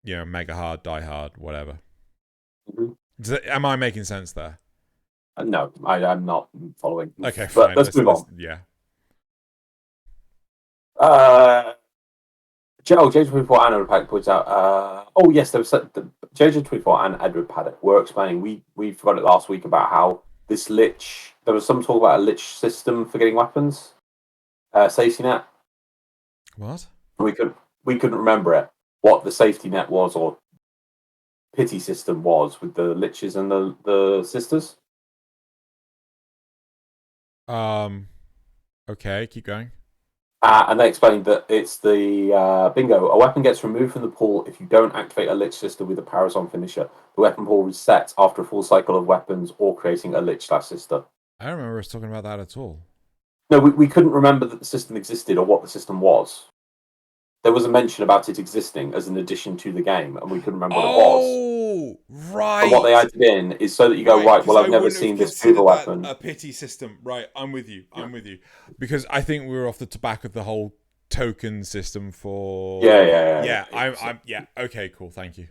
you know, mega hard, die hard, whatever. Mm-hmm. Am I making sense there? No, I'm not following. Okay, fine. Let's move on. Yeah. James before Anna Pack points out. Yes, there was JJ24 and Edward Paddock were explaining. We forgot it last week about how this lich. There was some talk about a lich system for getting weapons, safety net. What? We couldn't remember it. What the safety net was or pity system was with the liches and the sisters. Okay, keep going. And they explained that it's the bingo. A weapon gets removed from the pool if you don't activate a lich sister with a Parazon finisher. The weapon pool resets after a full cycle of weapons or creating a lich/sister. I don't remember us talking about that at all. No, we couldn't remember that the system existed or what the system was. There was a mention about it existing as an addition to the game, and we couldn't remember what it was. Oh, right. And what they added in is so that you go, right, well, I've never seen this with a weapon. A pity system. Right, I'm with you. Because I think we were off the back of the whole token system for... Yeah. Yeah, okay, cool, thank you.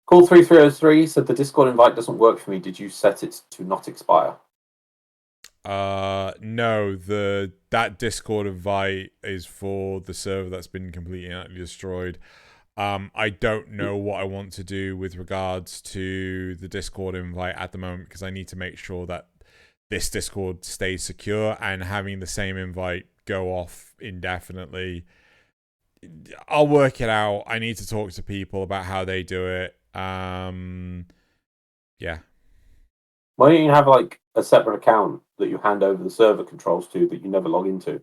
Call 3303 said the Discord invite doesn't work for me. Did you set it to not expire? No, that Discord invite is for the server that's been completely and utterly destroyed. I don't know what I want to do with regards to the Discord invite at the moment because I need to make sure that this Discord stays secure, and having the same invite go off indefinitely, I'll work it out. I need to talk to people about how they do it. Yeah. Why don't you have like a separate account that you hand over the server controls to that you never log into?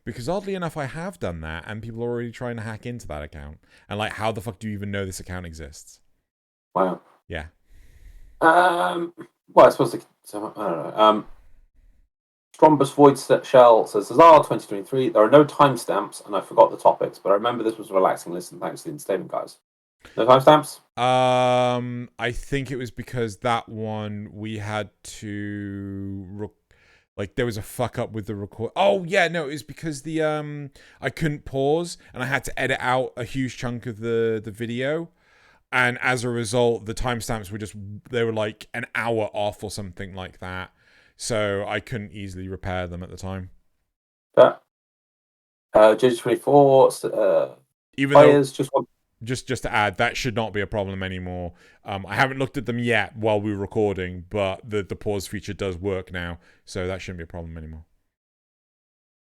Because oddly enough, I have done that, and people are already trying to hack into that account. And like, how the fuck do you even know this account exists? Wow. Yeah. Well, I suppose I don't know. Strombus Void Shell says, Zazar 2023. There are no timestamps, and I forgot the topics, but I remember this was a relaxing listen. Thanks to the statement, guys. No timestamps? I think it was because that one we had to like there was a fuck up with the record. Oh yeah, no, it was because the I couldn't pause and I had to edit out a huge chunk of the video, and as a result, the timestamps were like an hour off or something like that. So I couldn't easily repair them at the time. But JJ24 even players though just to add, that should not be a problem anymore. I haven't looked at them yet while we were recording, but the pause feature does work now, so that shouldn't be a problem anymore.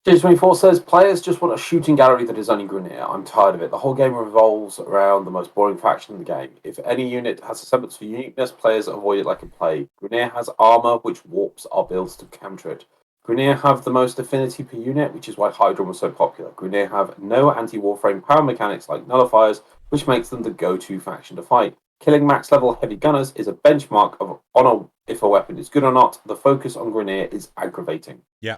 JJ24 says, players just want a shooting gallery that is only Grineer. I'm tired of it. The whole game revolves around the most boring faction in the game. If any unit has a semblance of uniqueness, players avoid it like a plague. Grineer has armor, which warps our builds to counter it. Grineer have the most affinity per unit, which is why Hydron was so popular. Grineer have no anti-warframe power mechanics like nullifiers, which makes them the go-to faction to fight. Killing max-level heavy gunners is a benchmark on if a weapon is good or not. The focus on Grineer is aggravating. Yeah.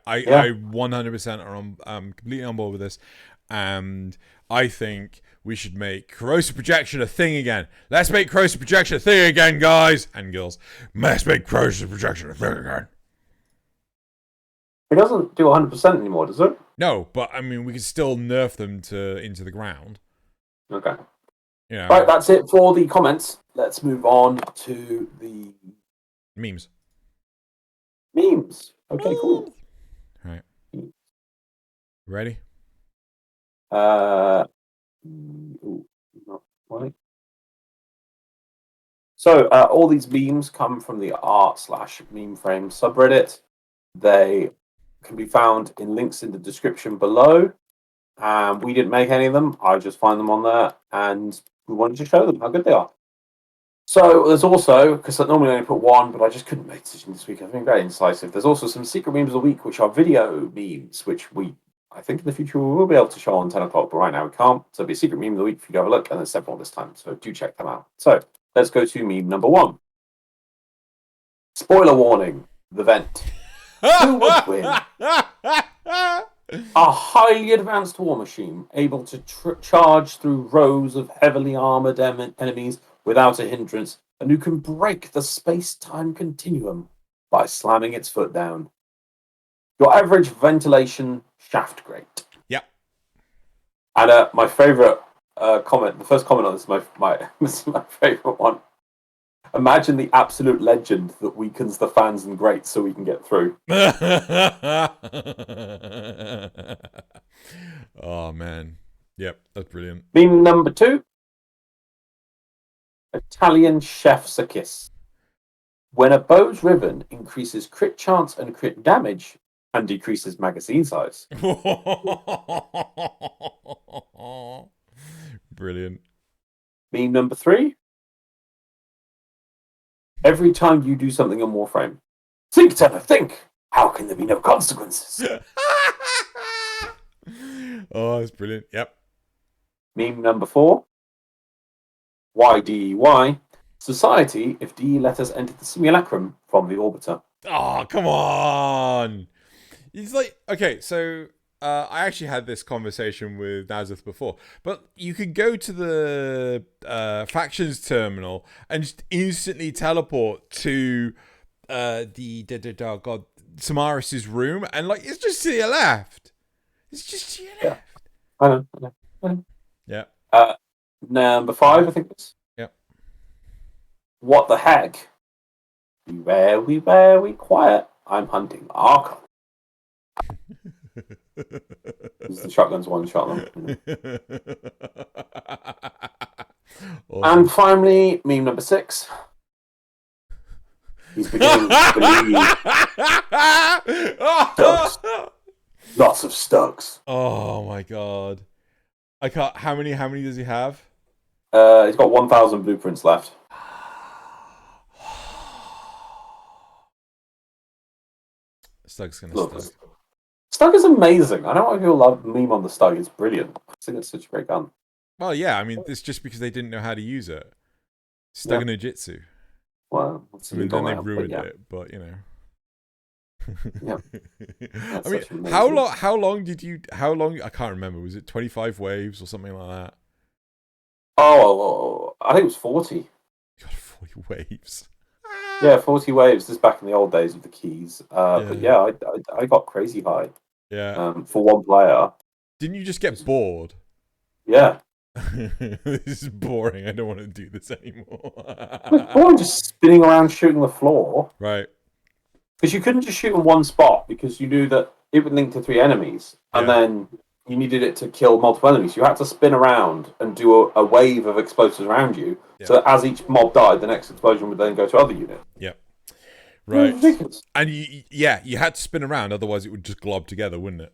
I 100% are completely on board with this, and I think we should make corrosive projection a thing again. Let's make corrosive projection a thing again, guys and girls. Let's make corrosive projection a thing again. It doesn't do 100% anymore, does it? No, but I mean, we can still nerf them into the ground. Okay. Yeah. Right, that's it for the comments. Let's move on to the memes. Okay, cool. All right. Ready? Not quite. So all these memes come from the r/meme frame subreddit. They can be found in links in the description below. We didn't make any of them. I just find them on there, and we wanted to show them how good they are. So there's also, because I normally only put one, but I just couldn't make a decision this week. I've been very indecisive. There's also some secret memes of the week, which are video memes, which I think in the future we will be able to show on 10 o'clock, but right now we can't. So it'll be a secret meme of the week if you go have a look, and there's several this time. So do check them out. So let's go to meme number 1. Spoiler warning, the vent. Who would win? A highly advanced war machine able to charge through rows of heavily armored enemies without a hindrance, and who can break the space-time continuum by slamming its foot down. Your average ventilation shaft grate. Yep. And my favourite comment, the first comment on this is my favourite one. Imagine the absolute legend that weakens the fans and grates so we can get through. Oh, man. Yep, that's brilliant. Meme number 2. Italian Chef's a Kiss. When a bow's ribbon increases crit chance and crit damage and decreases magazine size. Brilliant. Meme number 3. Every time you do something on Warframe, think, Tenno, think. How can there be no consequences? Oh, that's brilliant. Yep. Meme number 4. YDEY. Society if DE letters enter the simulacrum from the orbiter. Oh, come on. It's like, okay, so I actually had this conversation with Nazith before, but you could go to the factions terminal and just instantly teleport to Samaris's room, and like it's just to your left. It's just to your left. I know. Yeah. Number 5, I think it's. Yep. What the heck? Be quiet. I'm hunting Archon. The shotgun's one shot. Awesome. And finally, meme number 6. He's beginning to believe. Stugs. Lots of Stugs. Oh my god. I can't. How many does he have? He's got 1,000 blueprints left. Stug's gonna Stug. Stug is amazing. I don't know why people love meme on the Stug. It's brilliant. I think it's such a great gun. Well, yeah. I mean, it's just because they didn't know how to use it. Stug no Jitsu. Well, then they ruined it. But you know. Yeah. I mean, how long? I can't remember. Was it 25 waves or something like that? Oh, I think it was 40. God, 40 waves. Yeah, 40 waves. This is back in the old days with the keys. But yeah, I got crazy high. Yeah. For one player. Didn't you just get bored? Yeah. This is boring. I don't want to do this anymore. Boring just spinning around shooting the floor. Right. Because you couldn't just shoot in one spot because you knew that it would link to 3 enemies. And then you needed it to kill multiple enemies. You had to spin around and do a wave of explosives around you. Yeah. So that as each mob died, the next explosion would then go to other units. Yep. Right. And you had to spin around, otherwise it would just glob together, wouldn't it?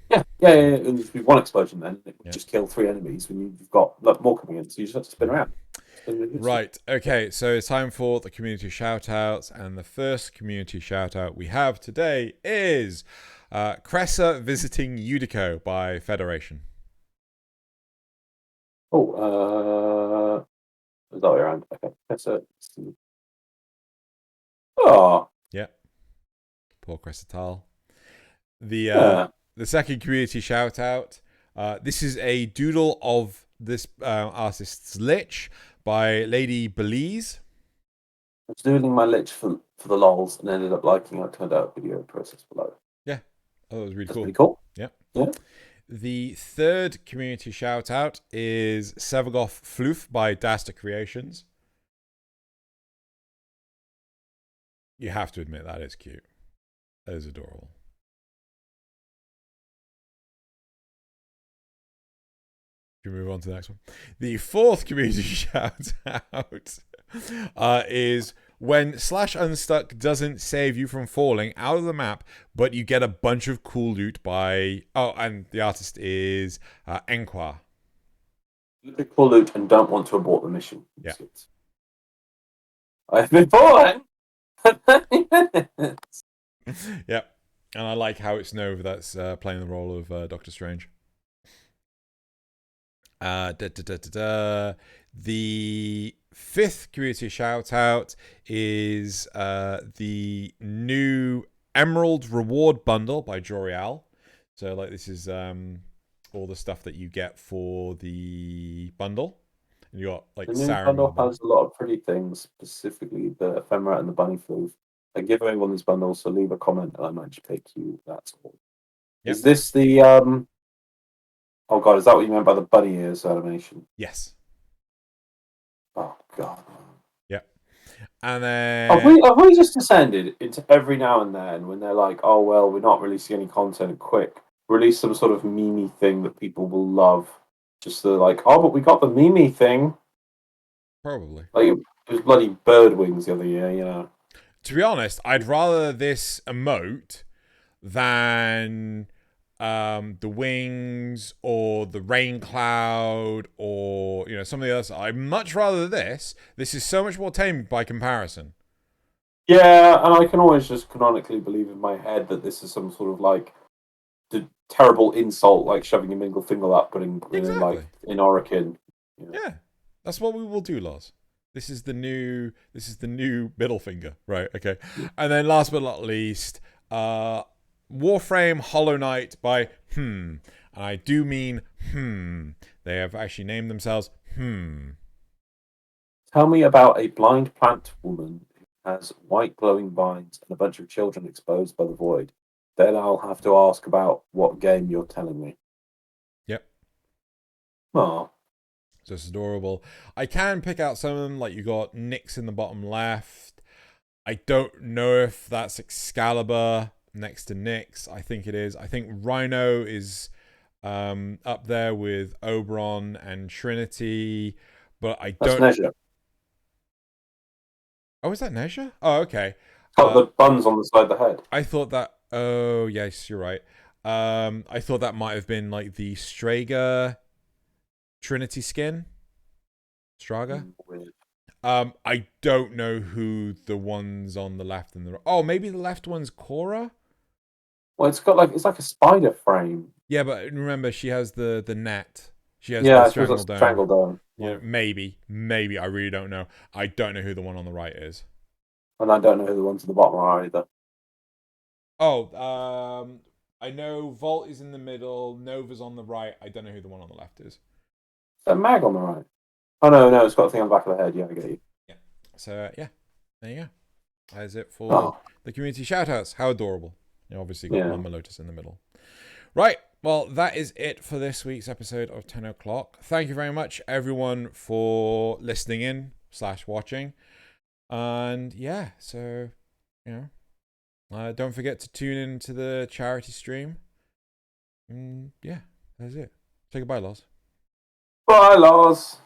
Yeah. It would just be one explosion then. It would just kill 3 enemies when you've got more coming in. So you just have to spin around. Right. Okay. So it's time for the community shoutouts, and the first community shoutout we have today is Cressa visiting Udico by Federation. Oh, is that way around? Okay. Cressa. Oh. Yeah. Poor Cressa Tal. The second community shoutout. This is a doodle of this artist's lich by Lady Belize. I was doodling my lich for the lols and ended up liking how it turned out. Video process below. Yeah, that was really cool. Pretty cool. Yeah. The third community shout out is Sevagoth Floof by Daster Creations. You have to admit that is cute. That is adorable. Can we move on to the next one? The fourth community shout out is when /unstuck doesn't save you from falling out of the map, but you get a bunch of cool loot by... Oh, and the artist is Enqua. Cool loot and don't want to abort the mission. Yeah. I've been falling. Yep. And I like how it's Nova that's playing the role of Doctor Strange. The fifth community shout out is the new Emerald Reward Bundle by Jorial. So like this is all the stuff that you get for the bundle. And you got like the new bundle has a lot of pretty things, specifically the ephemera and the bunny floof. I give away one of these bundles, so leave a comment and I might just pick you. That's all. Yep. Is this the oh god, is that what you meant by the bunny ears animation? Yes. Oh god. Yep. And then have we just descended into every now and then when they're like, oh well, we're not releasing any content quick. Release some sort of meme thing that people will love. Just so like, oh, but we got the meme thing. Probably. Like it was bloody bird wings the other year, you know. To be honest, I'd rather this emote than the wings or the rain cloud or some of the others. I'd much rather this. This is so much more tame by comparison. Yeah, and I can always just canonically believe in my head that this is some sort of like the terrible insult, like shoving your middle finger up, putting Exactly. like in Orican. Yeah, that's what we will do, Loz. This is the new middle finger, right? Okay, and then last but not least, Warframe Hollow Knight by and I do mean They have actually named themselves Tell me about a blind plant woman who has white glowing vines and a bunch of children exposed by the void. Then I'll have to ask about what game you're telling me. Yep. Oh. Just adorable. I can pick out some of them, like you got Nyx in the bottom left. I don't know if that's Excalibur next to Nyx. I think it is. I think Rhino is up there with Oberon and Trinity, but I don't. That's Nezha. Oh, is that Nezha? Oh, okay. Got the buns on the side of the head. I thought that. Oh, yes, you're right. I thought that might have been like the Straga Trinity skin. Straga. Weird. I don't know who the ones on the left and the right. Oh, maybe the left one's Cora. Well, it's like a spider frame. Yeah, but remember she has the net. She has the strangle dome. Yeah, maybe. I really don't know. I don't know who the one on the right is. And I don't know who the ones at the bottom are either. Oh, I know Volt is in the middle. Nova's on the right. I don't know who the one on the left is. Is that Mag on the right? Oh no, it's got a thing on the back of the head. Yeah, I get you. Yeah. So yeah, there you go. That is it for the community shoutouts. How adorable! You obviously got Mama Lotus in the middle. Right. Well, that is it for this week's episode of Tenno Clock. Thank you very much, everyone, for listening in / watching. And yeah, so don't forget to tune in to the charity stream. Yeah, that's it. Say goodbye, Loz. Bye, Loz.